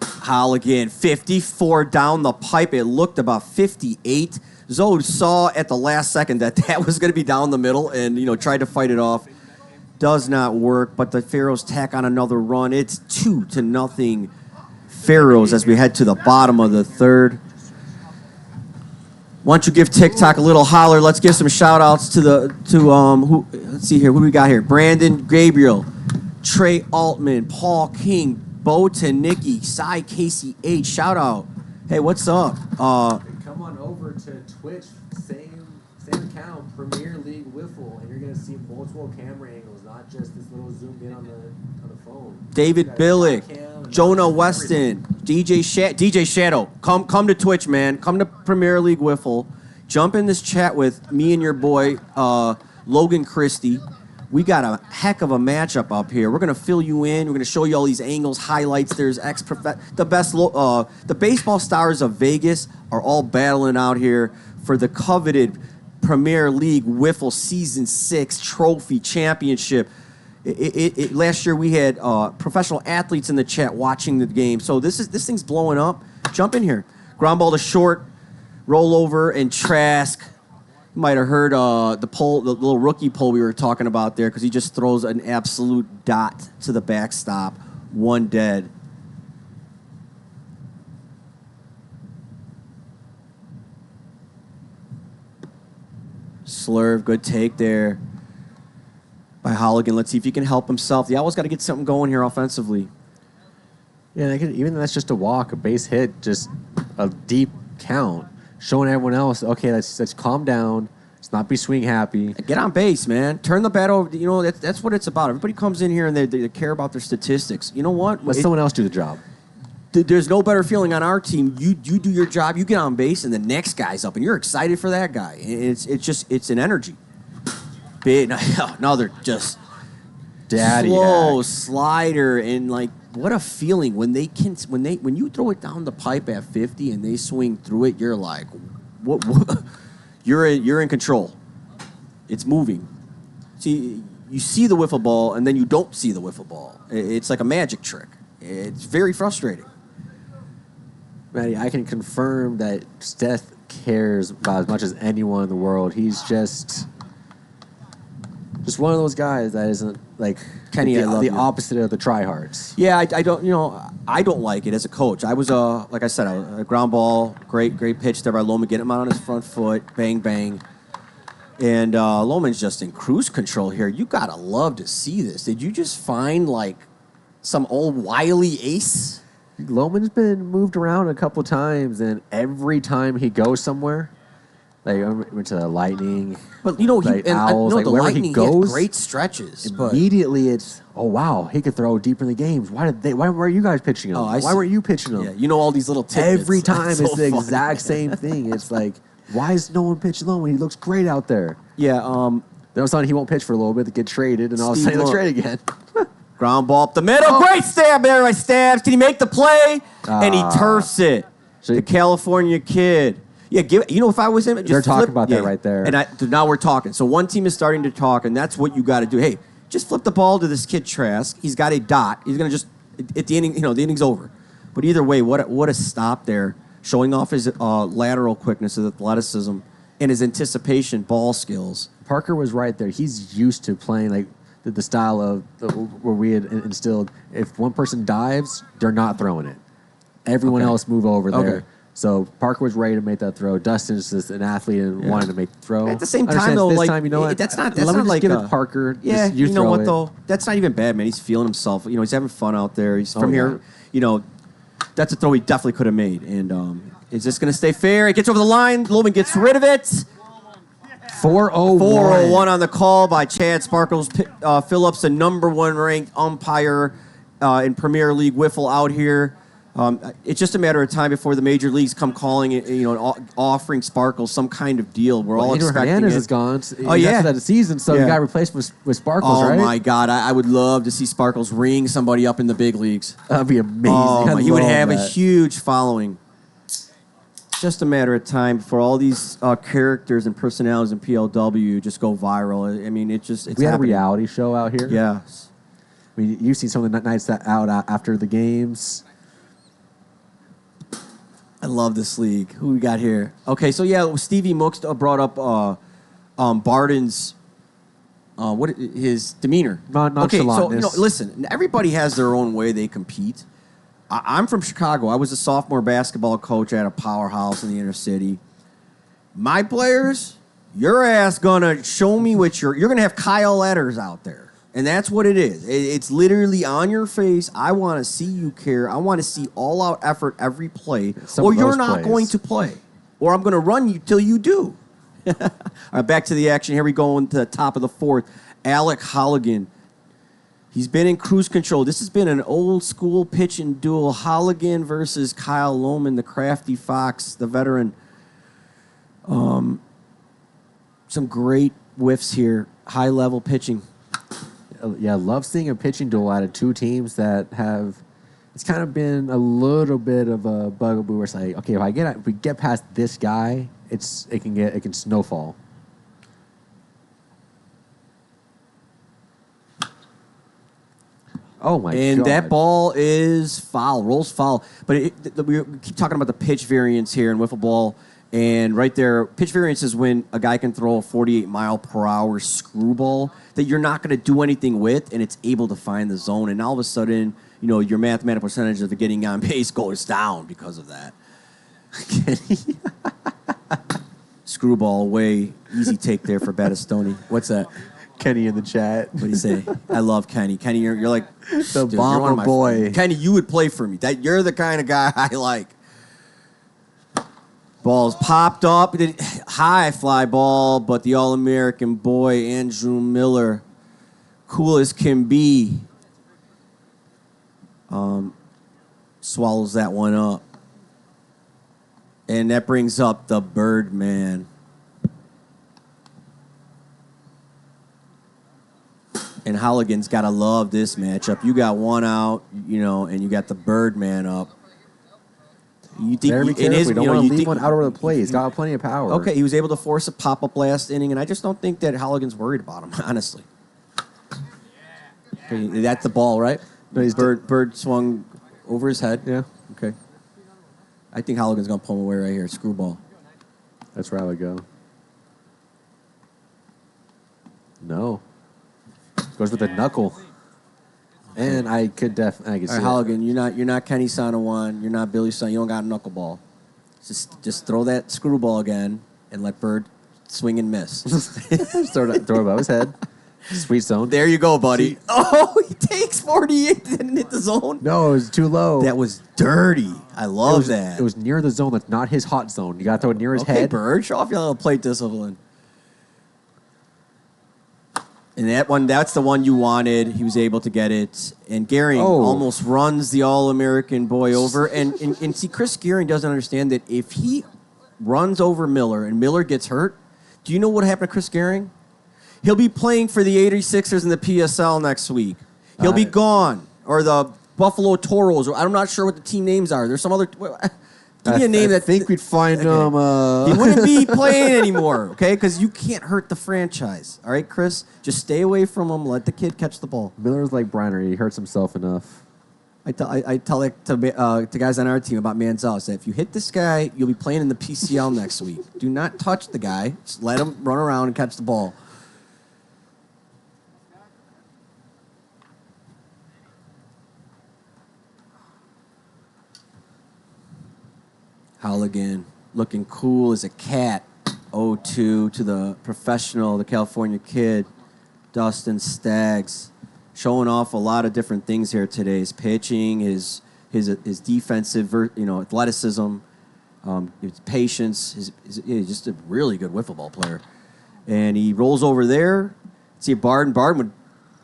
Holligan, 54 down the pipe. It looked about 58. Zoe saw at the last second that was going to be down the middle and, tried to fight it off. Does not work, but the Pharaohs tack on another run. It's 2-0 Pharaohs as we head to the bottom of the third. Why don't you give TikTok a little holler? Let's give some shout-outs to let's see here. Who do we got here? Brandon Gabriel, Trey Altman, Paul King, Bo Tanicki, Cy Casey H. Shout out. Hey, what's up? Come on over to Twitch, same account, Premier League Wiffle, and you're gonna see multiple camera angles, not just this little zoomed in on the phone. David Billick, Jonah Weston, DJ Shadow. Come to Twitch, man. Come to Premier League Wiffle. Jump in this chat with me and your boy Logan Christie. We got a heck of a matchup up here. We're gonna fill you in. We're gonna show you all these angles, highlights. There's the baseball stars of Vegas are all battling out here for the coveted Premier League Wiffle Season 6 Trophy Championship. Last year we had professional athletes in the chat watching the game. So this thing's blowing up. Jump in here. Ground ball to short. roll over, and Trask. You might have heard the little rookie poll we were talking about there, because he just throws an absolute dot to the backstop. 1 dead. Slurve, good take there by Holligan. Let's see if he can help himself. The Owls got to get something going here offensively. Yeah, even that's just a walk, a base hit, just a deep count, showing everyone else, okay, let's calm down. Let's not be swing happy. Get on base, man. Turn the bat over. You know, that's what it's about. Everybody comes in here and they care about their statistics. You know what? Let someone else do the job. There's no better feeling on our team. You do your job, you get on base, and the next guy's up, and you're excited for that guy. It's an energy. Big, now they're just slow slider, and like, what a feeling when you throw it down the pipe at 50 and they swing through it. You're like, what? You're in control. It's moving. See, you see the wiffle ball, and then you don't see the wiffle ball. It's like a magic trick. It's very frustrating. Matty, I can confirm that Steph cares about as much as anyone in the world. He's just one of those guys that isn't like Kenny, I love the you. opposite of the tryhards. Yeah, I don't like it as a coach. I was like I said, a ground ball, great pitch there by Loman, get him out on his front foot, bang bang, and Loman's just in cruise control here. You gotta love to see this. Did you just find like some old wily ace? Loman's been moved around a couple times, and every time he goes somewhere, like I went to the Lightning, But you know, like and I Owls, know like the wherever Lightning he goes, had great stretches. But immediately it's, oh wow, he could throw deeper in the games. Why were you guys pitching him? Oh, I Why see. weren't you pitching him? yeah, you know all these little tidbits. Every time That's it's so the funny. exact same thing. It's like, why is no one pitching Loman? He looks great out there. Yeah, Then all of a sudden he won't pitch for a little bit to get traded, and all of a Steve sudden he looks Look. great again. ground ball up the middle. Great stab there by Stabs. Can he make the play? And he turfs it. So The California kid. Yeah, if I was him, just They're talking flip- about that right there. And now we're talking. So one team is starting to talk, and that's what you got to do. Hey, just flip the ball to this kid Trask. He's got a dot. He's gonna just at the inning. The inning's over. But either way, what a stop there, showing off his lateral quickness, his athleticism, and his anticipation, ball skills. Parker was right there. He's used to playing like the style of where we had instilled. If one person dives, they're not throwing it. Everyone else move over there. Okay. So Parker was ready to make that throw. Dustin's just an athlete and wanted to make the throw. At the same Understand time, though, this like time, you know what? that's not Let me not just like give a- it Parker. Yeah, Just you know throw what it. though? That's not even bad, man. He's feeling himself. He's having fun out there. He's from yeah. here. That's a throw he definitely could have made. And is this going to stay fair? It gets over the line. Loman gets rid of it. 401. 401 on the call by Chad Sparkles Phillips, the number 1 ranked umpire in Premier League wiffle out here. It's just a matter of time before the major leagues come calling it, and offering Sparkles some kind of deal. We're all Andrew expecting Hernandez it. is gone. Oh, yeah. After that season, so Yeah. you got replaced with Sparkles, Oh right? my God! I would love to see Sparkles ring somebody up in the big leagues. That'd be amazing. He would love have a that. huge following. Just a matter of time before all these characters and personalities in PLW just go viral. I mean, it's We had a happening. reality show out here. Yes. I mean, you've seen some of the nights that out after the games. I love this league. Who we got here? Okay, so yeah, Stevie Mooks brought up Barden's his demeanor. Okay, so Nonchalantness. listen, everybody has their own way they compete. I'm from Chicago. I was a sophomore basketball coach at a powerhouse in the inner city. My players, your ass gonna show me what you're gonna have Kyle letters out there. And that's what it is. It's literally on your face. I want to see you care. I want to see all-out effort every play, Some or of you're those not plays. going to play. Or I'm going to run you till you do. All right, back to the action. Here we go into the top of the 4th. Alec Holligan. He's been in cruise control. This has been an old-school pitching duel. Holligan versus Kyle Loman, the crafty fox, the veteran. Some great whiffs here. High-level pitching. Yeah, love seeing a pitching duel out of two teams that have. It's kind of been a little bit of a bugaboo. Where it's like, okay, if we get past this guy, it can snowfall. Oh my god! And that ball is foul, rolls foul. But we keep talking about the pitch variance here in wiffle ball. And right there, pitch variance is when a guy can throw a 48-mile-per-hour screwball that you're not going to do anything with, and it's able to find the zone. And all of a sudden, your mathematical percentage of getting on base goes down because of that. Screwball away. Easy take there for Battistoni. What's that? Kenny in the chat. What do you say? I love Kenny. Kenny, you're like The dude, bomber you're one of my boy. friends. Kenny, you would play for me. You're the kind of guy I like. Ball's popped up. High fly ball, but the All-American boy, Andrew Miller, cool as can be, swallows that one up. And that brings up the Birdman. And Halligan's got to love this matchup. You got one out, and you got the Birdman up. You think Better be in careful. his, You don't want to leave one out over the plate. He's got plenty of power. Okay, he was able to force a pop-up last inning, and I just don't think that Halligan's worried about him, honestly. Okay, that's the ball, right? No, he's Bird swung over his head. Yeah. Okay. I think Halligan's going to pull him away right here. Screwball. That's where I would go. No. Goes with the knuckle. And I could definitely. All right, Halligan, you're not Kenny Sanawan. You're not Billy Son. You don't got a knuckleball. Just throw that screwball again and let Bird swing and miss. throw it above his head. Sweet zone. There you go, buddy. Oh, he takes 48 and hit the zone. No, it was too low. That was dirty. I love that. It was near the zone. That's not his hot zone. You got to throw it near his Okay, head. Bird, show off your little plate discipline. And that's the one you wanted. He was able to get it. And Gehring almost runs the All-American boy over. And see, Chris Gehring doesn't understand that if he runs over Miller and Miller gets hurt, do you know what happened to Chris Gehring? He'll be playing for the 86ers in the PSL next week. He'll be gone. Or the Buffalo Toros. Or I'm not sure what the team names are. There's some other... Give me a name that... I think we'd find him... He wouldn't be playing anymore, okay? Because you can't hurt the franchise. All right, Chris? Just stay away from him. Let the kid catch the ball. Miller's like Briner. He hurts himself enough. I tell it to guys on our team about Manziel. I say, if you hit this guy, you'll be playing in the PCL next week. Do not touch the guy. Just let him run around and catch the ball. Halligan looking cool as a cat. 0-2 to the professional, the California kid, Dustin Staggs. Showing off a lot of different things here today. His pitching, his defensive, athleticism, his patience. He's just a really good wiffle ball player. And he rolls over there. See, Barden would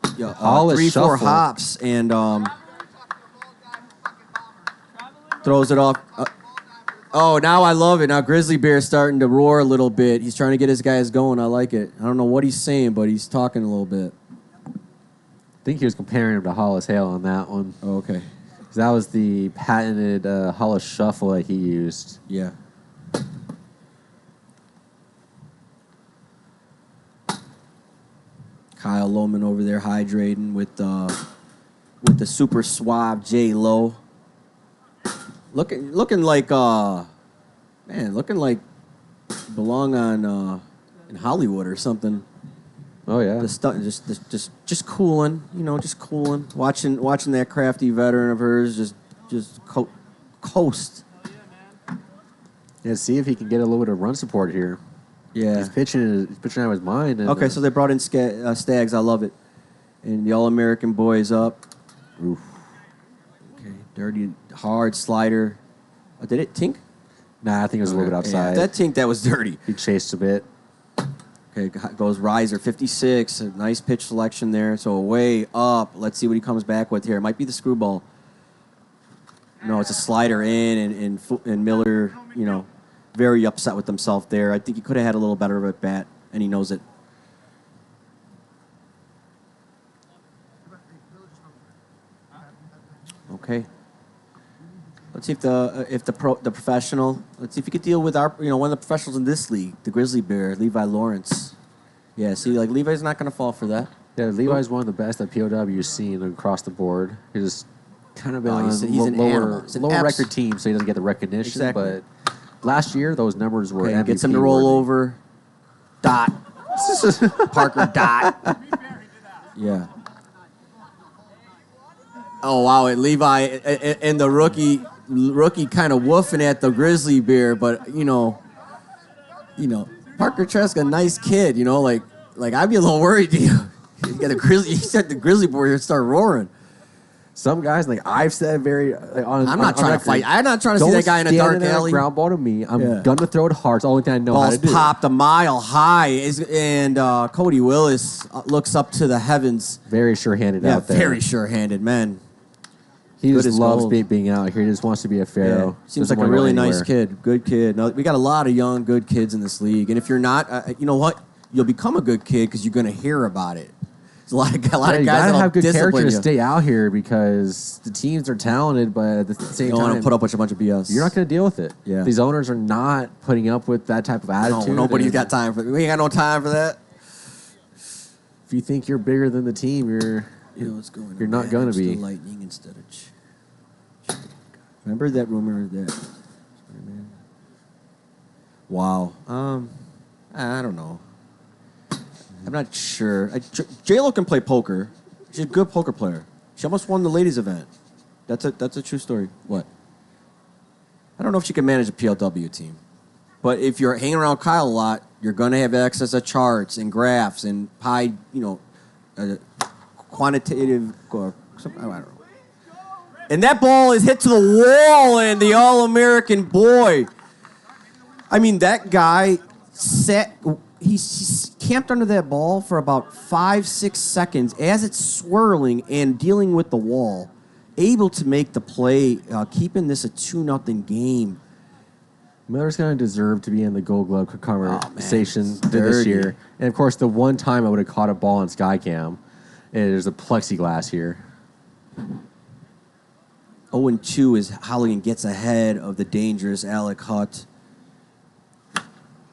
3-4 hops and throws it off. Oh, now I love it. Now Grizzly Bear's starting to roar a little bit. He's trying to get his guys going. I like it. I don't know what he's saying, but he's talking a little bit. I think he was comparing him to Hollis Hale on that one. Oh, okay. That was the patented Hollis shuffle that he used. Yeah. Kyle Lohman over there hydrating with the super suave J Lo. Looking like looking like belong on in Hollywood or something. Oh yeah. Just cooling, just cooling. Watching that crafty veteran of hers just coast. Yeah, see if he can get a little bit of run support here. Yeah. He's pitching out of his mind. And, Okay, so they brought in Staggs. I love it. And the All-American boy is up. Oof. Okay, dirty, hard slider. Oh, did it tink? Nah, I think it was a little bit outside. Yeah, that tink, that was dirty. He chased a bit. Okay, goes riser, 56. A nice pitch selection there. So way up. Let's see what he comes back with here. It might be the screwball. No, it's a slider in, and Miller, very upset with himself there. I think he could have had a little better of a bat, and he knows it. Okay. Let's see if the professional. Let's see if he could deal with our one of the professionals in this league, the Grizzly Bear, Levi Lawrence. Yeah, see, like Levi's not going to fall for that. Yeah, Levi's one of the best that POW's seen across the board. He's just kind of been on he's an animal. lower record team, so he doesn't get the recognition. Exactly. But last year, those numbers were Okay, gets him MVP to roll worthy. over. Dot. Parker Dot. Yeah. Oh wow! And Levi and the rookie kind of woofing at the grizzly bear, but you know, Parker Tresca, nice kid. You know, like I'd be a little worried. You got a grizzly. He said the grizzly boy here start roaring. Some guys, like I've said, I'm not trying to fight. I'm not trying to see that guy in a dark alley. Ground ball to me. I'm gonna throw it hard. It's the only thing I know how to Ball's do. popped a mile high, and Cody Willis looks up to the heavens. Very sure-handed Yeah, out there. very sure-handed, man. He Good just as loves gold. being out here. He just wants to be a Pharaoh. Seems Doesn't like a wanna go really nice anywhere. kid. Good kid. Now, we got a lot of young, good kids in this league. And if you're not, you know what? You'll become a good kid because you're going to hear about it. There's a lot of Yeah, guys you gotta that'll have good character discipline to you. stay out here because the teams are talented, but at the same You don't want time, to put up with a bunch of BS. you're not going to deal with it. Yeah. These owners are not putting up with that type of No, attitude. nobody's and got time for it. We ain't got no time for that. If you think you're bigger than the team, you're What's going You're not gonna be. lightning instead of. Remember that rumor that. Wow. I don't know. I'm not sure. J-Lo can play poker. She's a good poker player. She almost won the ladies' event. That's a true story. What? I don't know if she can manage a PLW team. But if you're hanging around Kyle a lot, you're going to have access to charts and graphs and pie, quantitative, or something, I don't know. And that ball is hit to the wall, and the All-American boy. I mean, that guy he camped under that ball for about 5-6 seconds as it's swirling and dealing with the wall, able to make the play, keeping this a 2-0 game. Miller's going to deserve to be in the Gold Glove conversation this dirty. year. And, of course, the one time I would have caught a ball in Skycam, there's a plexiglass here. 0-2 as Halligan gets ahead of the dangerous Alec Hutt.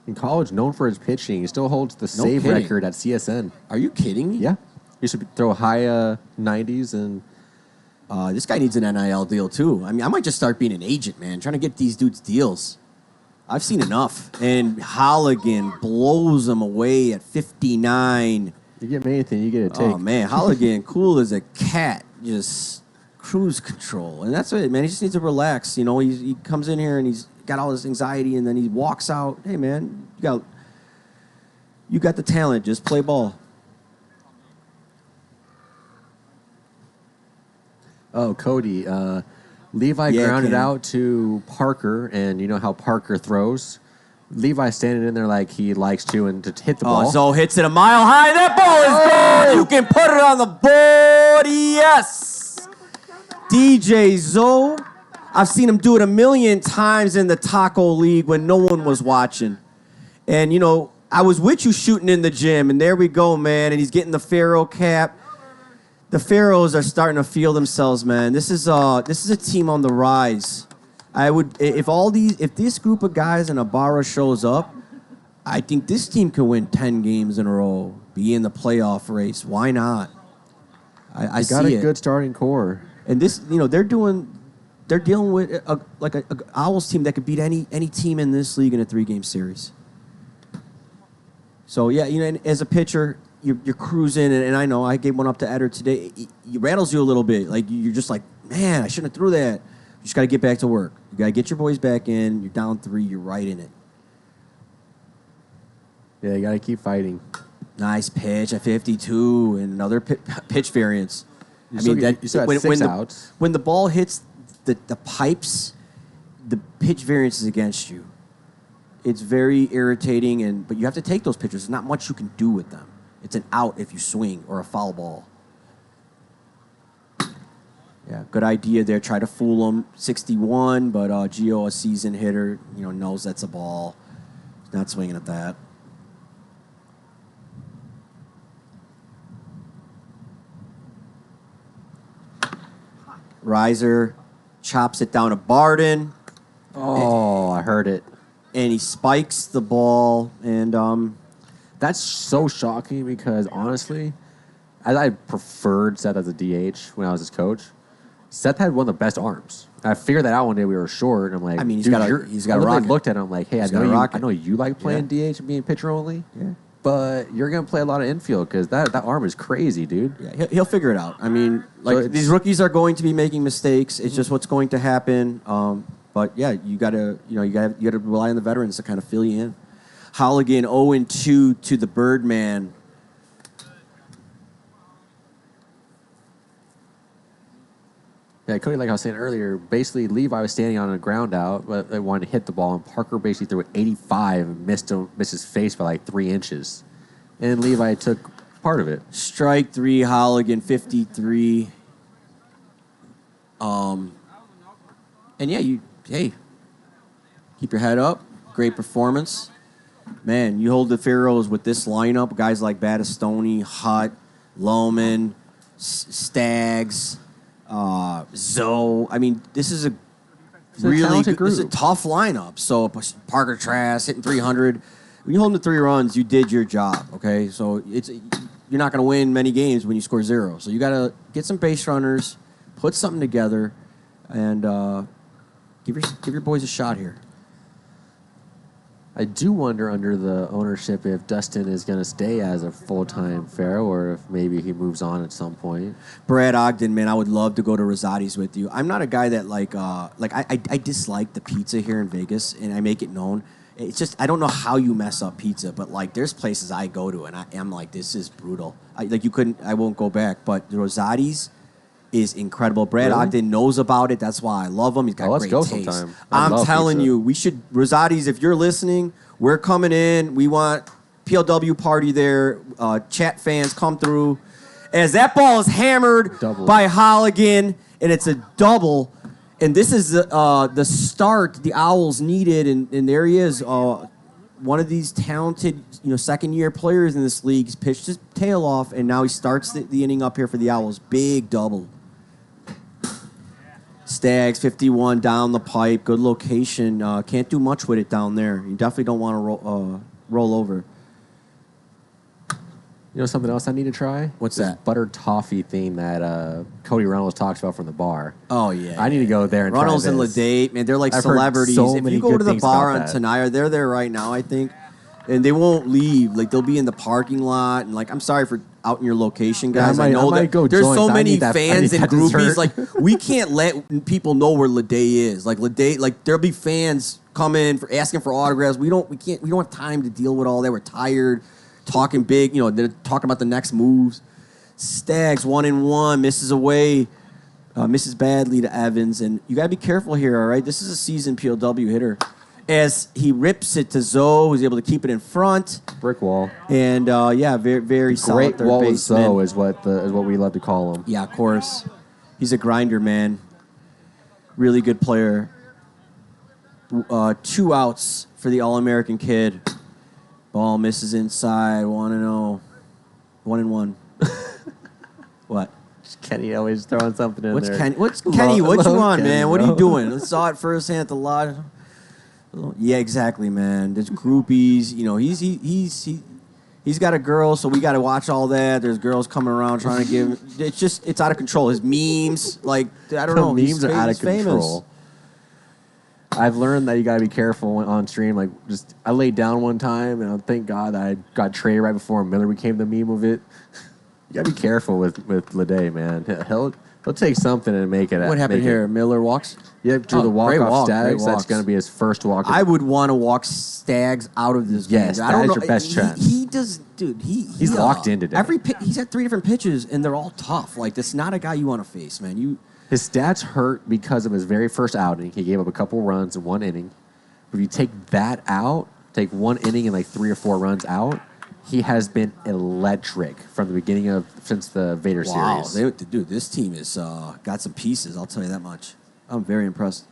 In college, known for his pitching, he still holds the save kidding. record at CSN. Are you kidding me? Yeah. He should throw high 90s and... This guy needs an NIL deal, too. I mean, I might just start being an agent, man, trying to get these dudes deals. I've seen enough. And Halligan blows him away at 59. You get me anything, you get a take. Oh, man, Halligan, cool as a cat, just cruise control. And that's it, man. He just needs to relax. You know, he comes in here and he's got all this anxiety, and then he walks out. Hey, man, you got the talent. Just play ball. Oh, Cody. Levi grounded Cam. out to Parker, and you know how Parker throws? Levi standing in there like he likes to and to hit the ball. Oh, Zoe hits it a mile high. That ball is gone. You can put it on the board. Yes. DJ Zoe. I've seen him do it a million times in the Taco League when no one was watching. And, you know, I was with you shooting in the gym, and there we go, man. And he's getting the Pharaoh cap. The Pharaohs are starting to feel themselves, man. This is a team on the rise. I would if this group of guys in Ibarra shows up, I think this team could win 10 games in a row, be in the playoff race. Why not? I see got a it. good starting core. And this, you know, they're dealing with a Owls team that could beat any team in this league in a 3-game series. So yeah, you know, and as a pitcher, you're cruising, and I know I gave one up to Eder today. It rattles you a little bit. Like you're just like, man, I shouldn't have threw that. You just got to get back to work. You got to get your boys back in. You're down 3. You're right in it. Yeah, you got to keep fighting. Nice pitch at 52, and another pitch variance. You still got 6 outs. When the ball hits the pipes, the pitch variance is against you. It's very irritating, but you have to take those pitches. There's not much you can do with them. It's an out if you swing or a foul ball. Yeah, good idea there. Try to fool him. 61, but Gio, a seasoned hitter, knows that's a ball. He's not swinging at that. Riser chops it down to Barden. Oh, I heard it. And he spikes the ball, and That's so shocking because honestly, as I preferred Seth as a DH when I was his coach, Seth had one of the best arms. I figured that out one day. We were short, and I'm like, I mean, he's dude, got a I literally rocket. looked at him, I'm like, hey, He's got a rocket. I know you like playing DH and being pitcher only. Yeah. But you're gonna play a lot of infield because that arm is crazy, dude. Yeah, he'll figure it out. I mean, like these rookies are going to be making mistakes. It's just what's going to happen. But yeah, you gotta rely on the veterans to kind of fill you in. Holligan 0-2 to the Birdman. Yeah, Cody, like I was saying earlier, basically Levi was standing on a ground out, but they wanted to hit the ball, and Parker basically threw it 85 and missed his face by like 3 inches. And Levi took part of it. Strike 3, Holligan 53. And yeah, keep your head up. Great performance. Man, you hold the Pharaohs with this lineup, guys like Battistoni, Hutt, Lohman, Staggs, Zoe. I mean, this is a talented group. This is a tough lineup. So Parker Trask hitting 300. When you hold them to 3 runs, you did your job. Okay, so you're not going to win many games when you score 0. So you got to get some base runners, put something together, and give your boys a shot here. I do wonder under the ownership if Dustin is going to stay as a full-time Pharaoh or if maybe he moves on at some point. Brad Ogden, man, I would love to go to Rosati's with you. I'm not a guy that I dislike the pizza here in Vegas, and I make it known. It's just I don't know how you mess up pizza, but like there's places I go to and I am like, this is brutal. I won't go back, but the Rosati's is incredible. Brad Ogden knows about it. That's why I love him. He's got great taste. Sometime. I'm telling you, we should Rosati's. If you're listening, we're coming in. We want PLW party there. Chat fans come through. As that ball is hammered by Holligan, and it's a double. And this is the start the Owls needed, and there he is. One of these talented, second-year players in this league. He's pitched his tail off, and now he starts the inning up here for the Owls. Big double. Staggs, 51 down the pipe. Good location. Can't do much with it down there. You definitely don't want to roll over. You know something else I need to try? What's This that? Butter toffee thing that Cody Reynolds talks about from the bar. Oh, yeah. I need to go there and Reynolds try and this. Ledate, man, they're like I've heard celebrities. so If many you go good to the things bar on about that. Tenaya, they're there right now, I think. And they won't leave. Like, they'll be in the parking lot. And, like, I'm sorry for out in your location, guys. I know might that go there's join. so I many need that- I need fans and that groupies. dessert. Like, we can't let people know where Ledate is. Like, Ledate, like, there'll be fans come in for asking for autographs. We don't have time to deal with all that. We're tired, talking big. They're talking about the next moves. Staggs 1-1, misses away, misses badly to Evans, and you gotta be careful here. All right, this is a seasoned PLW hitter. As he rips it to Zoe, who's able to keep it in front. Brick wall. And very very solid Great third wall with baseman. Zoe is what we love to call him. Yeah, of course. He's a grinder, man. Really good player. 2 outs for the All-American kid. Ball misses inside. 1-0. 1-1. What? Kenny always throwing something in What's there. Kenny? What's Kenny? What you want, Kenny, man? What are you bro. doing? I saw it firsthand at the lodge. Yeah, exactly, man. There's groupies. He's got a girl, so we got to watch all that. There's girls coming around trying to give. It's out of control. His memes, like I don't know, Memes are out of he's famous. control. I've learned that you gotta be careful on stream. Like, I laid down one time, and thank God that I got traded right before Miller became the meme of it. You gotta be careful with Ledate, man. He'll take something and make it. What happened make here? It. Miller walks. Yeah, drew the great walk-off walk, Staggs. great That's walks. gonna be his first walk. I would want to walk Staggs out of this game. Yes, I don't that know. is your best chance. He does, dude. He's locked in today. He's had 3 different pitches, and they're all tough. Like, that's not a guy you want to face, man. His stats hurt because of his very first outing. He gave up a couple runs in 1 inning. If you take that out, take 1 inning and like 3 or 4 runs out, he has been electric from the beginning since the Vader series. Dude, this team is got some pieces. I'll tell you that much. I'm very impressed.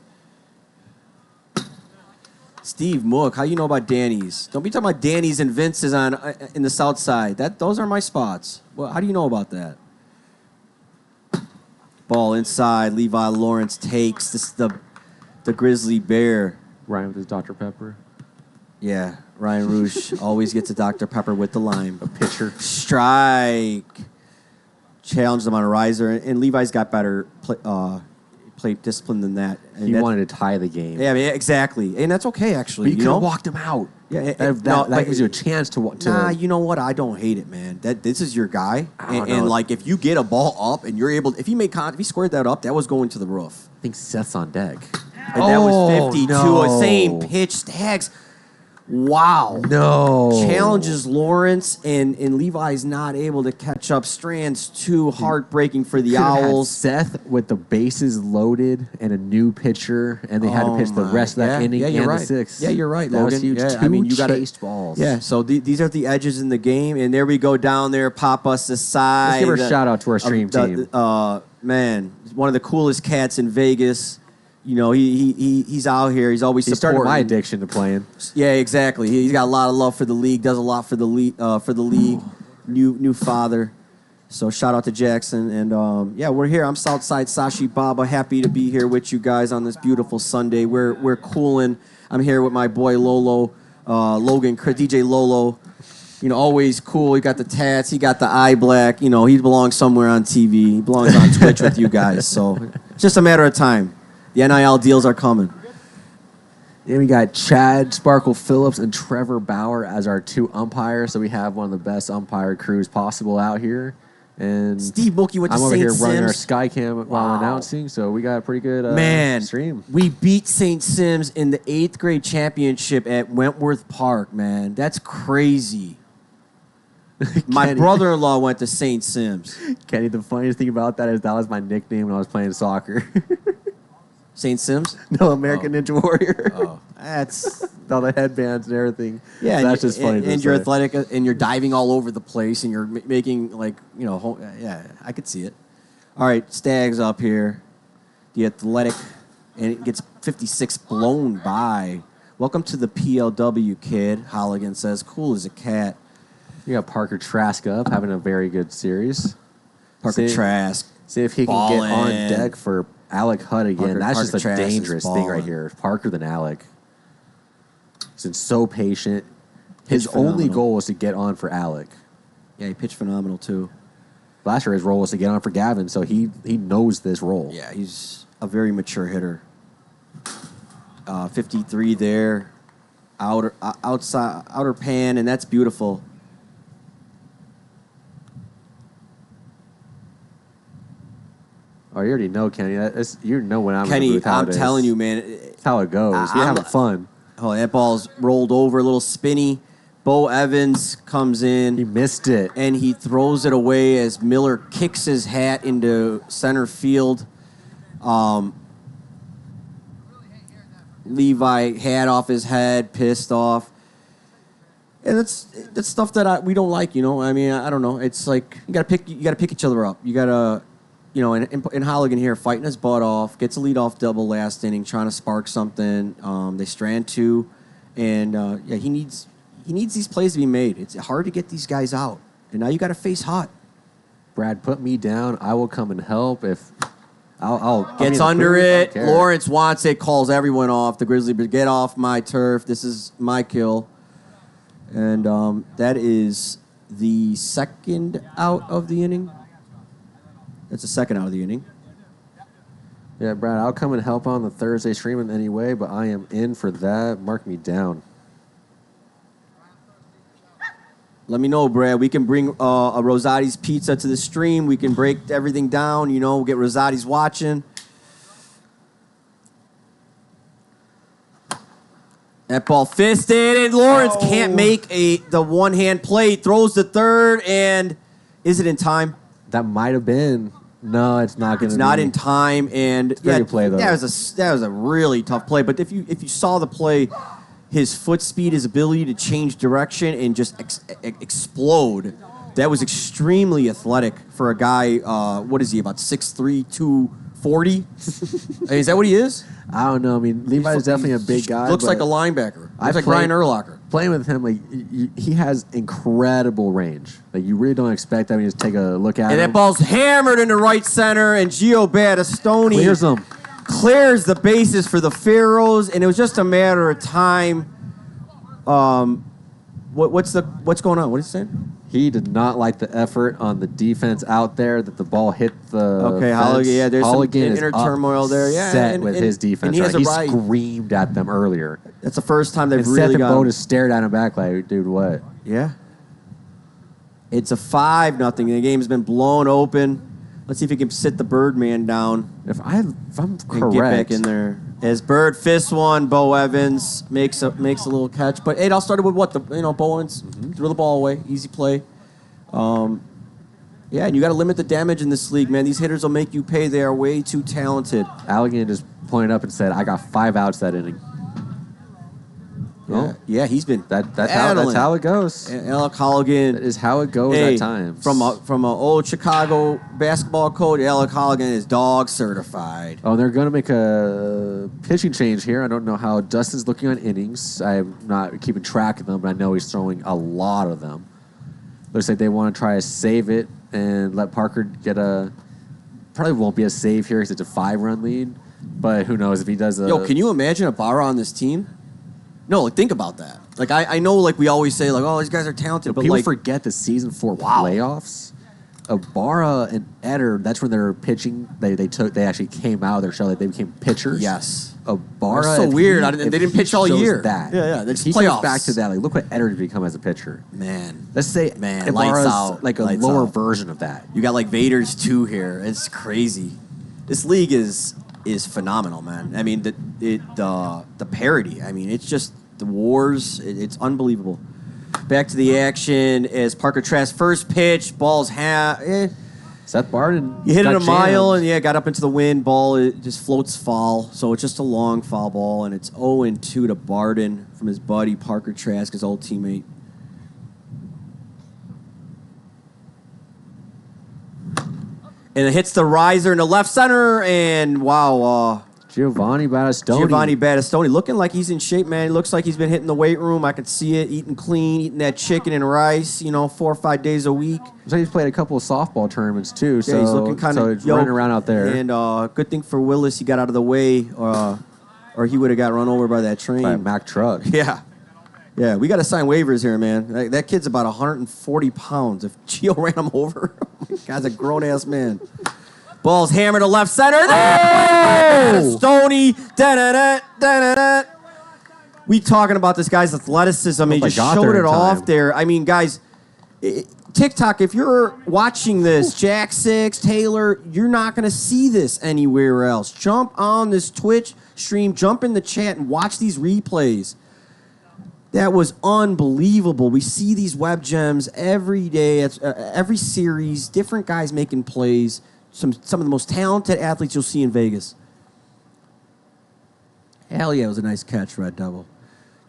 Steve Mook, how you know about Danny's? Don't be talking about Danny's and Vince's in the South Side. Those are my spots. Well, how do you know about that? Ball inside. Levi Lawrence takes. This is the Grizzly Bear. Ryan with his Dr. Pepper. Yeah, Ryan Roosh always gets a Dr. Pepper with the lime. A pitcher. Strike. Challenged him on a riser, and Levi's got better play disciplined than that. And He that's- wanted to tie the game. Yeah, I mean, exactly, and that's okay actually. But you could have walked him out. Yeah, That gives you a chance to. Nah, you know what? I don't hate it, man. This is your guy, don't and know. like if you get a ball up and you're able, if he squared that up, that was going to the roof. I think Seth's on deck. And that was 52. No. Same pitch. Stags. Wow. No. Challenges Lawrence, and Levi's not able to catch up. Strands too heartbreaking for the Could've had Owls. Seth with the bases loaded and a new pitcher, and they had to pitch the rest of that inning Yeah, you're and right. the sixth. Yeah, you're right, That Logan. was huge. Yeah, Two I mean, you gotta- chased balls. Yeah, so these are the edges in the game, and there we go down there. Papa Sasai. Let's give her a shout out to our stream team. Man, one of the coolest cats in Vegas. You know, he's out here. He's always He started my supporting. addiction to playing. Yeah, exactly. He's got a lot of love for the league. Does a lot for the league. New father. So shout out to Jackson, and yeah, we're here. I'm Southside Sashi Baba. Happy to be here with you guys on this beautiful Sunday. We're cooling. I'm here with my boy Lolo, Logan, DJ Lolo. You know, always cool. He got the tats. He got the eye black. You know, he belongs somewhere on TV. He belongs on Twitch with you guys. So it's just a matter of time. The NIL deals are coming. Then we got Chad Sparkle Phillips and Trevor Bauer as our two umpires. So we have one of the best umpire crews possible out here. And Steve Mookie went to I'm over St. here running our Sims. Sky Cam while Wow. announcing. So we got a pretty good stream. We beat St. Sims in the 8th grade championship at Wentworth Park, man. That's crazy. My Kenny. brother-in-law went to St. Sims. Kenny, the funniest thing about that is that was my nickname when I was playing soccer. St. Sims? No, American Ninja Warrior. Oh, that's... All the headbands and everything. Yeah, So that's just funny. And, to and you're say. athletic, and you're diving all over the place, and you're making, like, you know, yeah, I could see it. All right, Stags up here. The athletic, and it gets 56 blown by. Welcome to the PLW, kid, Holligan says. Cool as a cat. You got Parker Trask up, having a very good series. Parker See- Trask. See if he can get on Ballin'. deck for Alec Hutt again. Parker- That's Parker just a Trask is dangerous thing right ballin'. here. Parker than Alec. He's been so patient. His Pitched only phenomenal. goal was to get on for Alec. Yeah, he pitched phenomenal, too. Last year, his role was to get on for Gavin, so he knows this role. Yeah, he's a very mature hitter. 53 there. Outer pan, and that's beautiful. Oh, you already know, Kenny. You know when I'm in the Kenny, booth how I'm it is. telling you, man. That's how it goes. You're having fun. Oh, that ball's rolled over, a little spinny. Bo Evans comes in. He missed it. And he throws it away as Miller kicks his hat into center field. Levi hat off his head, pissed off. And that's stuff that we don't like, you know. I mean, I don't know. It's like you gotta pick each other up. You gotta, you know. And Holligan here fighting his butt off, gets a leadoff double last inning, trying to spark something. They strand two, and yeah, he needs these plays to be made. It's hard to get these guys out, and now you got to face Hot. Brad, put me down. I will come and help. If I'll Gets the under booth, I don't it. care. Lawrence wants it, calls everyone off. The Grizzly, but get off my turf. This is my kill. And that is the second out of the inning. That's the second out of the inning. Yeah, Brad, I'll come and help on the Thursday stream in any way, but I am in for that. Mark me down. Let me know, Brad. We can bring a Rosati's pizza to the stream. We can break everything down. You know, get Rosati's watching. That ball fisted, and Lawrence can't make the one-hand play. Throws the third, and is it in time? That might have been. No, it's not going to It's be. not in time, and very good play, though. That was a really tough play. But if you saw the play, his foot speed, his ability to change direction and just explode, that was extremely athletic for a guy. What is he, about 6'3", 240? Is that what he is? I don't know. I mean, Levi's definitely a big guy. Looks but like a linebacker. I Looks like played- Ryan Urlacher. Playing with him, like he has incredible range. Like you really don't expect that when you just take a look at And him. that ball's hammered into right center, and Gio Battistoni Clears him. clears the bases for the Pharaohs, and it was just a matter of time. What's going on? What is he saying? He did not like the effort on the defense out there that the ball hit the Okay, fence. Halligan, yeah, there's some Halligan is inner turmoil there. Yeah, upset and- with and- his defense. and he has right? a right. Screamed at them earlier. That's the first time they've And really Seth and got. Bo just stared at him back like, dude, what? Yeah. It's a 5-0. The game's been blown open. Let's see if he can sit the Birdman down If I'm and correct, get back in there. As Bird fists one, Bo Evans makes a little catch. But it all started with what? Bo Evans threw the ball away. Easy play. Yeah, and you got to limit the damage in this league, man. These hitters will make you pay. They are way too talented. Halligan just pointed up and said, I got 5 outs that inning. Yeah, he's been That's how it goes. Alec Halligan. That is how it goes Hey, at times. From an old Chicago basketball coach, Alec Halligan is dog certified. Oh, they're going to make a pitching change here. I don't know how Dustin's looking on innings. I'm not keeping track of them, but I know he's throwing a lot of them. Looks like they want to try to save it and let Parker get a... Probably won't be a save here because it's a 5-run lead, but who knows if he does a... Yo, can you imagine Ibarra on this team? No, think about that. Like I know, like we always say, like, oh, these guys are talented, but people like forget the season 4 playoffs. Ibarra and Eder, that's when they're pitching. They actually came out of their shell. They became pitchers. Yes. Ibarra. That's so if weird. if They didn't he pitch all shows year. That. Yeah. If It's he playoffs. goes back to that. Like, look what Eder's become as a pitcher. Man, Let's say lights Ibarra's out, like a lights lower out. version of that. you got like Vader's 2 here. It's crazy. This league is phenomenal, man. I mean, the parity. I mean, it's just the wars. It's unbelievable. Back to the action as Parker Trask first pitch, ball's Seth Barden. You hit it got a mile jammed. and got up into the wind. Ball it just floats foul, so it's just a long foul ball, and it's 0-2 to Barden from his buddy Parker Trask, his old teammate. And it hits the riser in the left center, and wow, Giovanni Battistoni. Giovanni Battistoni looking like he's in shape, man. He looks like he's been hitting the weight room. I could see it, eating clean, eating that chicken and rice, 4 or 5 days a week. So he's played a couple of softball tournaments too. So Yeah, he's looking kind of he's running around out there. And good thing for Willis, he got out of the way, or he would have got run over by that train. By a Mack truck. Yeah, we got to sign waivers here, man. That kid's about 140 pounds. If Gio ran him over, guy's a grown-ass man. Ball's hammered to left center. Stoney. Da-da-da. We talking about this guy's athleticism. He just showed it off there. I mean, guys, TikTok, if you're watching this, Jack 6, Taylor, you're not going to see this anywhere else. Jump on this Twitch stream, jump in the chat, and watch these replays. That was unbelievable. We see these web gems every day, every series, different guys making plays. Some of the most talented athletes you'll see in Vegas. Hell yeah, it was a nice catch, Red Devil.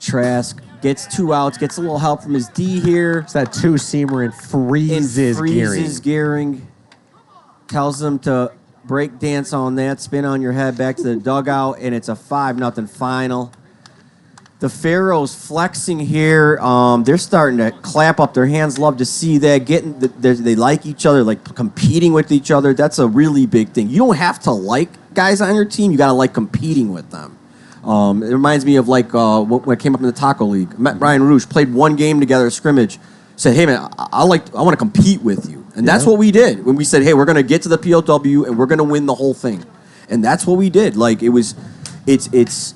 Trask gets 2 outs, gets a little help from his D here. It's that 2-seamer and freezes gearing. Tells them to break dance on that, spin on your head back to the dugout, and it's a 5-0 final. The Pharaohs flexing here. They're starting to clap up their hands. Love to see that. They like each other, like competing with each other. That's a really big thing. You don't have to like guys on your team. You got to like competing with them. It reminds me of like when I came up in the Taco League. Met Ryan Roosh, played one game together, a scrimmage. Said, hey man, I want to compete with you, and that's what we did when we said, hey, we're going to get to the PLW and we're going to win the whole thing, and that's what we did. Like it's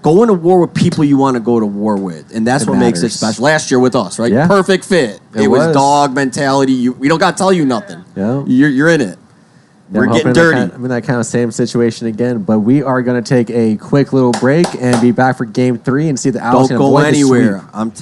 going to war with people you want to go to war with, and that's what makes it special. Last year with us, right? Yeah. Perfect fit. It was dog mentality. We don't got to tell you nothing. Yeah. You're in it. We're getting dirty. I'm in that kind of same situation again, but we are going to take a quick little break and be back for Game 3 and see the Owls. Don't go anywhere. I'm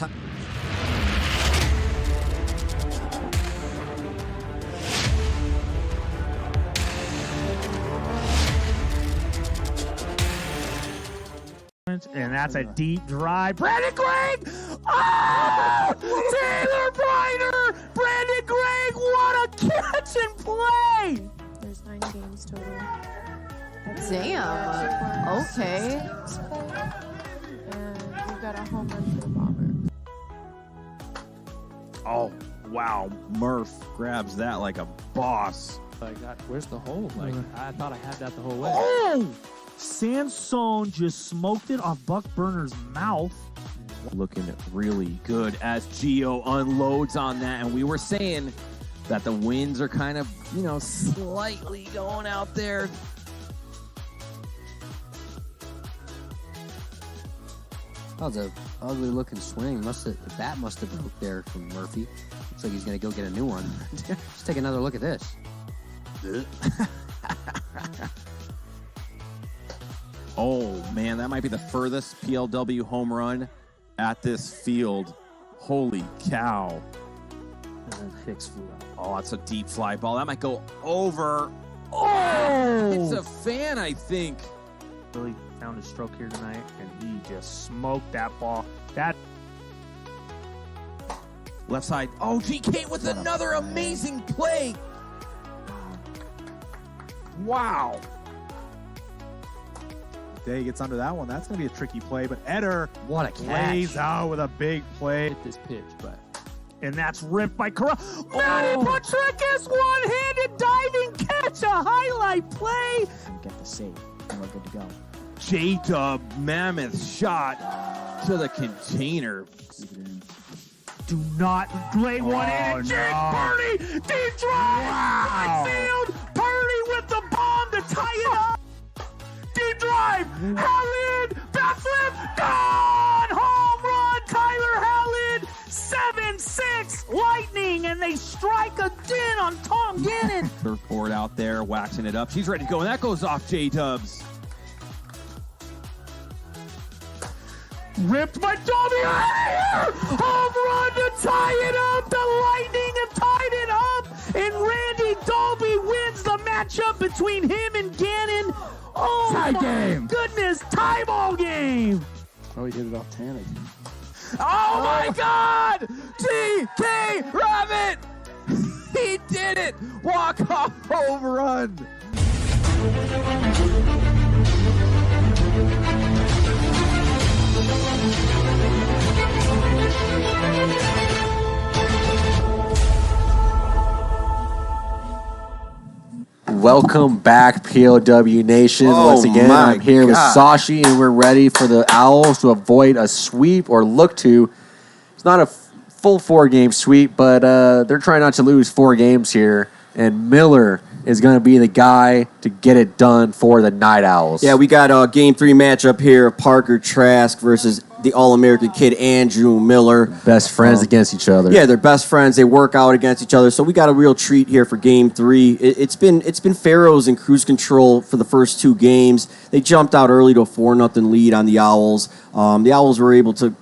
And that's a deep drive. Brandon Gregg! Oh! Taylor Briner! Brandon Gregg, what a catch and play! There's 9 games total. Damn. Okay. And you got a home run for the Bombers. Oh, wow. Murph grabs that like a boss. Like, where's the hole? Like, I thought I had that the whole way. Oh! Sansone just smoked it off Buck Burner's mouth. Looking really good as Gio unloads on that. And we were saying that the winds are kind of, slightly going out there. That was a ugly looking swing. The bat must have broke there from Murphy. Looks like he's gonna go get a new one. Let's take another look at this. Oh, man, that might be the furthest PLW home run at this field. Holy cow. And then Hicks flew out. Oh, that's a deep fly ball. That might go over. Oh! It's a fan, I think. Really found his stroke here tonight, and he just smoked that ball. That Left side. Oh, GK with another amazing play. Wow. Day gets under that one. That's going to be a tricky play, but Eder What a lays catch. out with a big play. hit this pitch, but and that's ripped by Corral. Manny Patricus, one-handed diving catch, a highlight play. Get the save, and we're good to go. J-Dub, mammoth shot to the container. Do not lay one in. And Jake Purdy, deep drive, right field. Purdy with the bomb to tie it up. Deep drive, Howland, bat flip, gone! Home run, Tyler Howland, 7-6, Lightning, and they strike again on Tom Gannon. Surfboard out there, waxing it up. She's ready to go, and that goes off J-Dubs. Ripped by Dolby. Home run to tie it up. The Lightning have tied it up. And Randy Dolby wins the matchup between him and Gannon. Oh, Tie my game. goodness. Tie ball game. Oh, he hit it off Tanner. Oh my God! TK Rabbit! He did it! Walk-off home run! Welcome back, POW Nation. Oh Once again, my I'm here with God. Sashi, and we're ready for the Owls to avoid a sweep or look to. It's not a full 4-game sweep, but they're trying not to lose 4 games here. And Miller is going to be the guy to get it done for the Night Owls. Yeah, we got a Game 3 matchup here of Parker Trask versus the All-American kid Andrew Miller. Best friends against each other. Yeah, they're best friends. They work out against each other. So we got a real treat here for Game 3. It's been Pharaohs in cruise control for the first 2 games. They jumped out early to a 4-0 lead on the Owls. The Owls were able to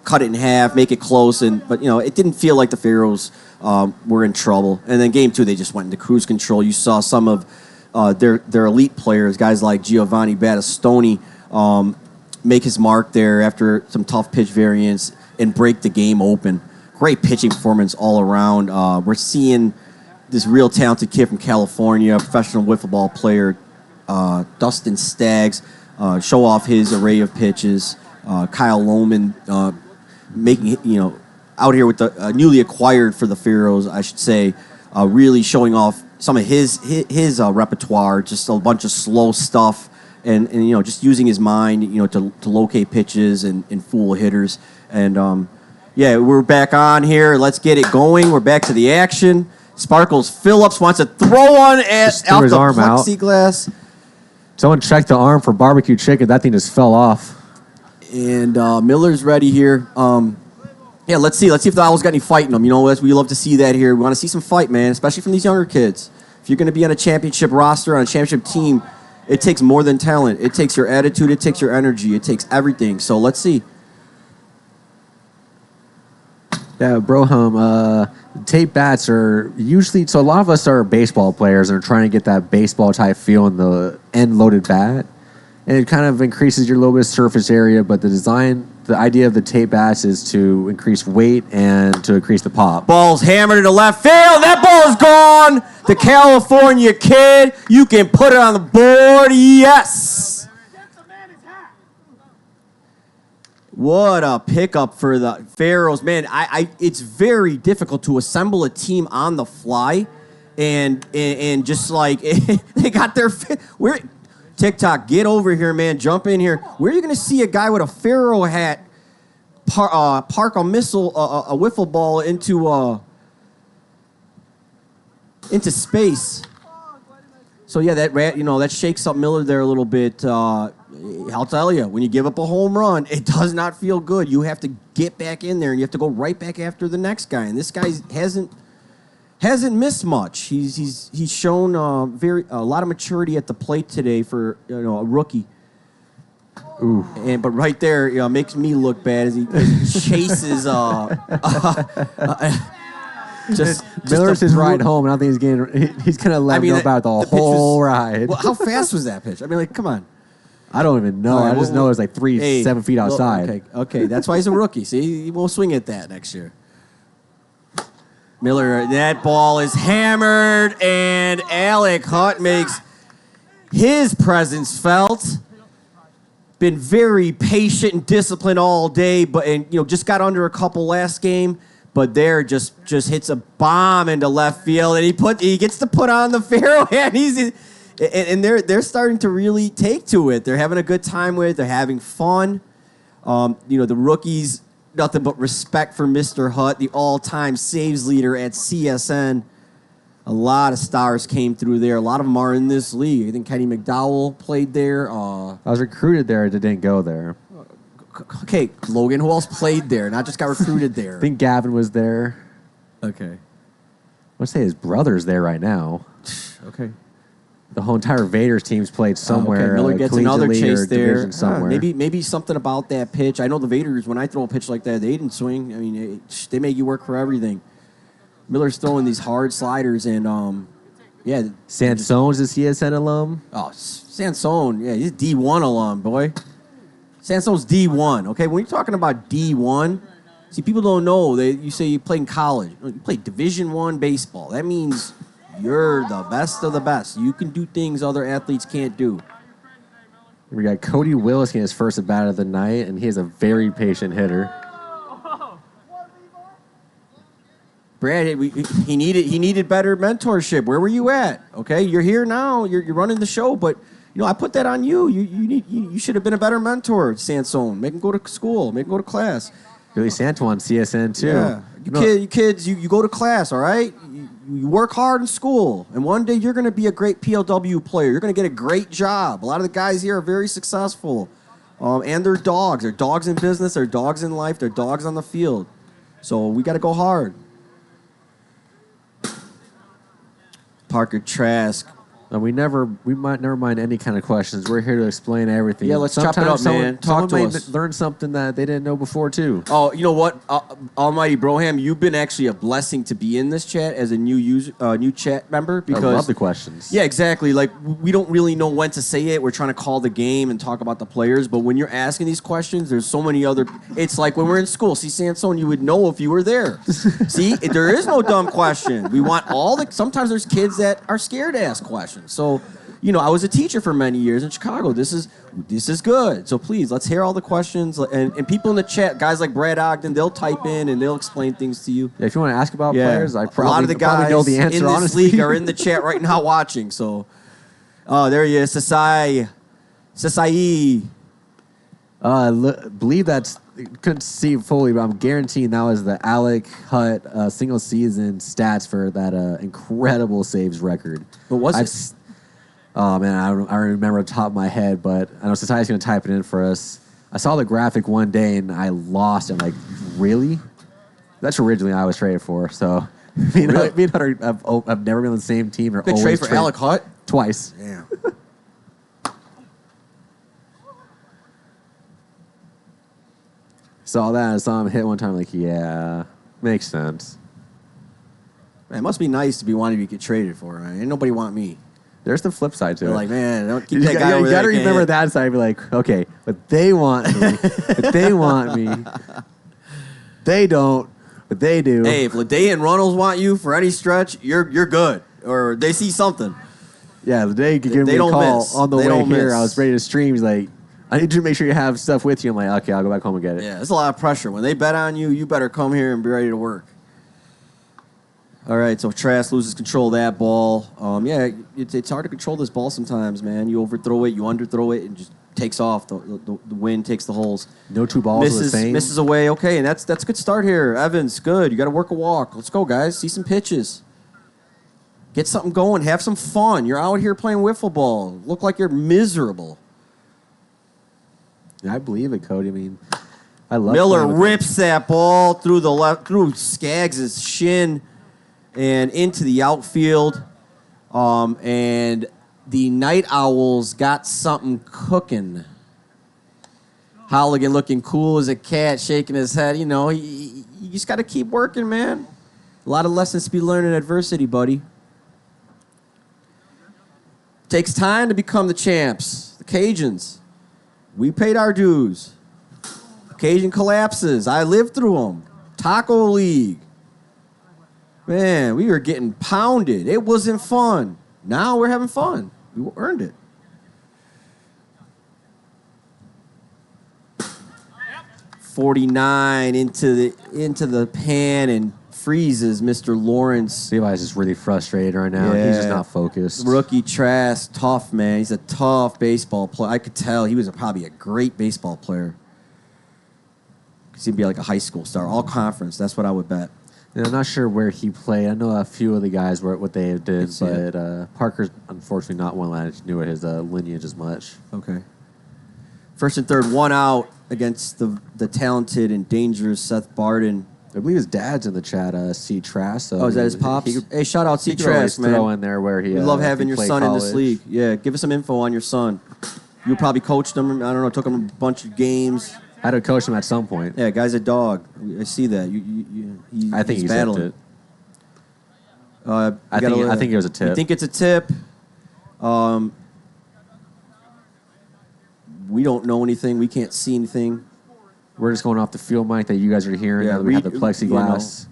cut it in half, make it close, but it didn't feel like the Pharaohs were in trouble. And then Game 2, they just went into cruise control. You saw some of their elite players, guys like Giovanni Battistoni, make his mark there after some tough pitch variants and break the game open. Great pitching performance all around. We're seeing this real talented kid from California, professional wiffle ball player, Dustin Staggs, show off his array of pitches. Kyle Lohman making, out here with the newly acquired for the Pharaohs, I should say, really showing off some of his repertoire, just a bunch of slow stuff. And just using his mind, to locate pitches and fool hitters. And, we're back on here. Let's get it going. We're back to the action. Sparkles Phillips wants to throw one out his the arm out. plexiglass. Someone checked the arm for barbecue chicken. That thing just fell off. And Miller's ready here. Let's see. Let's see if the Owls got any fight in them. We love to see that here. We want to see some fight, man, especially from these younger kids. If you're going to be on a championship roster, on a championship team, it takes more than talent. It takes your attitude. It takes your energy. It takes everything. So let's see. Yeah, Broham, tape bats are usually, so a lot of us are baseball players and are trying to get that baseball type feel in the end-loaded bat. And it kind of increases your little bit of surface area, but the idea of the tape bats is to increase weight and to increase the pop. Ball's hammered into left field. That ball's gone. The California kid. You can put it on the board. Yes. What a pickup for the Pharaohs. Man, it's very difficult to assemble a team on the fly. And just like they got their TikTok, get over here, man. Jump in here. Where are you going to see a guy with a Pharaoh hat park a missile, a wiffle ball into space. So yeah, that shakes up Miller there a little bit. I'll tell you, when you give up a home run, it does not feel good. You have to get back in there, and you have to go right back after the next guy. And this guy hasn't missed much. He's shown a lot of maturity at the plate today for a rookie. Ooh. But right there, makes me look bad as he chases. Miller's his ride home, and I don't think he's gonna let him go about the whole ride. Well, how fast was that pitch? I mean, like, come on. I don't even know. I just know it was like 7 feet outside. Okay, that's why he's a rookie. See, he won't swing at that next year. Miller, that ball is hammered, and Alec Hutt makes his presence felt. Been very patient and disciplined all day, just got under a couple last game. But there just hits a bomb into left field, and he gets to put on the Pharaoh hat. And they're starting to really take to it. They're having a good time with it. They're having fun. The rookies, nothing but respect for Mr. Hutt, the all-time saves leader at CSN. A lot of stars came through there. A lot of them are in this league. I think Kenny McDowell played there. I was recruited there. It didn't go there. Okay, Logan, who else played there? Not just got recruited there. I think Gavin was there. Okay. I want to say his brother's there right now. Okay. The whole entire Vaders team's played somewhere. Okay. Miller gets another chase there. Somewhere. Maybe something about that pitch. I know the Vaders, when I throw a pitch like that, they didn't swing. I mean, they make you work for everything. Miller's throwing these hard sliders, and yeah. Sansone's a CSN alum. Oh, Sansone, yeah, he's a D1 alum, boy. Sansone's D1, okay? When you're talking about D1, see, people don't know. You say you play in college. You play Division I baseball. That means you're the best of the best. You can do things other athletes can't do. We got Cody Willis getting his first at bat of the night, and he is a very patient hitter. Brad, he needed better mentorship. Where were you at? Okay, you're here now. You're running the show, but I put that on you. You should have been a better mentor, Sansone. Make him go to school. Make him go to class. Billy Santuan, CSN too. Yeah, you kids, you go to class. All right, you work hard in school, and one day you're going to be a great PLW player. You're going to get a great job. A lot of the guys here are very successful, and they're dogs. They're dogs in business. They're dogs in life. They're dogs on the field. So we got to go hard. Parker Trask. We might never mind any kind of questions. We're here to explain everything. Yeah, let's chop it up, man. Talk to us. Learn something that they didn't know before too. Oh, you know what, Almighty Broham, you've been actually a blessing to be in this chat as a new chat member because I love the questions. Yeah, exactly. Like we don't really know when to say it. We're trying to call the game and talk about the players, but when you're asking these questions, there's so many other. It's like when we're in school. See, Sansone, you would know if you were there. See, there is no dumb question. We want all the. Sometimes there's kids that are scared to ask questions. So, I was a teacher for many years in Chicago. This is good. So please, let's hear all the questions. And people in the chat, guys like Brad Ogden, they'll type in and they'll explain things to you. Yeah, if you want to ask about players, a lot of the guys know the answer, in this honestly. league are in the chat right now watching. So, there he is, Sasai. Believe that's couldn't see it fully, but I'm guaranteeing that was the Alec Hutt single season stats for that incredible saves record. But was it? Oh man, I don't remember off the top of my head, but I know Society's going to type it in for us. I saw the graphic one day and I lost. I'm like, really? That's originally I was traded for. So me and Hutt I've never been on the same team. Or Good always trade for Alec Hutt? Twice. Damn. Saw that. I saw him hit one time. Like, yeah, makes sense. Man, it must be nice to be wanting to get traded for. Right? Ain't nobody want me. There's the flip side to They're it. like, man, don't keep that guy over you there. got to remember that side. Be like, okay, but they want me. But they want me. They don't, but they do. Hey, if Lede and Runnels want you for any stretch, you're good. Or they see something. Yeah, Lede could give me a call on the way here. I was ready to stream. He's like, I need you to make sure you have stuff with you. I'm like, okay, I'll go back home and get it. Yeah, it's a lot of pressure. When they bet on you, you better come here and be ready to work. All right, so Trask loses control of that ball. It's hard to control this ball sometimes, man. You overthrow it, you underthrow it, and just takes off. The wind takes the holes. No two balls are the same. Misses away. Okay, and that's a good start here. Evans, good. You got to work a walk. Let's go, guys. See some pitches. Get something going. Have some fun. You're out here playing wiffle ball. Look like you're miserable. I believe it, Cody. I mean, I love Miller playing with rips that ball through Skaggs' shin and into the outfield. And the Night Owls got something cooking. Halligan looking cool as a cat, shaking his head. You know, you just got to keep working, man. A lot of lessons to be learned in adversity, buddy. Takes time to become the champs, the Cajuns. We paid our dues. Cajun collapses. I lived through them. Taco League. Man, we were getting pounded. It wasn't fun. Now we're having fun. We earned it. .49 into the pan and freezes Mr. Lawrence. Levi's just really frustrated right now. Yeah. He's just not focused. Rookie Trask, tough, man. He's a tough baseball player. I could tell he was probably a great baseball player. He'd be like a high school star, all conference. That's what I would bet. And I'm not sure where he played. I know a few of the guys were what they did, but Parker's unfortunately not one that I knew his lineage as much. Okay. First and third, one out against the talented and dangerous Seth Barden. I believe his dad's in the chat, C. Trask. So Oh, is that his pops? Hey, shout out C. Trask, man. Throw in there where he. We love having he your played son in this college. league. Yeah, give us some info on your son. You probably coached him. I don't know, took him a bunch of games. I had to coach him at some point. Yeah, guy's a dog. I see that. I think he's battling. it. I think it was a tip. You think it's a tip? We don't know anything. We can't see anything. We're just going off the field mic that you guys are hearing. Yeah, now that we have the plexiglass.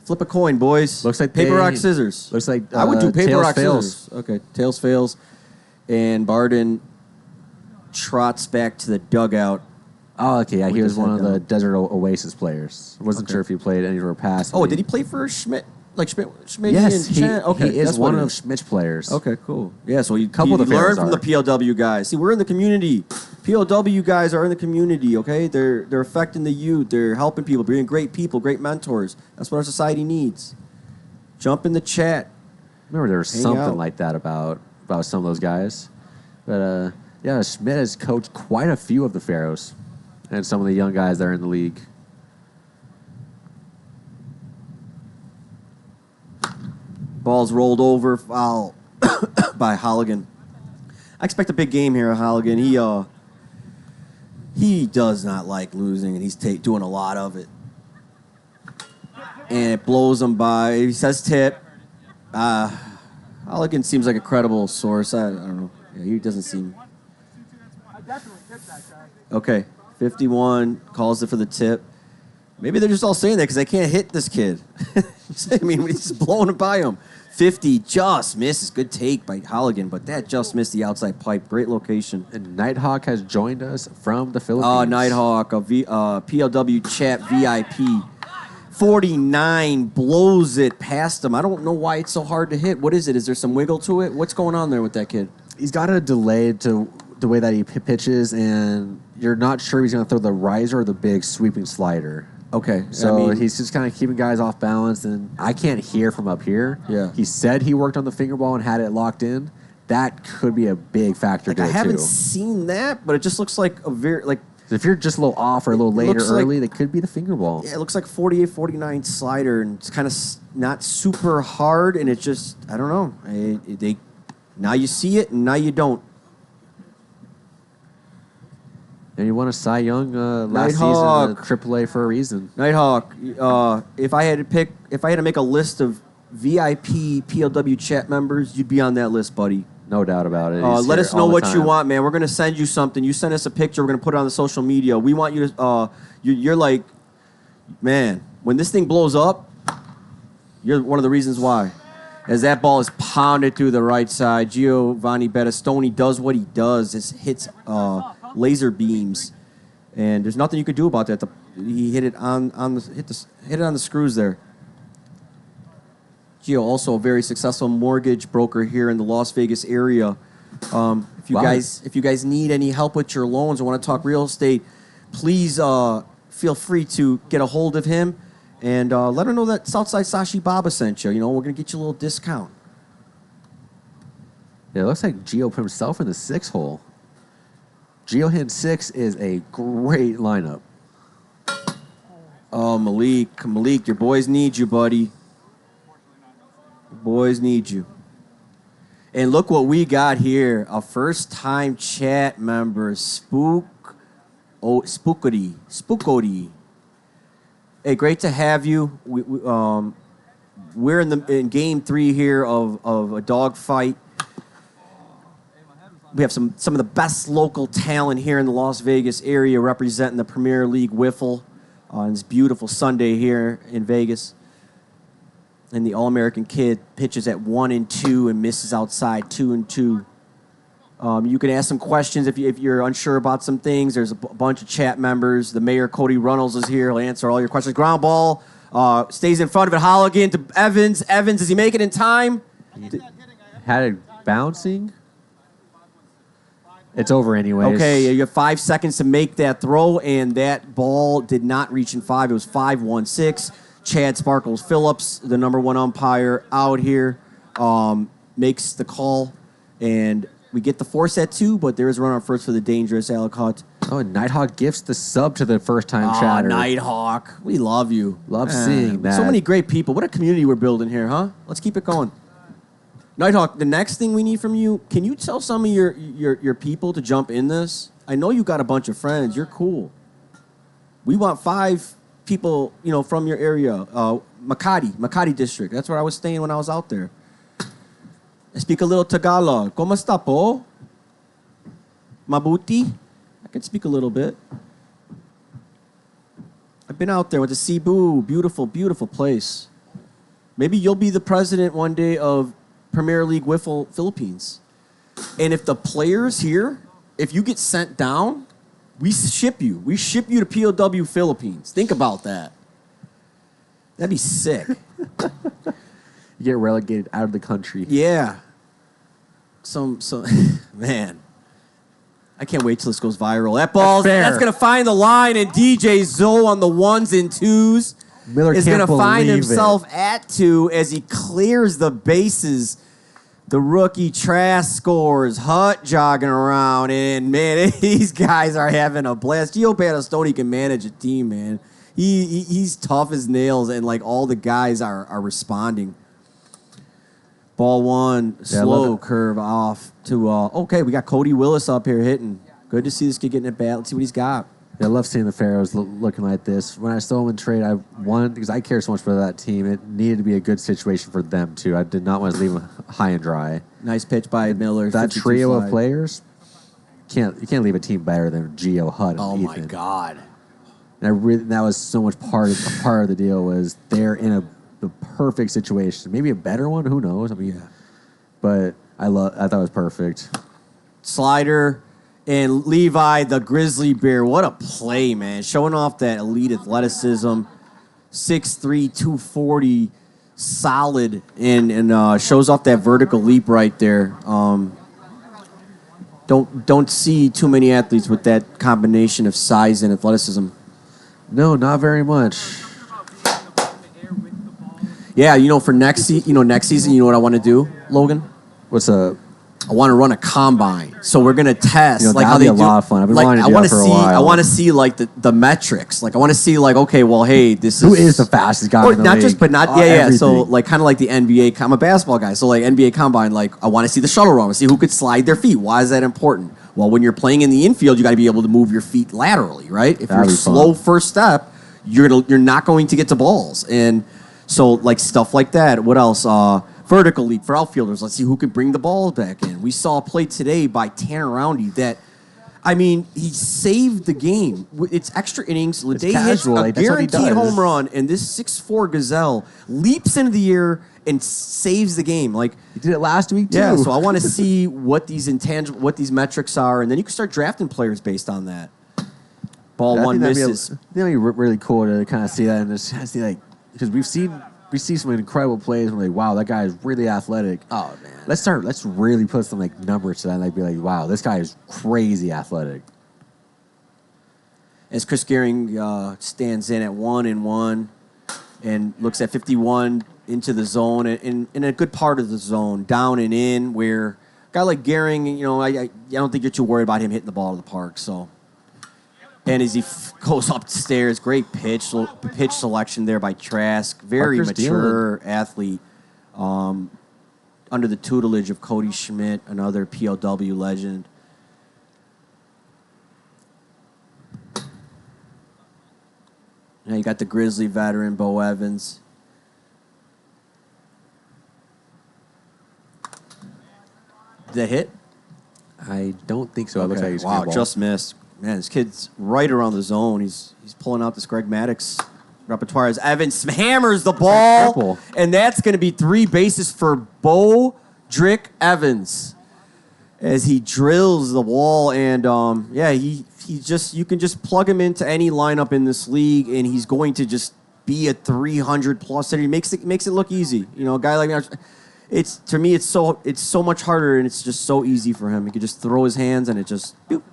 Flip a coin, boys. Looks like paper, rock, scissors. Looks like I would do paper, tails rock, fails. scissors. Okay, tails fails. And Barden trots back to the dugout. Oh, okay. Yeah, he With was his one head of the down. Desert Oasis players. Wasn't sure if he played any of our past. Oh, did he play for Schmidt? Like Schmidt? Yes, and he, Chan? Okay, he is that's one what it of is. Schmidt's players. Okay, cool. Yeah, so you Couple of the learn Pharaohs from the are. PLW guys. See, we're in the community. PLW guys are in the community, okay? They're affecting the youth. They're helping people, being great people, great mentors. That's what our society needs. Jump in the chat. Remember there was Hang something out. like that about some of those guys. But yeah, Schmidt has coached quite a few of the Pharaohs and some of the young guys that are in the league. Ball's rolled over, foul by Halligan. I expect a big game here, Halligan. He does not like losing, and he's doing a lot of it. And it blows him by. He says tip. Halligan seems like a credible source. I don't know. Yeah, he doesn't seem. Okay, 51 calls it for the tip. Maybe they're just all saying that because they can't hit this kid. I mean, he's just blowing it by him. 50 just misses. Good take by Halligan, but that just missed the outside pipe. Great location. And Nighthawk has joined us from the Philippines. Oh, Nighthawk, PLW chat VIP. 49 blows it past him. I don't know why it's so hard to hit. What is it? Is there some wiggle to it? What's going on there with that kid? He's got a delay to the way that he pitches, and you're not sure he's going to throw the riser or the big sweeping slider. Okay. So he's just kind of keeping guys off balance, and I can't hear from up here. Yeah. He said he worked on the finger ball and had it locked in. That could be a big factor to I it, haven't too. seen that, but it just looks like a very, like, If you're just a little off or a little later looks like- early, that could be the finger ball. yeah, it looks like 48, 49 slider, and it's kind of not super hard, and it just, I don't know. Now you see it, and now you don't. And you won a Cy Young last Nighthawk. season at AAA for a reason. Nighthawk, if I had to make a list of VIP PLW chat members, you'd be on that list, buddy. No doubt about it. He's Let here us know all the what you time. want, man. We're gonna send you something. You send us a picture. We're gonna put it on the social media. We want you to. You're like, man. When this thing blows up, you're one of the reasons why. As that ball is pounded through the right side, Giovanni Battistoni does what he does. It hits laser beams, and there's nothing you could do about that. He hit it hit it on the screws there. Gio, also a very successful mortgage broker here in the Las Vegas area. If you guys need any help with your loans or want to talk real estate, please feel free to get a hold of him and let him know that Southside Sashi Baba sent you. You know, we're gonna get you a little discount. Yeah, it looks like Gio put himself in the 6 hole. Gio hitting 6 is a great lineup. Oh, Malik, your boys need you, buddy. Your boys need you. And look what we got here. A first-time chat member, Spookody. Hey, great to have you. We're in game 3 here of a dog fight. We have some of the best local talent here in the Las Vegas area representing the Premier League Wiffle on this beautiful Sunday here in Vegas. And the All-American kid pitches at 1-2 and misses outside 2-2. You can ask some questions if you're unsure about some things. There's a bunch of chat members. The mayor, Cody Runnels, is here. He'll answer all your questions. Ground ball stays in front of it. Holligan to Evans. Evans, does he make it in time? Had it bouncing. It's over anyways. Okay, you have 5 seconds to make that throw, and that ball did not reach in 5. It was 5-1-6. Chad Sparkles Phillips, the number 1 umpire out here, makes the call, and we get the force at 2, but there is a run on first for the dangerous Alicott. Oh, and Nighthawk gifts the sub to the first-time chatter. Nighthawk, we love you. Love seeing that. So many great people. What a community we're building here, huh? Let's keep it going. Nighthawk, the next thing we need from you, can you tell some of your people to jump in this? I know you got a bunch of friends. You're cool. We want 5 people, from your area. Makati district. That's where I was staying when I was out there. I speak a little Tagalog. ¿Cómo está po? Mabuti? I can speak a little bit. I've been out there. Went to Cebu. Beautiful, beautiful place. Maybe you'll be the president one day of Premier League Wiffle Philippines. And if the players here, if you get sent down, we ship you. We ship you to POW Philippines. Think about that. That'd be sick. You get relegated out of the country. Yeah. Man. I can't wait till this goes viral. That ball, that's going to find the line, and DJ Zoe on the 1s and 2s Miller is going to find believe himself at 2 as he clears the bases. The rookie Trask scores, Hut jogging around, and man, these guys are having a blast. Gio Battistoni can manage a team, man. He's tough as nails, and like all the guys are responding. Ball 1, slow curve off to, okay, we got Cody Willis up here hitting. Good to see this kid getting at bat. Let's see what he's got. Yeah, I love seeing the Pharaohs looking like this. When I saw them in trade, I won because I care so much for that team. It needed to be a good situation for them, too. I did not want to leave them high and dry. Nice pitch by Miller. That trio of players, you can't leave a team better than Gio, Hut, and Oh, Ethan. my God. And that was so much part of the deal was they're in the perfect situation. Maybe a better one, who knows? I mean, but I thought it was perfect. Slider and Levi, the Grizzly Bear. What a play, man. Showing off that elite athleticism. 6'3", 240, solid, and shows off that vertical leap right there. Don't see too many athletes with that combination of size and athleticism. No, not very much. Yeah, for next season, you know what I want to do, Logan? What's up? I want to run a combine. So we're gonna test that'd be a lot of fun. I've been wanting to do that for a while. I want to see the metrics. I want to see okay, well, hey, who is the fastest guy in the league? Everything. So kind of like the NBA. I'm a basketball guy, so NBA combine. I want to see the shuttle run. I want to see who could slide their feet. Why is that important? Well, when you're playing in the infield, you got to be able to move your feet laterally, right? If you're slow first step, you're not going to get to balls, and so stuff like that. What else? Vertical leap for outfielders. Let's see who can bring the ball back in. We saw a play today by Tanner Roundy that, he saved the game. It's extra innings. Lede hits a guaranteed home run, and this 6'4" Gazelle leaps into the air and saves the game. He did it last week too. Yeah, so I want to see what these metrics are, and then you can start drafting players based on that. Ball 1 misses. That'd be really cool to kind of see that and just see because we've seen we see some incredible plays. And we're like, wow, that guy is really athletic. Oh man. Let's really put some like numbers to that and like be like, wow, this guy is crazy athletic. As Chris Gehring stands in at 1-1 and looks at 51 into the zone and in a good part of the zone, down and in, where a guy like Gehring, I don't think you're too worried about him hitting the ball to the park. So, and as he goes upstairs, great pitch selection there by Trask, very Parker's mature athlete, under the tutelage of Cody Schmidt, another PLW legend. Now you got the Grizzly veteran, Bo Evans. Did that hit? I don't think so. It looks like he's wow, just missed. Man, this kid's right around the zone. He's pulling out this Greg Maddox repertoire as Evans hammers the ball. Triple. And that's going to be 3 bases for Bo Drick Evans as he drills the wall. And, you can just plug him into any lineup in this league, and he's going to just be a 300-plus hitter. He makes it look easy. A guy like me, to me, it's so much harder, and it's just so easy for him. He can just throw his hands, and it just, boop.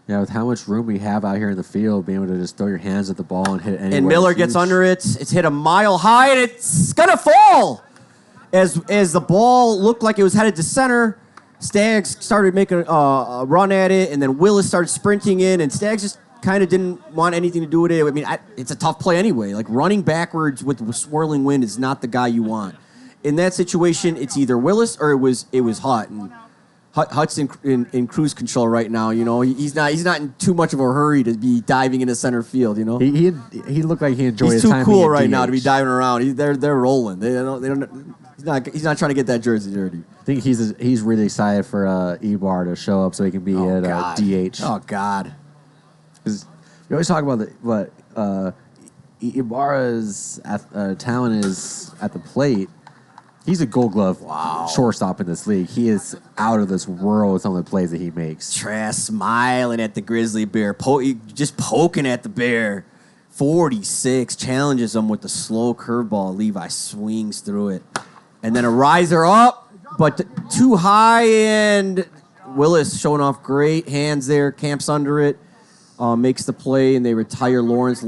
Yeah, with how much room we have out here in the field, being able to just throw your hands at the ball and hit it anywhere. And Miller gets under it. It's hit a mile high, and it's going to fall. As the ball looked like it was headed to center, Staggs started making a run at it, and then Willis started sprinting in, and Staggs just kind of didn't want anything to do with it. I mean, it's a tough play anyway. Like, running backwards with swirling wind is not the guy you want. In that situation, it's either Willis or it was Hutt. And Hutt's in cruise control right now. He's not in too much of a hurry to be diving into center field. He looked like he enjoyed his time. He's too cool right DH. now to be diving around. They're rolling. They don't. He's not trying to get that jersey dirty. I think he's really excited for Ebar to show up so he can be at DH. Oh God. Because we always talk about what Ibarra's talent is at the plate. He's a Gold Glove shortstop in this league. He is out of this world with some of the plays that he makes. Trask smiling at the Grizzly Bear, just poking at the Bear. 46 challenges him with the slow curveball. Levi swings through it. And then a riser up, but too high, and Willis showing off great hands there, camps under it, makes the play, and they retire Lawrence.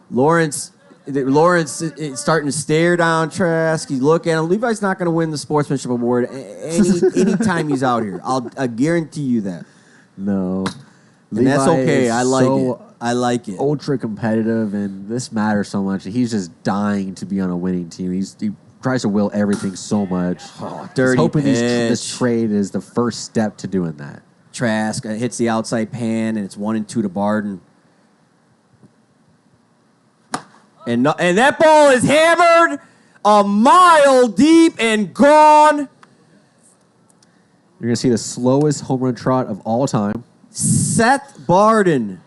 Lawrence is starting to stare down Trask. He's looking at him. Levi's not going to win the sportsmanship award anytime he's out here. I guarantee you that. No. And that's okay. I like it. Ultra competitive, and this matters so much. He's just dying to be on a winning team. He tries to will everything so much. Dirty He's hoping pitch. this trade is the first step to doing that. Trask hits the outside pan, and it's 1-2 to Barden. And that ball is hammered a mile deep and gone. You're going to see the slowest home run trot of all time. Seth Barden,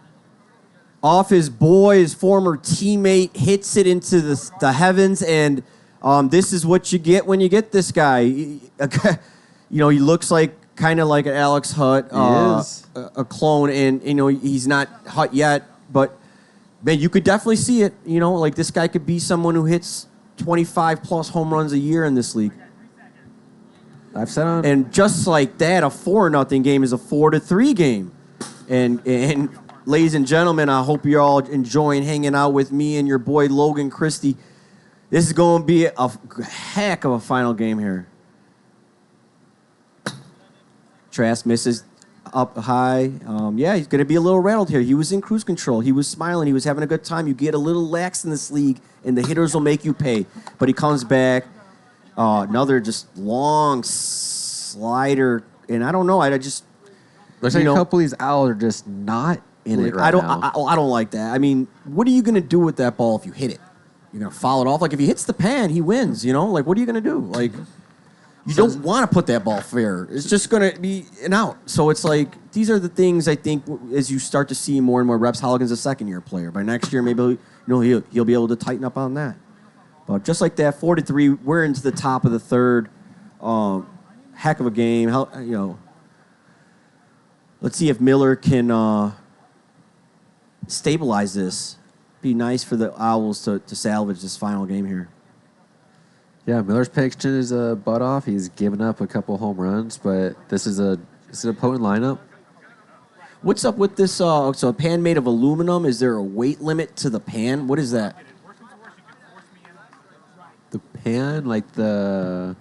off his former teammate, hits it into the heavens, and this is what you get when you get this guy. He looks kind of like an Alex Hutt, a clone, and he's not Hutt yet, but man, you could definitely see it. This guy could be someone who hits 25 plus home runs a year in this league. I've said on, and just like that, a 4-0 game is a 4-3 game. And ladies and gentlemen, I hope you're all enjoying hanging out with me and your boy Logan Christie. This is going to be a heck of a final game here. Trask misses up high. He's going to be a little rattled here. He was in cruise control. He was smiling. He was having a good time. You get a little lax in this league, and the hitters will make you pay. But he comes back. Another just long slider. And I don't know. I just... Looks like a couple of these Owls are just not in it right now. I don't like that. I mean, what are you going to do with that ball if you hit it? You're going to foul it off? Like, if he hits the pan, he wins, Like, what are you going to do? Like, you don't want to put that ball fair. It's just going to be an out. So it's like, these are the things I think as you start to see more and more reps. Halligan's a second-year player. By next year, maybe he'll be able to tighten up on that. But just like that, 4-3, we're into the top of the third. Heck of a game. Let's see if Miller can stabilize this. be nice for the Owls to salvage this final game here. Yeah, Miller's pitched his butt off. He's given up a couple home runs, but this is a potent lineup. What's up with this? So a pan made of aluminum. Is there a weight limit to the pan? What is that? The pan, like the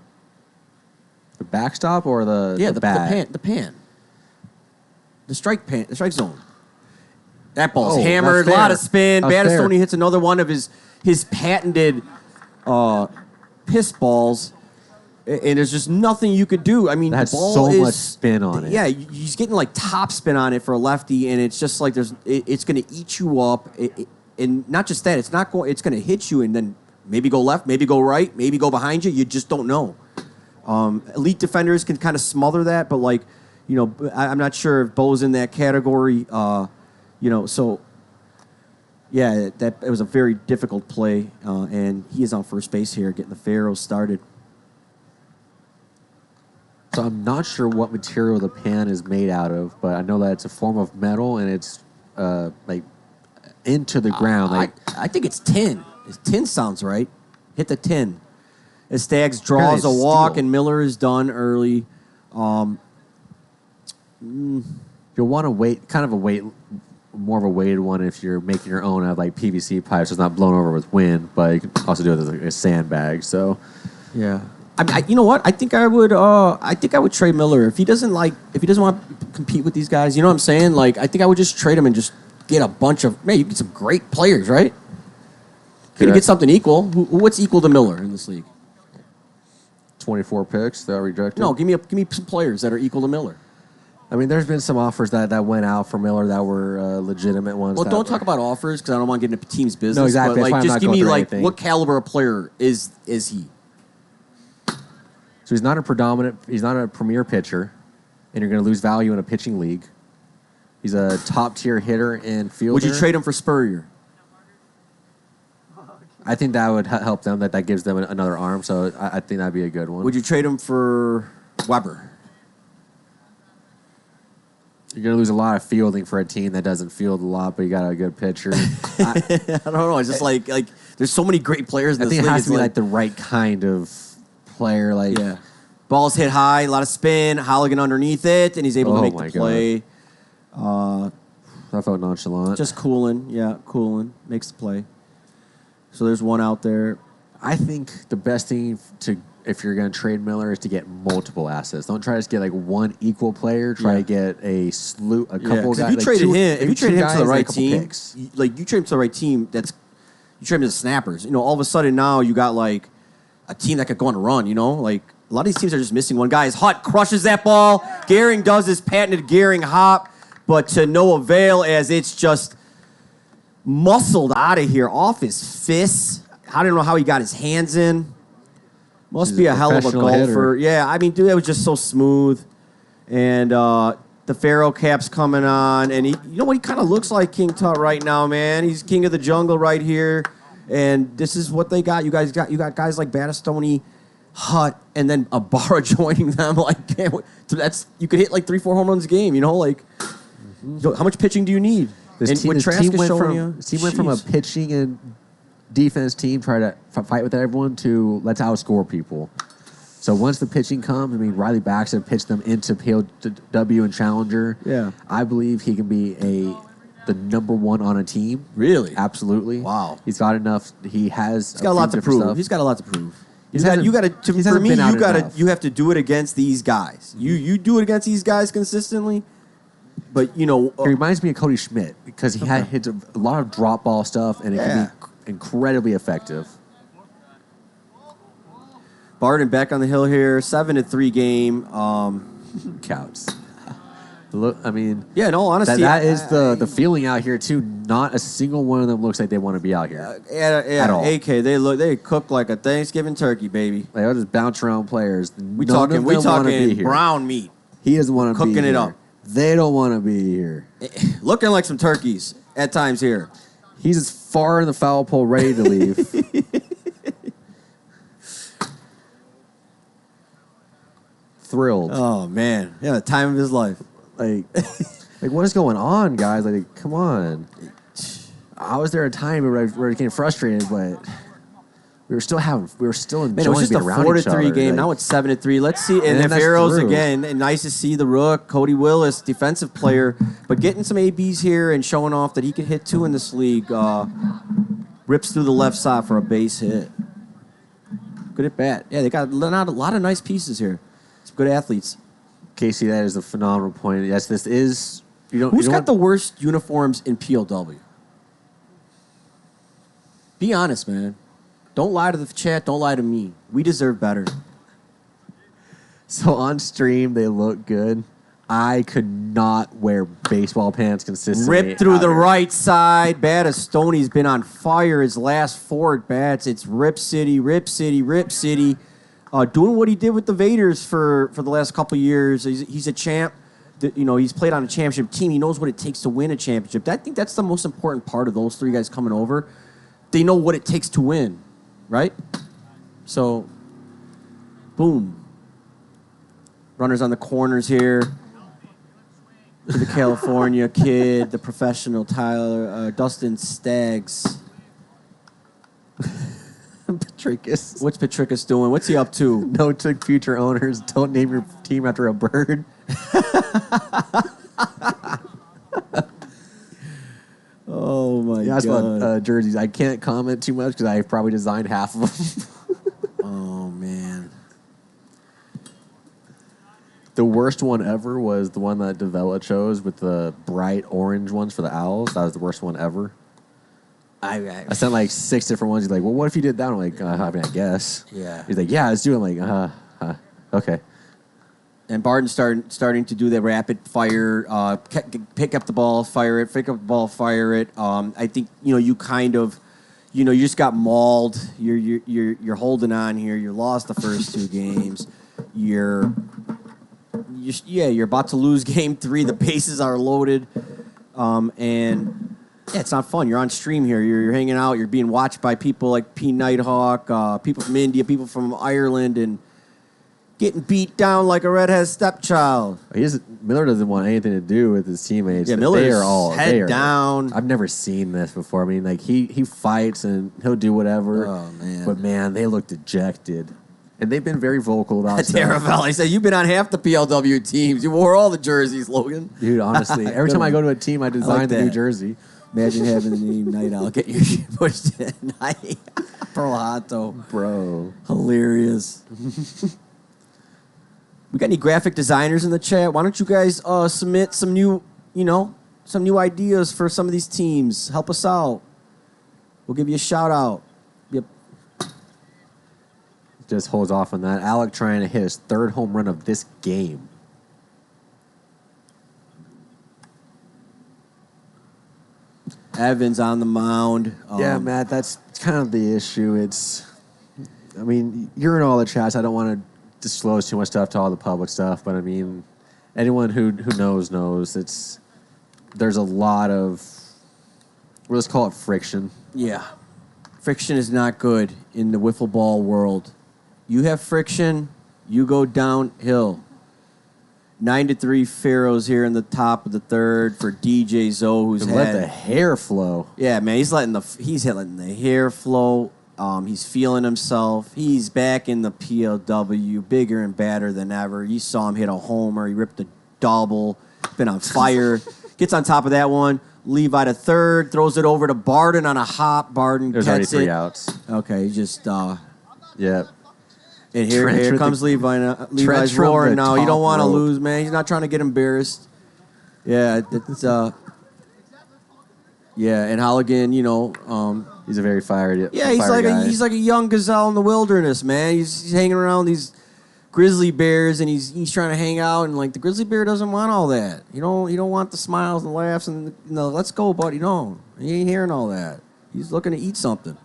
backstop or the bat? The pan. The strike zone. That ball's Oh, hammered, a that's lot fair. of spin. That's fair. Battistoni hits another one of his patented piss balls, and there's just nothing you could do. I mean, It has the ball so is, much spin on it. Yeah, he's getting like top spin on it for a lefty, and it's just like it's going to eat you up. And not just that, it's going to hit you, and then maybe go left, maybe go right, maybe go behind you. You just don't know. Elite defenders can kind of smother that, but like, I'm not sure if Bo's in that category. So yeah, it was a very difficult play, and he is on first base here, getting the Pharaohs started. So I'm not sure what material the pan is made out of, but I know that it's a form of metal and it's like into the ground. I think it's tin. Tin sounds right. Hit the tin. As Staggs draws a walk, steel. and Miller is done early. You'll want to more of a weighted one if you're making your own out of like PVC pipes. So it's not blown over with wind, but you can also do it as like a sandbag. So Yeah. You know what? I think I would trade Miller if he doesn't want to compete with these guys. You know what I'm saying? Like, I think I would just trade him and just get a bunch of you get some great players, right? Gonna get something equal. What's equal to Miller in this league? 24 picks that are rejected. No, give me some players that are equal to Miller. I mean, there's been some offers that went out for Miller that were legitimate ones. Well, don't talk about offers because I don't want to get into team's business. No, exactly. But That's why like, I'm just not give going me through like anything. what caliber of player is he? So he's not a premier pitcher, and you're going to lose value in a pitching league. He's a top-tier hitter and fielder. Would you trade him for Spurrier? I think that would help them. That gives them another arm. So I think that'd be a good one. Would you trade him for Weber? You're going to lose a lot of fielding for a team that doesn't field a lot, but you got a good pitcher. I don't know. It's just like there's so many great players in I this think league. it has It's to be like the right kind of player. Like, yeah. Balls hit high, a lot of spin, Halligan underneath it, and he's able to make the play. I felt nonchalant. Just cooling. Makes the play. So there's one out there. I think the best thing if you're going to trade Miller is to get multiple assets. Don't try to just get like one equal player. Try to get a couple guys. If you traded him to the right team, picks. you trade him to the right team. You trade him to the Snappers. All of a sudden now you got like a team that could go on a run. Like a lot of these teams are just missing one guy. His Hutt crushes that ball. Gehring does his patented Gehring hop, but to no avail as it's just muscled out of here off his fists. I don't know how he got his hands in. Must be a hell of a golfer. Hitter. Yeah, I mean, dude, that was just so smooth. And the Pharaoh cap's coming on, and he kind of looks like King Tut right now, man. He's king of the jungle right here, and this is what they got. You got guys like Battistoni, Hutt, and then Ibarra joining them. Like, you could hit like 3-4 home runs a game. How much pitching do you need? This team went from a pitching and defense team try to fight with everyone to let's outscore people. So once the pitching comes, Riley Baxter pitched them into POW and Challenger. Yeah, I believe he can be the number one on a team. Really? Absolutely. Wow. He's got enough. He's got a lot to prove. Stuff. He's got a lot to prove. He hasn't been out enough. You have to do it against these guys. You do it against these guys consistently. But he reminds me of Cody Schmidt because he hits a lot of drop ball stuff and it can be incredibly effective. Barden back on the hill here, 7-3 game. Counts. Look, yeah. In all honesty, that is the feeling out here too. Not a single one of them looks like they want to be out here at all. AK, they cook like a Thanksgiving turkey, baby. They all just bounce around players. We talking brown meat. He doesn't want to be cooking it up. They don't want to be here. Looking like some turkeys at times here. He's as far in the foul pole, ready to leave. Thrilled. Oh man, yeah, the time of his life. Like what is going on, guys? Like, come on. I was there a time where we were getting frustrated, but we were still enjoying Man, it was just being a around 4-3 each game. other. Now it's 7-3. Let's see. And the that's Pharaohs through. again. And nice to see the Rook, Cody Willis, defensive player, but getting some ABs here and showing off that he can hit 2 in this league. Rips through the left side for a base hit. Good at bat. Yeah, they got a lot of nice pieces here. Some good athletes. Casey, that is a phenomenal point. Yes, this is. Who's got the worst uniforms in PLW? Be honest, man. Don't lie to the chat. Don't lie to me. We deserve better. So on stream, they look good. I could not wear baseball pants consistently. Rip through the out here. right side. Stoney's been on fire his last 4 at bats. It's Rip City, Rip City, Rip City. Doing what he did with the Vaders for the last couple years. He's a champ. He's played on a championship team. He knows what it takes to win a championship. I think that's the most important part of those 3 guys coming over. They know what it takes to win, right? So, boom. Runners on the corners here. To the California kid, the professional Tyler, Dustin Staggs. Patricus. What's Patricus doing? What's he up to? No to future owners. Don't name your team after a bird. Oh, my You asked God. about jerseys. I can't comment too much because I probably designed half of them. Oh, man. The worst one ever was the one that Devella chose with the bright orange ones for the Owls. That was the worst one ever. I sent like 6 different ones. He's like, well, what if you did that? I'm like, I mean, I guess. Yeah. He's like, yeah, let's do it. I'm like, okay. And Barton's starting to do the rapid fire, pick up the ball, fire it, pick up the ball, fire it. I think you kind of, you just got mauled. You're holding on here. You lost the first 2 games. You're about to lose game 3. The bases are loaded, and yeah, it's not fun. You're on stream here. You're hanging out. You're being watched by people like P. Nighthawk, people from India, people from Ireland, and getting beat down like a redhead stepchild. Miller doesn't want anything to do with his teammates. Yeah, Miller's they are all head down. I've never seen this before. I mean, like he fights and he'll do whatever. Oh, man. But man, they look dejected, and they've been very vocal about stuff. Taravel, I said, you've been on half the PLW teams. You wore all the jerseys, Logan. Dude, honestly, every time I go to a team, I design the new that. jersey. Imagine having the name Night Owl. Get your shit pushed in. Pearl Hato. Bro. Hilarious. We got any graphic designers in the chat? Why don't you guys submit some new ideas for some of these teams? Help us out. We'll give you a shout out. Yep. Just holds off on that. Alec trying to hit his 3rd home run of this game. Evans on the mound. Yeah, Matt, that's kind of the issue. I mean, you're in all the chats. I don't want to disclose too much stuff to all the public stuff, but I mean, anyone who knows. There's a lot of, let's call it friction. Yeah. Friction is not good in the wiffle ball world. You have friction, you go downhill. 9-3 Pharaohs here in the top of the 3rd for DJ Zoe, who's Let the hair flow. Yeah, man, he's letting the hair flow. He's feeling himself. He's back in the PLW, bigger and badder than ever. You saw him hit a homer. He ripped a double. Been on fire. Gets on top of that one. Levi to 3rd, throws it over to Barden on a hop. Barden There's already gets 3 it. outs. Okay, just Yep. and here comes Levi. Levi's from roaring the now. You top don't want to rope. lose, man. He's not trying to get embarrassed. Yeah, it's yeah, and Halligan, He's a very fiery. yeah, he's like a young gazelle in the wilderness, man. He's hanging around these grizzly bears, and he's trying to hang out, and like the grizzly bear doesn't want all that. You don't want the smiles and laughs and let's go, buddy. No, he ain't hearing all that. He's looking to eat something.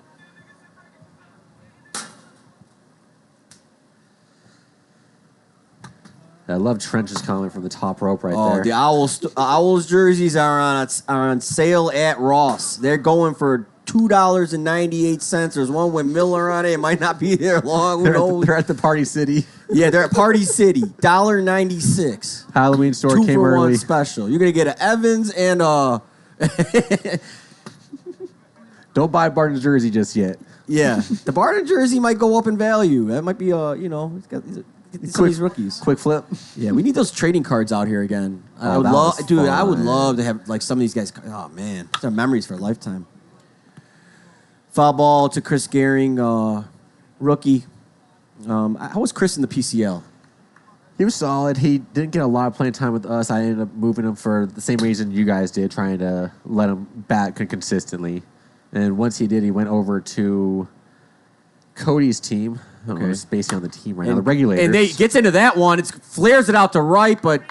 I love Trench's comment from the top rope right Oh, there. the Owls jerseys are on sale at Ross. They're going for $2.98. There's one with Miller on it. It might not be there long. Who knows? They're at the Party City. Yeah, they're at Party City. $1.96. Halloween store 2 came for early. 1 special. You're gonna get an Evans and Don't buy Barton's jersey just yet. Yeah, the Barton jersey might go up in value. That might be it's got some of these rookies. Quick flip. Yeah, we need those trading cards out here again. I would that love, was dude. I would fun. love to have like some of these guys. Oh man, these are memories for a lifetime. Foul ball to Chris Gehring, rookie. How was Chris in the PCL? He was solid. He didn't get a lot of playing time with us. I ended up moving him for the same reason you guys did, trying to let him bat consistently. And once he did, he went over to Cody's team. I don't know, it's basically on the team right now, the Regulators. And they gets into that one. It flares it out to right, but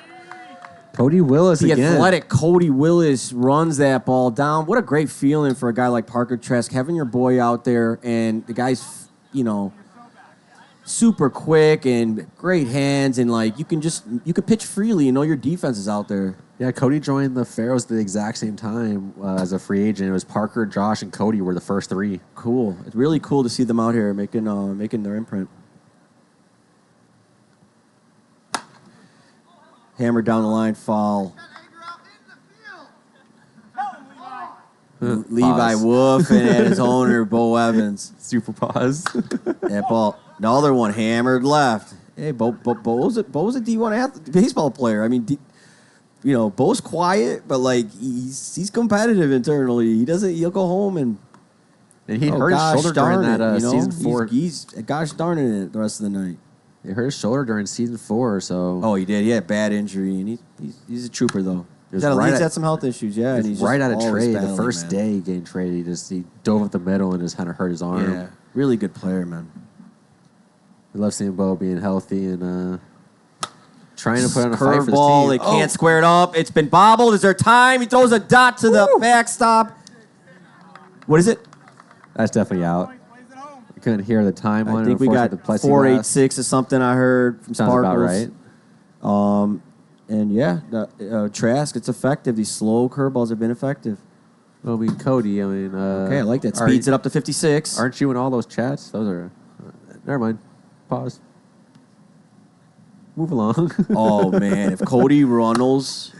Cody Willis the again. athletic Cody Willis runs that ball down. What a great feeling for a guy like Parker Trask, having your boy out there, and the guy's, super quick and great hands, and like you could pitch freely. Your defense is out there. Yeah, Cody joined the Pharaohs at the exact same time as a free agent. It was Parker, Josh, and Cody were the first three. Cool. It's really cool to see them out here making their imprint. Hammer down the line, foul. Levi woofing at his owner, Bo Evans. Super pause. That ball. The other one hammered left. Hey, Bo's a D1 baseball player. I mean, Bo's quiet, but like he's competitive internally. He'll go home and he hurt his shoulder during that season 4. He's gosh darn it the rest of the night. He hurt his shoulder during season 4, so. Oh, he did. He had a bad injury, and he's a trooper though. He's had some health issues, yeah. And he's right just out of always trade. battling, The first man. day getting traded, he dove up the middle and just kind of hurt his arm. Yeah, really good player, man. We love seeing Bo being healthy and trying to put on a fight for the Curveball, team. they can't square it up. It's been bobbled. Is there time? He throws a dot to the backstop. What is it? That's definitely out. We couldn't hear the time on it. I think we got Unfortunately, the plexiglass 486 or something I heard from sounds Sparkles. about right. And yeah, Trask, it's effective. These slow curveballs have been effective. Well, I mean, Cody, Okay, I like that. Speeds it up to 56. Aren't you in all those chats? Those are... never mind. Pause. Move along. Oh, man. If Cody Runnels...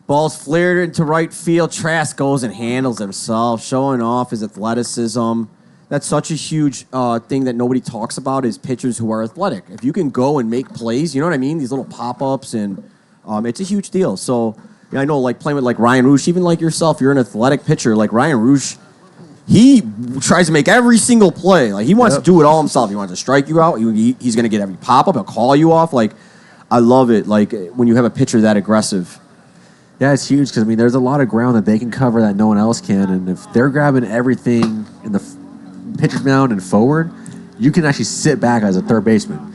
Ball's flared into right field. Trask goes and handles himself, showing off his athleticism. That's such a huge thing that nobody talks about is pitchers who are athletic. If you can go and make plays, you know what I mean? These little pop-ups, and it's a huge deal. So I know, like, playing with, like, Ryan Roosh, even like yourself, you're an athletic pitcher. Like, Ryan Roosh, he tries to make every single play. Like, he wants to do it all himself. He wants to strike you out. He's going to get every pop-up. He'll call you off. Like, I love it, like, when you have a pitcher that aggressive. Yeah, it's huge because, there's a lot of ground that they can cover that no one else can. And if they're grabbing everything in the pitcher's mound and forward, you can actually sit back as a third baseman.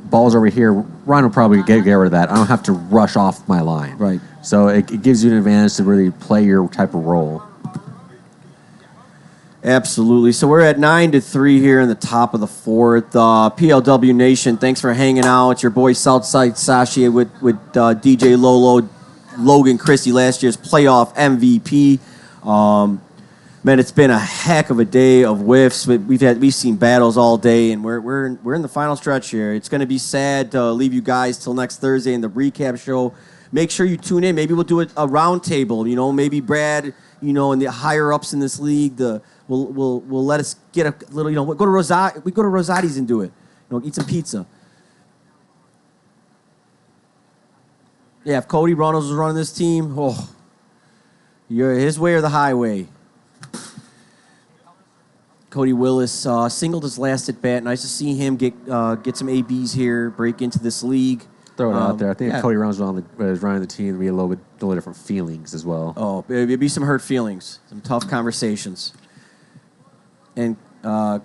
Ball's over here. Ryan will probably get rid of that. I don't have to rush off my line. Right. So it gives you an advantage to really play your type of role. Absolutely. So we're at 9-3 here in the top of the fourth. PLW Nation, thanks for hanging out. It's your boy Southside Sashi with DJ Lolo, Logan Christie, last year's playoff MVP. Man, it's been a heck of a day of whiffs. We've seen battles all day, and we're in the final stretch here. It's going to be sad to leave you guys till next Thursday in the recap show. Make sure you tune in. Maybe we'll do a round table. Maybe Brad, and the higher ups in this league, will let us get a little. We go to Rosati's and do it. Eat some pizza. Yeah, if Cody Runnels was running this team, you're his way or the highway. Cody Willis singled his last at bat. Nice to see him get some ABs here, break into this league. Throw it out there. I think if Cody Runnels was running the team, it'd be a little different feelings as well. Oh, it'd be some hurt feelings, some tough conversations. And Bo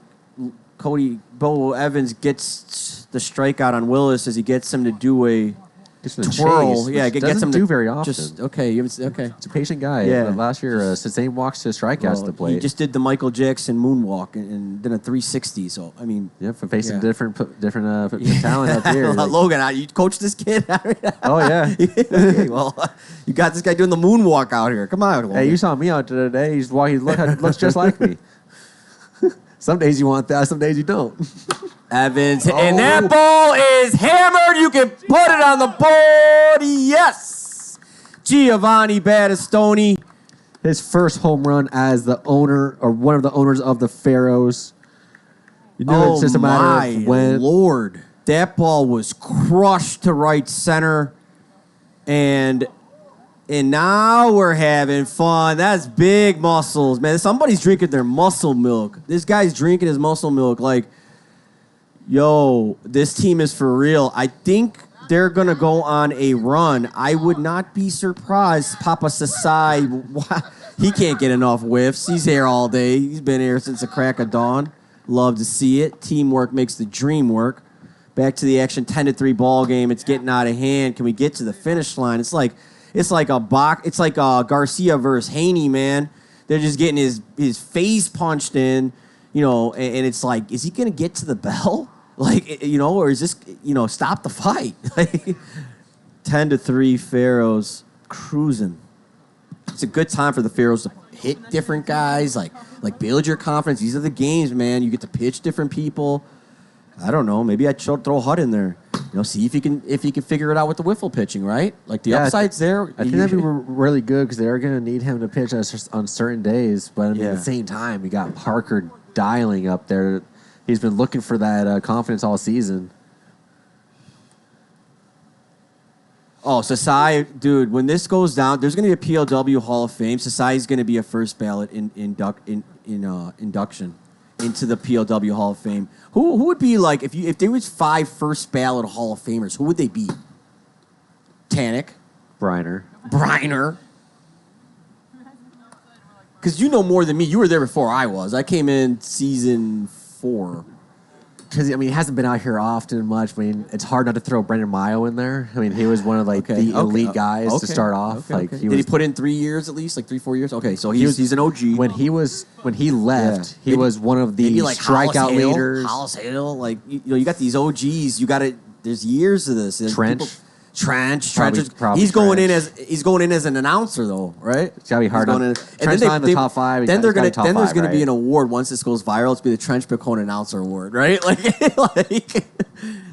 Evans gets the strikeout on Willis as he gets him to do a twirl. Chase, Yeah, gets him to do very often. Okay. It's a patient guy. Yeah. Last year, same walks to strikeouts to the plate. He just did the Michael Jackson moonwalk and did a 360. So for facing different talent out there. Logan, you coach this kid? Oh yeah. Okay, well, you got this guy doing the moonwalk out here. Come on, Logan. Hey, you saw me out there today. He looks just like me. Some days you want that, some days you don't. Evans, and that ball is hammered. You can put it on the board. Yes. Giovanni Battistoni. his first home run as the owner or one of the owners of the Pharaohs. You know, it's just a matter of when. Lord. That ball was crushed to right center. And now we're having fun. That's big muscles, man. Somebody's drinking their muscle milk. This guy's drinking his muscle milk. Like, yo, this team is for real. I think they're going to go on a run. I would not be surprised. Papa Sasai, he can't get enough whiffs. He's here all day. He's been here since the crack of dawn. Love to see it. Teamwork makes the dream work. Back to the action, 10-3 ball game. It's getting out of hand. Can we get to the finish line? It's like Garcia versus Haney, man. They're just getting his face punched in, you know, and it's like, is he gonna get to the bell? Like, you know, or is this, you know, stop the fight? 10-3 Pharaohs cruising. It's a good time for the Pharaohs to hit different guys, like build your confidence. These are the games, man. You get to pitch different people. I don't know. Maybe I'd throw Hut in there. You know, see if he can figure it out with the wiffle pitching, right? Like the upside's there. I think that'd be really good because they're going to need him to pitch on certain days. But I mean, at the same time, you got Parker dialing up there. He's been looking for that confidence all season. Oh, Sasai, dude, when this goes down, there's going to be a PLW Hall of Fame. Sasai's going to be a first ballot induction into the PLW Hall of Fame. Who would be like if there was 5 first ballot Hall of Famers? Who would they be? Tannick, Briner. Because you know more than me. You were there before I was. I came in season 4. Because, I mean, he hasn't been out here often much. I mean, it's hard not to throw Brendan Mayo in there. I mean, he was one of, the elite guys to start off. Did he put in 3 years at least? Like 3-4 years? Okay, so he's an OG. When he left, he was one of the strikeout leaders. Hollis Hale. Like, you know, you got these OGs. You got to, there's years of this. Trench. Probably he's going in as an announcer though, right? It's gotta be hard. Trench not in the top 5. Then there's gonna be an award once this goes viral. It's be the Trench Picone Announcer Award, right? Like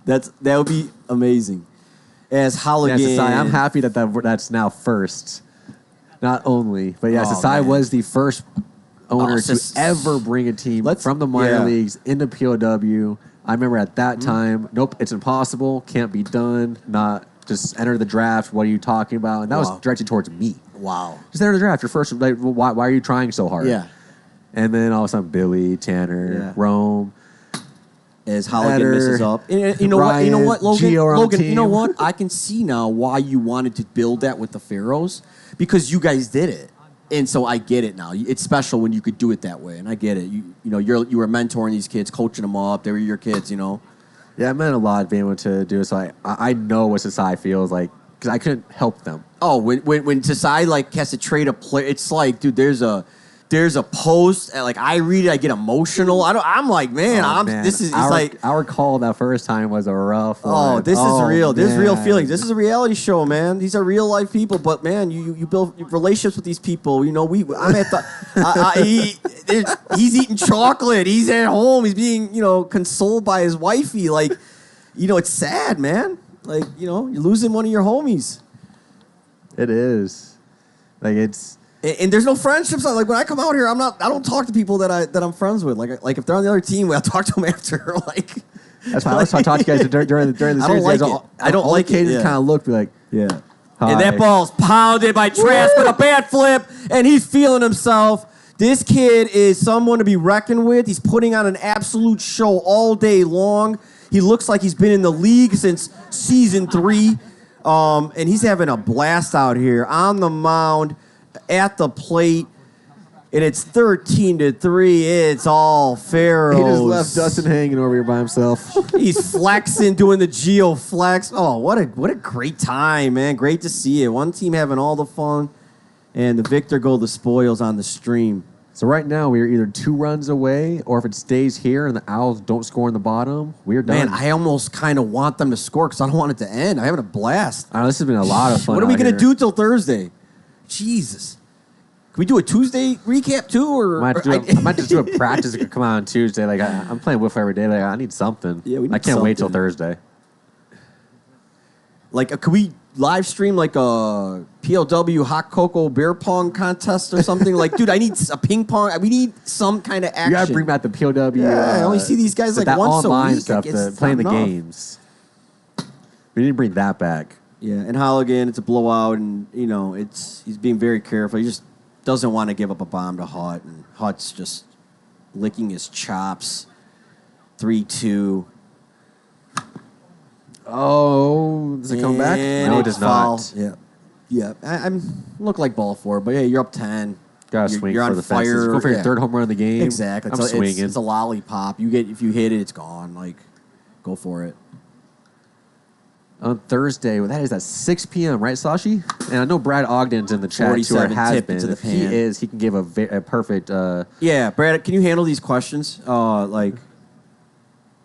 that would be amazing. As Halligan, Sasai, I'm happy that's now first. Not only, but Sasai was the first owner to ever bring a team from the minor leagues into POW. I remember at that time, nope, it's impossible, can't be done, not. Just enter the draft. What are you talking about? And that was directed towards me. Wow. Just enter the draft. Your first. Like, why are you trying so hard? Yeah. And then all of a sudden, Billy, Tanner, Rome, as Halligan messes up. You know Ryan, what, Logan? Gio Logan, you know what? I can see now why you wanted to build that with the Pharaohs because you guys did it, and so I get it now. It's special when you could do it that way, and I get it. You were mentoring these kids, coaching them up. They were your kids, you know. Yeah, it meant a lot being able to do it. So I know what Sasai feels like because I couldn't help them. Oh, when Sasai has to trade a player, it's like, dude, there's a post. Like I read it, I get emotional. I'm like, man. This is our call that first time was a rough one. Oh, this is real. There's real feelings. This is a reality show, man. These are real life people. But man, you build relationships with these people. You know, I'm at the. He's eating chocolate. He's at home. He's being consoled by his wifey. Like, it's sad, man. Like, you're losing one of your homies. It is. Like it's. And there's no friendships. Like when I come out here, I don't talk to people that I'm friends with. Like if they're on the other team, I'll talk to them after. Like that's why I was trying to talk to you guys during the series. I don't like it. Kind of looked like Hi. And that ball's pounded by Trask with a bat flip, and he's feeling himself. This kid is someone to be reckoned with. He's putting on an absolute show all day long. He looks like he's been in the league since season 3, and he's having a blast out here on the mound. At the plate, and it's 13-3. It's all Pharaohs. He just left Dustin hanging over here by himself. He's flexing, doing the Geo flex. Oh, what a great time, man! Great to see it. One team having all the fun, and the victor go the spoils on the stream. So right now we are either 2 runs away, or if it stays here and the Owls don't score in the bottom, we're done. Man, I almost kind of want them to score because I don't want it to end. I'm having a blast. I know, this has been a lot of fun. What are we gonna do till Thursday? Jesus. Can we do a Tuesday recap too? Or I might just do a practice that could come out on Tuesday. Like I'm playing Wiffle every day. Like I need something. Yeah, we need I can't wait till something. Thursday. Like, could we live stream like a PLW hot cocoa beer pong contest or something? Like, dude, I need a ping pong. We need some kind of action. You gotta bring back the POW. Yeah, I only see these guys like that once a online week. stuff, It's playing the not enough. games. We need to bring that back. Yeah, and Halligan, it's a blowout, and he's being very careful. He just doesn't want to give up a bomb to Hutt, and Hutt's just licking his chops. 3-2. Oh, does it come back? And No, it it's does foul. not. Yeah. I'm look like ball four, but hey, you're up 10. Gotta You're- swing you're for on the fences. fire. Go for your Yeah. third home run of the game. Exactly. I'm It's swinging. it's a lollipop. If you hit it, it's gone. Like, go for it. On Thursday, well, that is at 6 p.m., right, Sashi? And I know Brad Ogden's in the chat, too, or 47 has tip been. into the If he pan. is, he can give a perfect Yeah, Brad, can you handle these questions?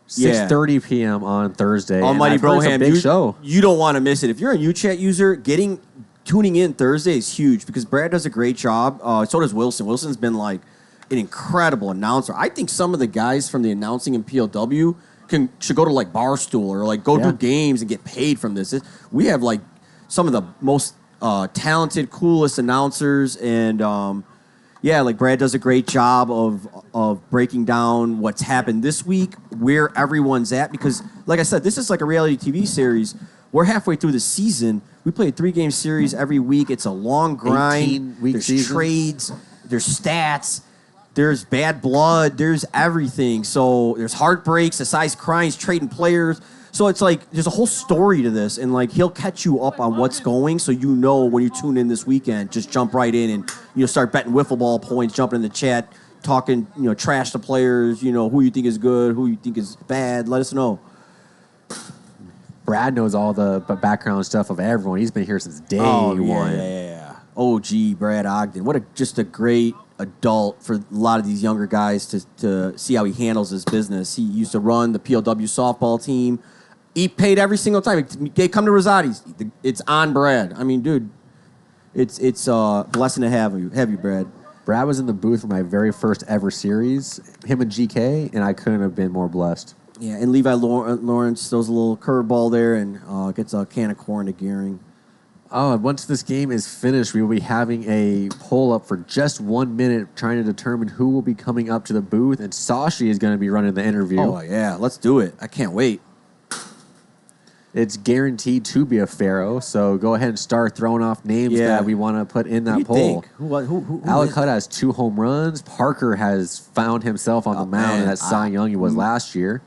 6:30 p.m. on Thursday. Almighty and I've heard it's a Broham, big show. you don't want to miss it. If you're a UChat user, tuning in Thursday is huge because Brad does a great job. So does Wilson. Wilson's been like an incredible announcer. I think some of the guys from the announcing in PLW should go to like Barstool or like go do games and get paid from this. We have like some of the most talented, coolest announcers, and like Brad does a great job of breaking down what's happened this week, where everyone's at. Because, like I said, this is like a reality TV series. We're halfway through the season. We play a 3-game series every week. It's a long grind. 18-week There's season. trades. There's stats. There's bad blood. There's everything. So there's heartbreaks, assize crimes, trading players. So it's like there's a whole story to this, and like he'll catch you up on what's going, so when you tune in this weekend, just jump right in and start betting wiffle ball points, jumping in the chat, talking trash to players, who you think is good, who you think is bad. Let us know. Brad knows all the background stuff of everyone. He's been here since day one. Yeah. OG Brad Ogden. Just a great adult for a lot of these younger guys to see how he handles his business. He used to run the PLW softball team. He paid every single time. They come to Rosati's. It's on Brad. I mean, dude, it's a blessing to have you, Brad. Brad was in the booth for my very first ever series, him and GK, and I couldn't have been more blessed. Yeah, and Levi Lawrence throws a little curveball there and gets a can of corn to Gearing. Oh, and once this game is finished, we will be having a poll up for just 1 minute trying to determine who will be coming up to the booth, and Sashi is going to be running the interview. Oh, yeah, let's do it. I can't wait. It's guaranteed to be a Pharaoh, so go ahead and start throwing off names that we want to put in that poll. Think? Who Alec Hutt has 2 home runs. Parker has found himself on the mound, and that Cy Young he was last year.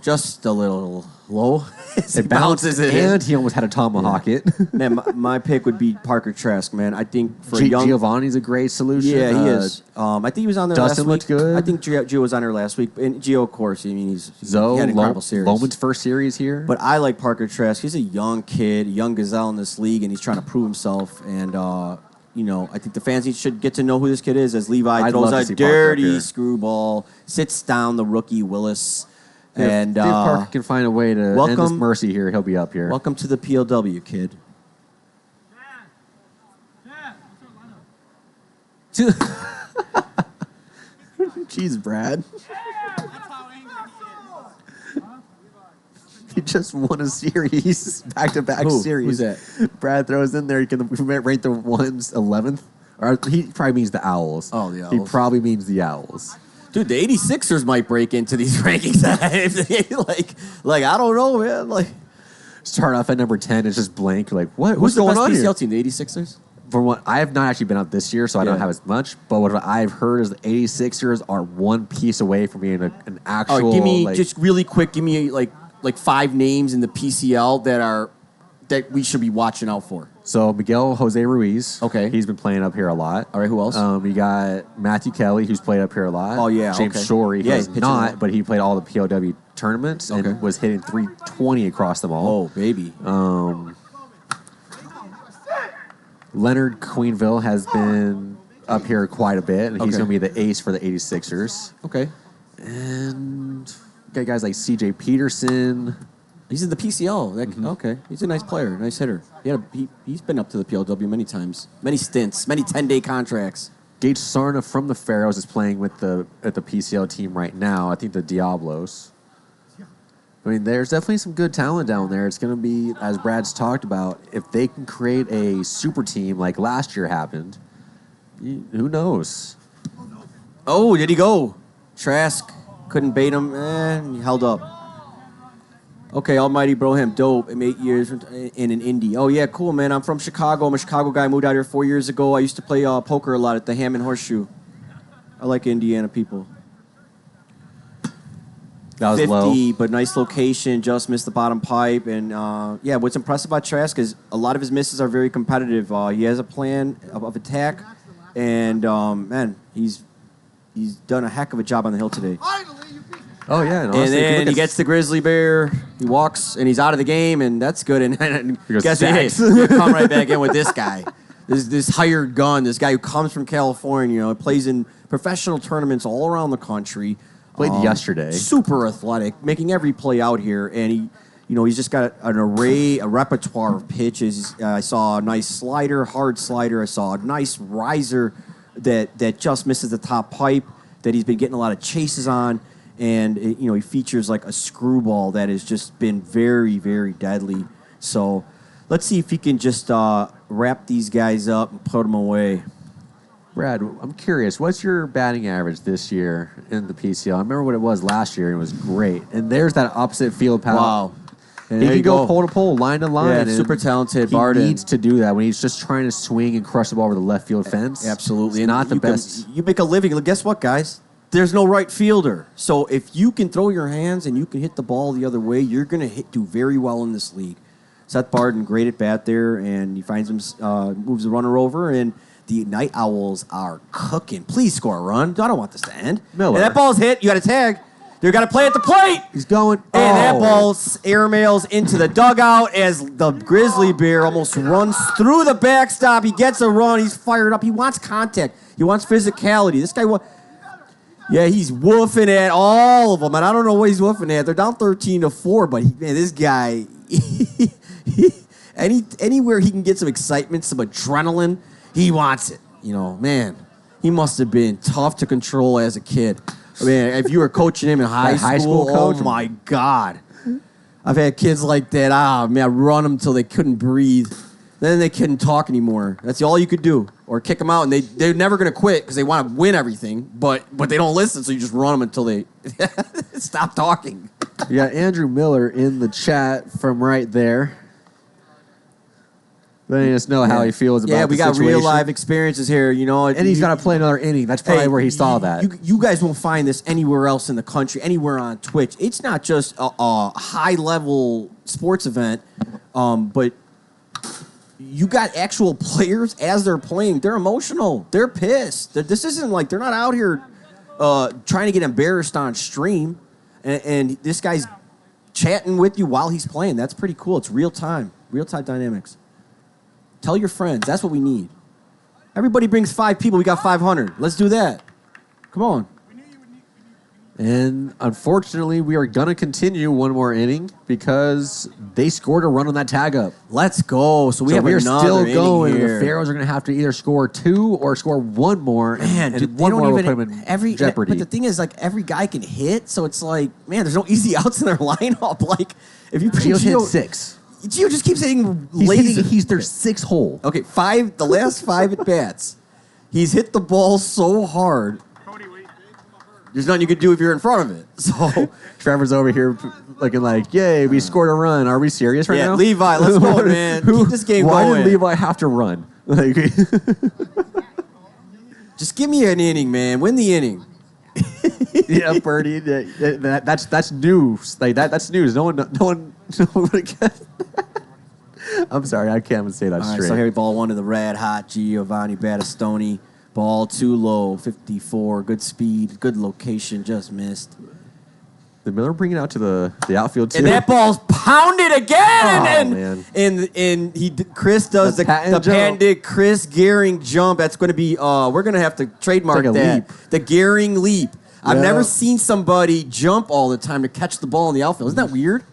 Just a little low. It bounces it, and he almost had a tomahawk it. Man, my pick would be Parker Trask, man. I think for Giovanni's a great solution. Yeah, he is. I think he was on there Dustin last week. looked good. I think Gio was on there last week. And Gio, of course, I mean, he had an incredible series. Loman's first series here. But I like Parker Trask. He's a young kid, a young gazelle in this league, and he's trying to prove himself. And, I think the fans should get to know who this kid is as Levi throws a dirty screwball, sits down the rookie Willis. If Parker can find a way to end this mercy here, he'll be up here. Welcome to the PLW, kid. Jeez, Brad. He just won a series, back-to-back series. Who's that? Brad throws in there. We might rank the ones 11th. Or he probably means the Owls. Oh, the Owls. He probably means the Owls. Dude, the 86ers might break into these rankings. like I don't know, man. Like, start off at number 10. It's just blank. Like, what? Who's the going best on PCL here? team? The 86ers? From what I have not actually been out this year, so I don't have as much. But what I've heard is the 86ers are one piece away from being an actual. All right, give me just really quick. Give me like 5 names in the PCL that we should be watching out for. So Miguel Jose Ruiz. Okay. He's been playing up here a lot. All right, who else? You got Matthew Kelly, who's played up here a lot. Oh, yeah, James okay. Shorey, Yeah, who's he's pitching not, well. but he played all the POW tournaments Okay. and was hitting 320 across them all. Oh, baby. Leonard Queenville has been up here quite a bit, and he's Okay. going to be the ace for the 86ers. Okay. And got guys like CJ Peterson. He's in the PCL. Okay. He's a nice player, nice hitter. He's been up to the PLW many times. Many stints, many 10-day contracts. Gage Sarna from the Pharaohs is playing at the PCL team right now. I think the Diablos. I mean, there's definitely some good talent down there. It's going to be, as Brad's talked about, if they can create a super team like last year happened, who knows? Oh, did he go? Trask couldn't bait him, and he held up. Okay, Almighty Broham, dope. I'm 8 years in an indie. Oh, yeah, cool, man. I'm from Chicago. I'm a Chicago guy. I moved out here 4 years ago. I used to play poker a lot at the Hammond Horseshoe. I like Indiana people. That was 50, low. but nice location. Just missed the bottom pipe. And, yeah, what's impressive about Trask is a lot of his misses are very competitive. He has a plan of attack, and, man, he's done a heck of a job on the hill today. Oh, yeah. And then he gets the grizzly bear. He walks, and he's out of the game, and that's good. And guess what? You come right back in with this guy. This hired gun, this guy who comes from California, plays in professional tournaments all around the country. Played yesterday. Super athletic, making every play out here. And he's just got a repertoire of pitches. I saw a nice slider, hard slider. I saw a nice riser that just misses the top pipe, that he's been getting a lot of chases on. And, he features like a screwball that has just been very, very deadly. So let's see if he can just wrap these guys up and put them away. Brad, I'm curious, what's your batting average this year in the PCL? I remember what it was last year, and it was great. And there's that opposite field power. Wow. He can go pole to pole, line to line. Yeah, super talented. He Barden needs to do that when he's just trying to swing and crush the ball over the left field fence. Absolutely. It's not the best. You make a living. Guess what, guys? There's no right fielder. So if you can throw your hands and you can hit the ball the other way, you're going to do very well in this league. Seth Barden, great at bat there, and he finds him, moves the runner over, and the Night Owls are cooking. Please score a run. I don't want this to end. Miller. And that ball's hit. You got a tag. You got to play at the plate. He's going. And that ball airmails into the dugout as the grizzly bear almost runs through the backstop. He gets a run. He's fired up. He wants contact. He wants physicality. This guy yeah, he's woofing at all of them, and I don't know what he's woofing at. They're down 13-4, but this guy, anywhere he can get some excitement, some adrenaline, he wants it. Man, he must have been tough to control as a kid. Man, if you were coaching him in high school coach, oh my God. I've had kids like that. I run them until they couldn't breathe. Then they couldn't talk anymore. That's all you could do. Or kick them out, and they're never going to quit because they want to win everything, but they don't listen, so you just run them until they stop talking. You got Andrew Miller in the chat from right there. Letting us know how he feels about the situation. Yeah, we got real live experiences here, And he's got to play another inning. That's probably where he saw that. You guys won't find this anywhere else in the country, anywhere on Twitch. It's not just a high-level sports event, but you got actual players as they're playing. They're emotional. They're pissed. This isn't like they're not out here trying to get embarrassed on stream. And this guy's chatting with you while he's playing. That's pretty cool. It's real-time dynamics. Tell your friends. That's what we need. Everybody brings 5 people. We got 500. Let's do that. Come on. And unfortunately, we are going to continue one more inning because they scored a run on that tag up. Let's go. So we're still going. Here. The Pharaohs are going to have to either score 2 or score 1 more. Man, and dude, one more will put them in jeopardy. But the thing is, like, every guy can hit, so it's like, man, there's no easy outs in their lineup. Like, if you Gio's hit 6. Gio just keeps hitting lazy. He's their 6th hole. Okay, the last 5 at bats. He's hit the ball so hard. There's nothing you can do if you're in front of it. So Trevor's over here looking like, yay, we scored a run. Are we serious right now? Levi, let's go, man. Keep this game Why going. did Levi have to run? Like, just give me an inning, man. Win the inning. Yeah, Birdie. That's news. Like that's news. No one would get. I'm sorry, I can't even say that straight. Right, so here, ball 1 to the red hot Giovanni Battistoni. Ball too low, 54. Good speed, good location, just missed. Did Miller bring it out to the outfield too? And that ball's pounded again. Man. And Chris does the patented Chris Gehring jump. That's going to be we're going to have to trademark like that. Leap. The Gehring leap. I've Yeah. never seen somebody jump all the time to catch the ball in the outfield. Isn't that weird?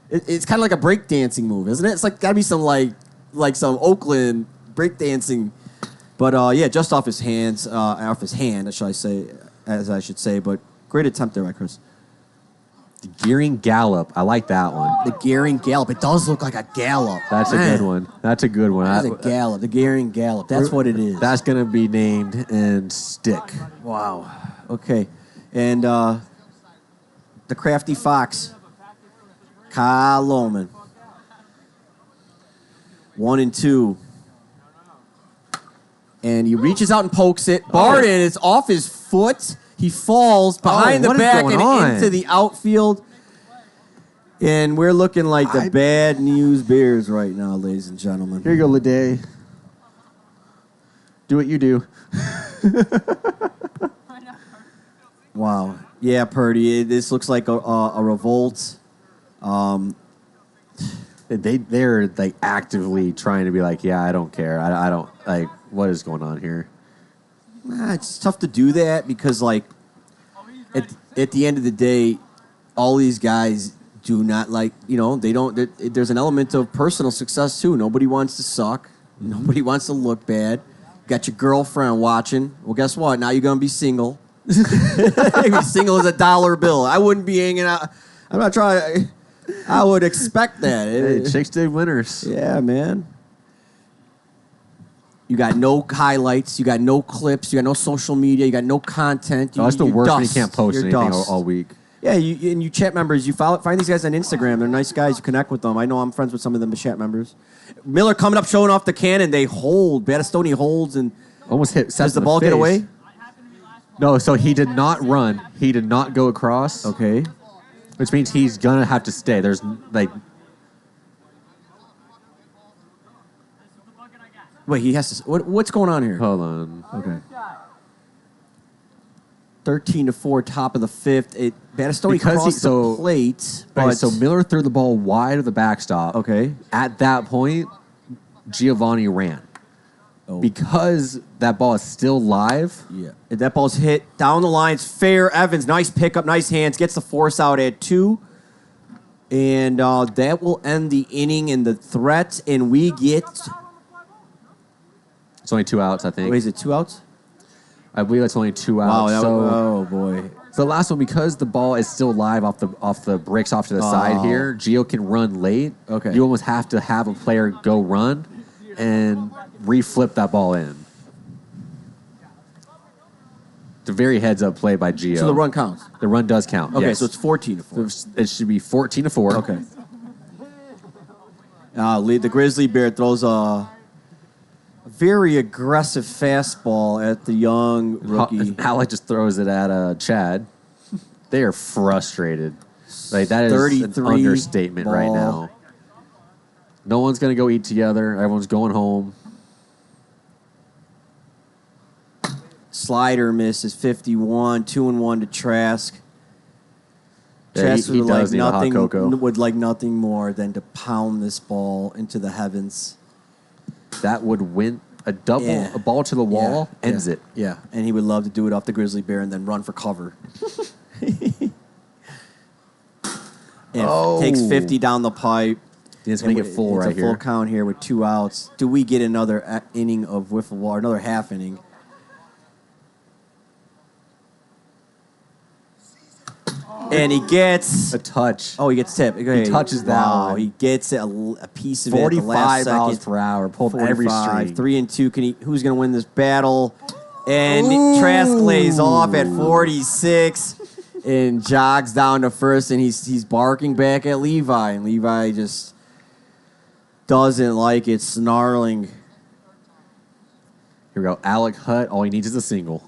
It's kind of like a breakdancing move, isn't it? It's like got to be some like some Oakland breakdancing. But yeah, just off his hand, as I should say. But great attempt there by Chris. The Gearing Gallop. I like that one. The Gearing Gallop. It does look like a gallop. That's a good one. That's a good one. That's a gallop. The Gearing Gallop. That's what it is. That's going to be named and stick. Wow. Okay. And the Crafty Fox. Kyle Lohman. 1 and 2. And he reaches out and pokes it. Barden, it's off his foot. He falls behind the what is back going and on? into the outfield. And we're looking like the bad news bears right now, ladies and gentlemen. Here you go, Lede. Do what you do. Wow. Yeah, Purdy. This looks like a revolt. They're like actively trying to be like, yeah, I don't care. I don't like what is going on here. It's tough to do that because, like, at the end of the day, all these guys do not like, they don't. There's an element of personal success too. Nobody wants to suck. Nobody wants to look bad. Got your girlfriend watching. Well, guess what? Now you're gonna be single. Single as a dollar bill. I wouldn't be hanging out. I'm not trying. I would expect that. Hey, chicks dig winners. Yeah, man. You got no highlights. You got no clips. You got no social media. You got no content. That's the you're worst when you dust. can't post You're anything dust. all week. Yeah, you chat members. You find these guys on Instagram. They're nice guys. You connect with them. I know I'm friends with some of them, the chat members. Miller coming up, showing off the cannon. They hold. Battistoni holds and Almost hit. does the ball get away? No, so he did not run. He did not go across. Okay. Which means he's gonna have to stay. There's like. Wait, he has to. What's going on here? Hold on. Okay. 13-4, top of the fifth. Battistoni crossed the plate. Right, But so Miller threw the ball wide of the backstop. Okay. At that point, Giovanni ran. Oh. Because that ball is still live. Yeah. That ball's hit down the lines. Fair. Evans, nice pickup, nice hands. Gets the force out at 2. And that will end the inning and the threat. And we get... It's only 2 outs, I think. Wait, is it 2 outs? I believe it's only 2 outs. Wow. Oh, boy. So the last one, because the ball is still live off the bricks off to the side here, Gio can run late. Okay. You almost have to have a player go run and reflip that ball in. It's a very heads-up play by Gio. So the run counts? The run does count, Okay, yes. so it's 14-4. It should be 14-4. Okay. The Grizzly Bear throws a very aggressive fastball at the young rookie. Alec just throws it at Chad. They are frustrated. Like that is an 33 understatement right ball. now. No one's gonna go eat together. Everyone's going home. Slider misses 51, 2-1 to Trask. Yeah, Trask he does need a hot cocoa. would like nothing more than to pound this ball into the heavens. That would win a double, Yeah. a ball to the wall, Yeah. ends it. Yeah, and he would love to do it off the Grizzly Bear and then run for cover. And takes 50 down the pipe. He's going to And get full it's right a full here. count here with 2 outs. Do we get another inning of wiffle ball, another half inning? And he gets A touch. Oh, he gets tipped. Okay. He touches that Wow, one. he gets a piece of it. At the 45 last miles second. per hour. Pulled every 45, string. 3-2. Who's going to win this battle? And Trask lays off at 46 and jogs down to first, and he's barking back at Levi, and Levi just doesn't like it, snarling. Here we go. Alec Hutt, all he needs is a single.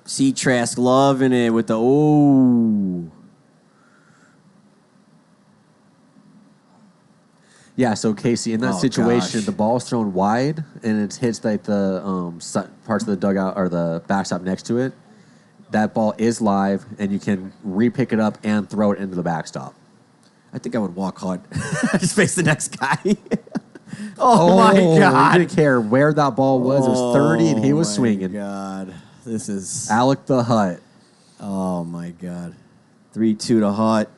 See Trask loving it with the Yeah, so Casey, in that Oh, situation, gosh. the ball's thrown wide and it hits like the parts of the dugout or the backstop next to it. That ball is live, and you can re-pick it up and throw it into the backstop. I think I would walk hard. Just face the next guy. Oh my God. He didn't care where that ball was. It was 30, and he was swinging. God, this is... Alec the Hutt. Oh, my God. 3-2 to Hutt.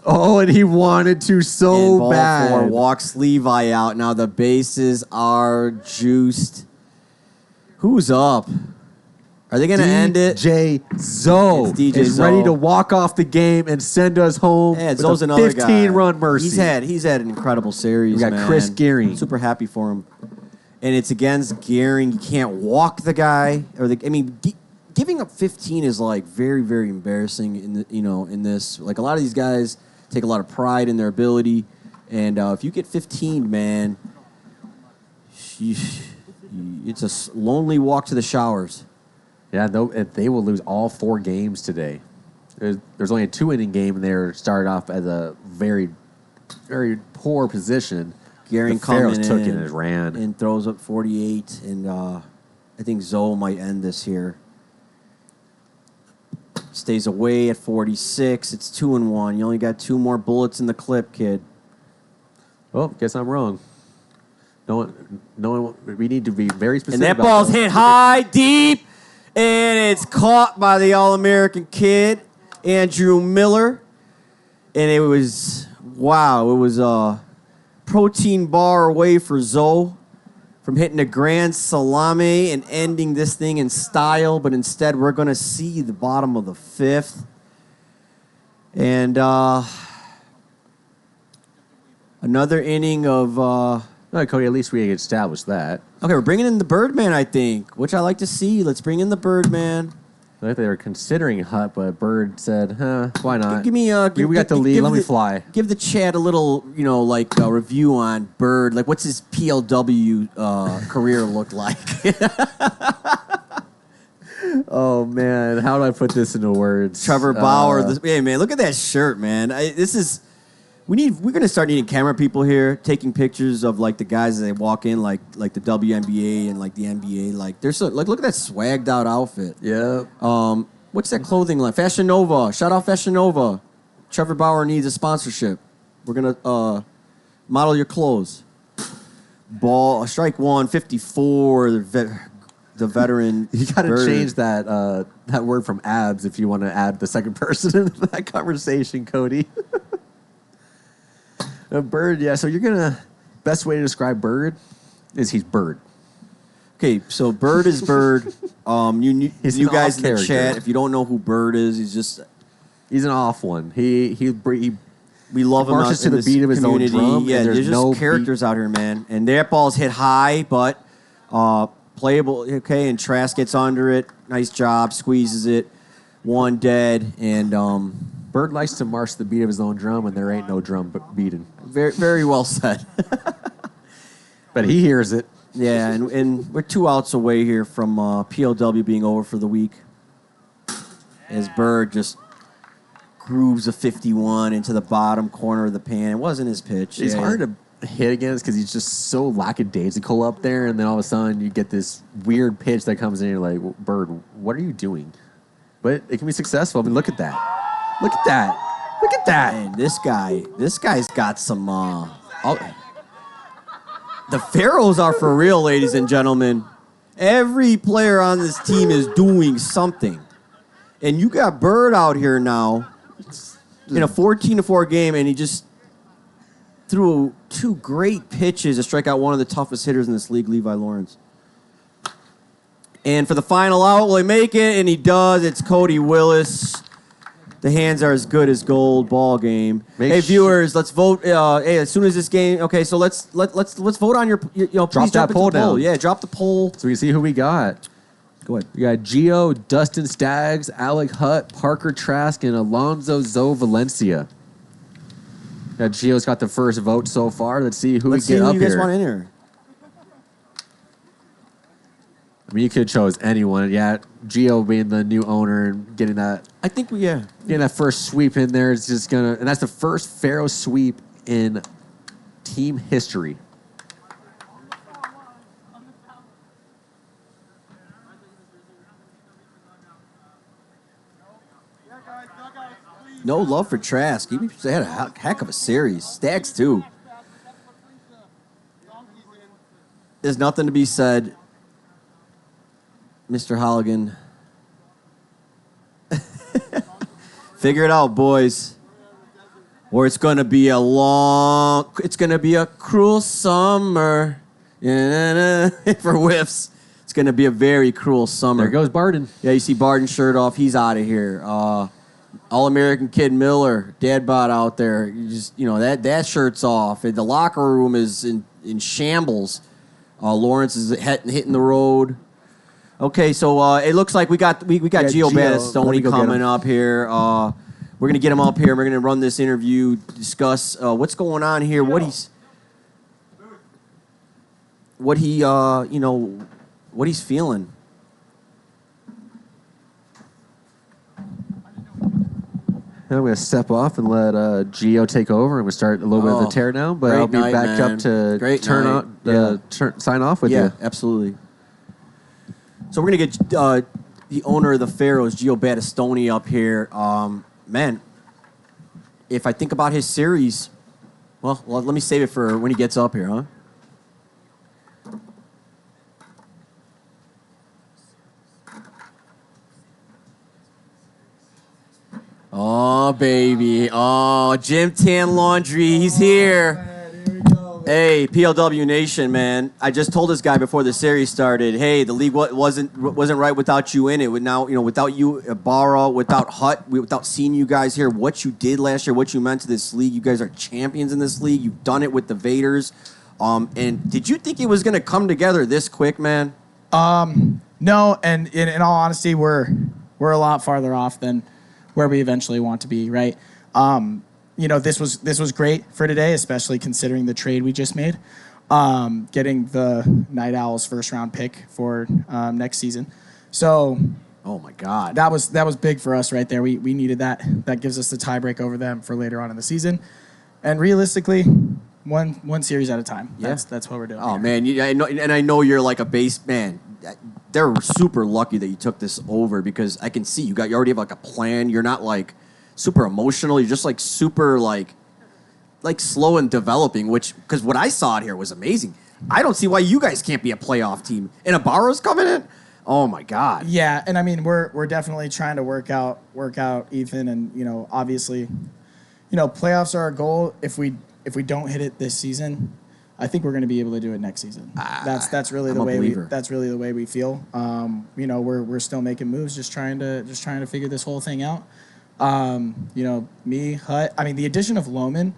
Oh, and he wanted to And so ball bad. 4 walks Levi out. Now the bases are juiced. Who's up? Are they going to end it? DJ Zoe It's DJ is Zoe. ready to walk off the game and send us home Yeah, with Zoe's a another guy. 15-run mercy. He's had an incredible series. We got man. Chris Gearing. Super happy for him. And it's against Gearing. You can't walk the guy. Giving up 15 is like very, very embarrassing in this. Like a lot of these guys take a lot of pride in their ability, and if you get 15, man, it's a lonely walk to the showers. Yeah, they will lose all 4 games today. There's only a 2-inning game, and they started off as a very, very poor position. Gearing the Pharaohs coming took in it and ran. and throws up 48, and I think Zoe might end this here. Stays away at 46. It's 2-1. You only got 2 more bullets in the clip, kid. Oh, guess I'm wrong. No one. We need to be very specific. And that about ball's those. hit high, deep, and it's caught by the All-American kid, Andrew Miller. And it was a protein bar away for Zoe from hitting a grand salami and ending this thing in style, but instead we're going to see the bottom of the 5th. And another inning of... All right, Cody, at least we established that. Okay, we're bringing in the Birdman, I think, which I like to see. Let's bring in the Birdman. I think they were considering Hut, but Bird said, why not? Give me we got the lead. Let me fly. Give the chat a little, review on Bird. Like, what's his PLW career look like? Oh, man. How do I put this into words? Trevor Bauer. Hey, man, look at that shirt, man. We're gonna start needing camera people here, taking pictures of like the guys as they walk in, like the WNBA and like the NBA. Like they're so look at that swagged out outfit. Yeah. What's that clothing line? Fashion Nova. Shout out Fashion Nova. Trevor Bauer needs a sponsorship. We're gonna model your clothes. Ball strike 1, 54. The veteran. You got to Bird. change that word from abs if you want to add the second person into that conversation, Cody. Bird, yeah. So you're gonna best way to describe Bird is he's Bird. Okay, so Bird is Bird. You He's an guys off in the character. chat, if you don't know who Bird is, He's an off one. He we love him marches out to in the this beat of his own community. drum. Yeah, and there's there's just no characters out here, man. And that ball's hit high, but playable. Okay, and Trask gets under it. Nice job, squeezes it. 1 dead, and Bird likes to march to the beat of his own drum, and there ain't no drum beating. very very well said. But he hears it. Yeah, and we're 2 outs away here from PLW being over for the week. As Bird just grooves a 51 into the bottom corner of the pan. It wasn't his pitch. He's hard to hit against because he's just so lackadaisical up there, and then all of a sudden you get this weird pitch that comes in, and you're like, Bird, what are you doing? But it can be successful. I mean, look at that. Look at that. Look at that. Man, this guy's got some... the Pharaohs are for real, ladies and gentlemen. Every player on this team is doing something. And you got Bird out here now in a 14-4 game, and he just threw 2 great pitches to strike out one of the toughest hitters in this league, Levi Lawrence. And for the final out, will he make it? And he does. It's Cody Willis. The hands are as good as gold. Ball game. Hey viewers, let's vote. Hey, as soon as this game. Okay, so let's vote on your. Please Drop that poll down. Yeah, drop the poll. So we see who we got. Go ahead. We got Gio, Dustin Staggs, Alec Hutt, Parker Trask, and Alonzo Zoe Valencia. Gio's got the first vote so far. Let's see who Let's we see get who up you guys here. want in here. I mean, you could have chose anyone. Yeah, Gio being the new owner and getting that getting that first sweep in there is just gonna, and that's the first Pharaoh sweep in team history. No love for Trask. He had a heck of a series. Stacks too. There's nothing to be said, Mr. Holligan. Figure it out, boys. Or it's going to be a cruel summer for whiffs. It's going to be a very cruel summer. There goes Barden. Yeah, you see Barden's shirt off. He's out of here. All-American kid Miller, dad bod out there. That shirt's off. And the locker room is in shambles. Lawrence is hitting the road. Okay, so it looks like we got Gio Battistoni coming up here. We're gonna get him up here. And we're gonna run this interview, discuss what's going on here, what he's feeling. I'm going to step off and let Gio take over, and we start a little bit of the teardown. But I'll be back up to sign off with you. Yeah, absolutely. So we're going to get the owner of the Pharaohs, Gio Battistoni, up here. Man, if I think about his series, well, let me save it for when he gets up here, huh? Oh, baby. Oh, Jim Tan Laundry. He's here. Hey, PLW Nation, man. I just told this guy before the series started, hey, the league wasn't right without you in it. Without you, Barra, without Hut, without seeing you guys here, what you did last year, what you meant to this league. You guys are champions in this league. You've done it with the Vaders. And did you think it was going to come together this quick, man? No, and in all honesty, we're a lot farther off than where we eventually want to be, right? This was great for today, especially considering the trade we just made, getting the Night Owls first round pick for next season. So, oh my God, that was big for us right there. We needed that. That gives us the tiebreak over them for later on in the season, and realistically, one series at a time. Yeah. That's what we're doing. Oh here. man, I know you're like a base man. They're super lucky that you took this over because I can see you already have like a plan. You're not like super emotional. You're just like super like slow and developing. Because what I saw out here was amazing. I don't see why you guys can't be a playoff team. And Ibarra's coming in. Oh my God. Yeah, and I mean we're definitely trying to work out Ethan, and obviously, playoffs are our goal. If we don't hit it this season, I think we're going to be able to do it next season. That's really the way we feel. We're still making moves, just trying to figure this whole thing out. Me, Hut. I mean, the addition of Lohman,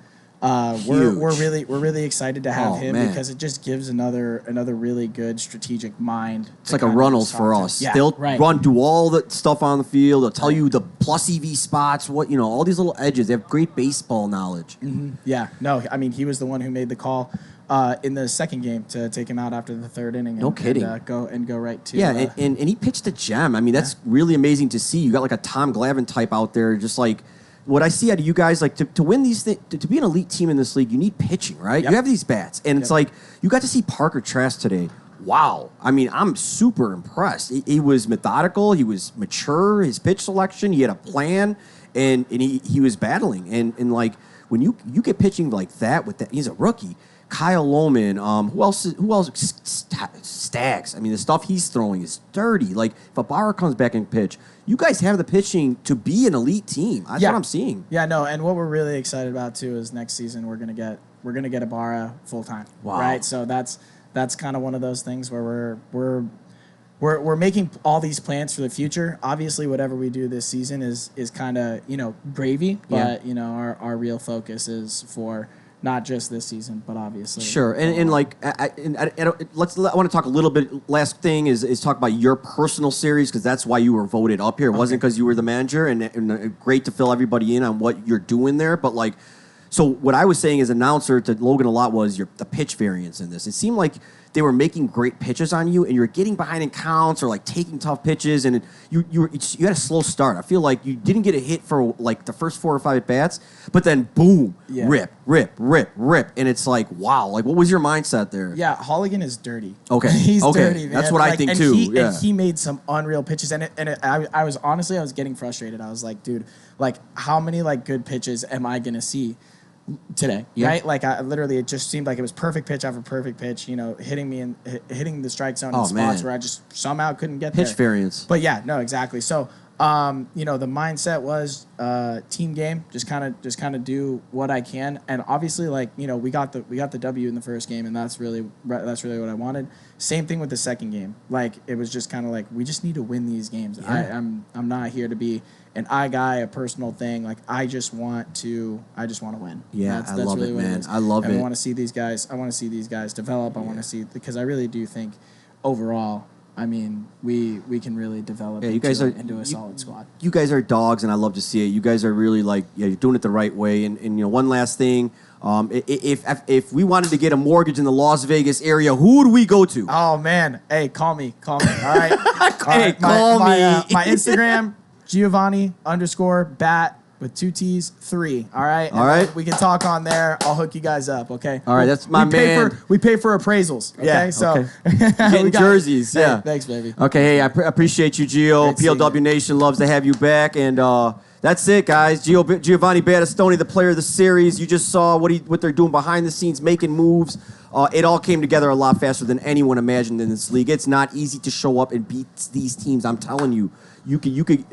we're really excited to have him because it just gives another really good strategic mind. It's like a Runnels for us. Yeah, They'll right. do all the stuff on the field. They'll tell you the plus EV spots. All these little edges. They have great baseball knowledge. Mm-hmm. Yeah. No, I mean he was the one who made the call in the second game to take him out after the third inning. No kidding. And go right to. Yeah, and he pitched a gem. I mean, that's really amazing to see. You got like a Tom Glavine type out there, just like what I see out of you guys. Like to win these things, to be an elite team in this league, you need pitching, right? Yep. You have these bats, and it's like you got to see Parker Trask today. Wow. I mean, I'm super impressed. He was methodical. He was mature. His pitch selection. He had a plan, and he was battling. And like when you get pitching like that with that, he's a rookie. Kyle Lohman, who else? Staggs. I mean, the stuff he's throwing is dirty. Like, if Ibarra comes back and pitch, you guys have the pitching to be an elite team. That's what I'm seeing. Yeah, no, and what we're really excited about too is next season we're gonna get Ibarra full time. Wow. Right. So that's kind of one of those things where we're making all these plans for the future. Obviously, whatever we do this season is kind of gravy, but our real focus is for not just this season, but obviously. Sure, I want to talk a little bit. Last thing is talk about your personal series because that's why you were voted up here. It wasn't because you were the manager, and great to fill everybody in on what you're doing there. But so what I was saying as announcer to Logan a lot was the pitch variance in this. It seemed like they were making great pitches on you, and you were getting behind in counts or like taking tough pitches, and you had a slow start. I feel like you didn't get a hit for like the first 4 or 5 at bats, but then boom, rip, and it's like wow. Like what was your mindset there? Yeah, Holligan is dirty. Okay, he's dirty, man. That's what I think too. And he made some unreal pitches, and I was honestly getting frustrated. I was like, dude, like how many like good pitches am I gonna see today, right? Like it just seemed like it was perfect pitch after perfect pitch, hitting me hitting the strike zone in spots where I just somehow couldn't get pitch variance. But yeah, no, exactly. So The mindset was team game, just kind of do what I can, and obviously, we got the W in the first game, and that's really what I wanted. Same thing with the second game. It was just kind of we just need to win these games. Yeah. I'm not here to be an I guy, a personal thing. I just want to win. Yeah, that's I love really it, what man. is. I love and it. I want to see these guys. I want to see these guys develop. I want to see, because I really do think overall, I mean, we can really develop into a solid squad. You guys are dogs, and I love to see it. You guys are really you're doing it the right way. And one last thing, if we wanted to get a mortgage in the Las Vegas area, who would we go to? Oh man, hey, call me. All right, Hey, call me. My Instagram, Giovanni_bat with 2 T's 3. All right. All right. We can talk on there. I'll hook you guys up. Okay. All right, that's my man. We pay for appraisals. Okay. Yeah, So okay. Getting jerseys. Hey, Yeah. thanks, baby. Okay, hey, I appreciate you, Gio. Great seeing PLW you. Nation loves to have you back, and that's it, guys. Giovanni Battistoni, the player of the series. You just saw what they're doing behind the scenes, making moves. It all came together a lot faster than anyone imagined in this league. It's not easy to show up and beat these teams. I'm telling you, you could.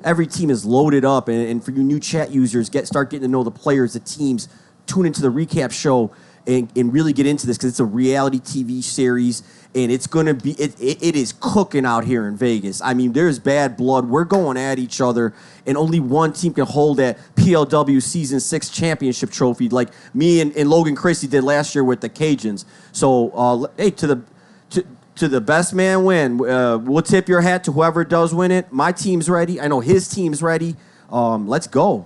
Every team is loaded up, and for you new chat users, start getting to know the players, the teams. Tune into the recap show and really get into this, because it's a reality TV series, and it's gonna be it is cooking out here in Vegas. I mean, there's bad blood. We're going at each other, and only one team can hold that PLW Season 6 championship trophy, like me and Logan Christie did last year with the Cajuns. So, hey, to the best man win. We'll tip your hat to whoever does win it. My team's ready. I know his team's ready. Let's go.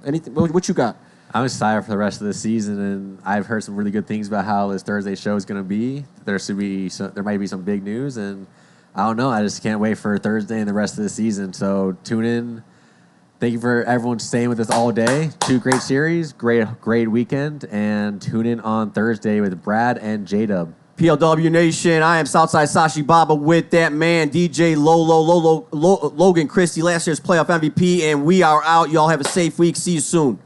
Anything? What you got? I'm excited for the rest of the season, and I've heard some really good things about how this Thursday show is going to be. There might be some big news, and I don't know. I just can't wait for Thursday and the rest of the season. So tune in. Thank you for everyone staying with us all day. 2 great series, great weekend, and tune in on Thursday with Brad and J-Dub. PLW Nation, I am Southside Sashi Baba with that man, DJ Logan Christie, last year's playoff MVP, and we are out. Y'all have a safe week. See you soon.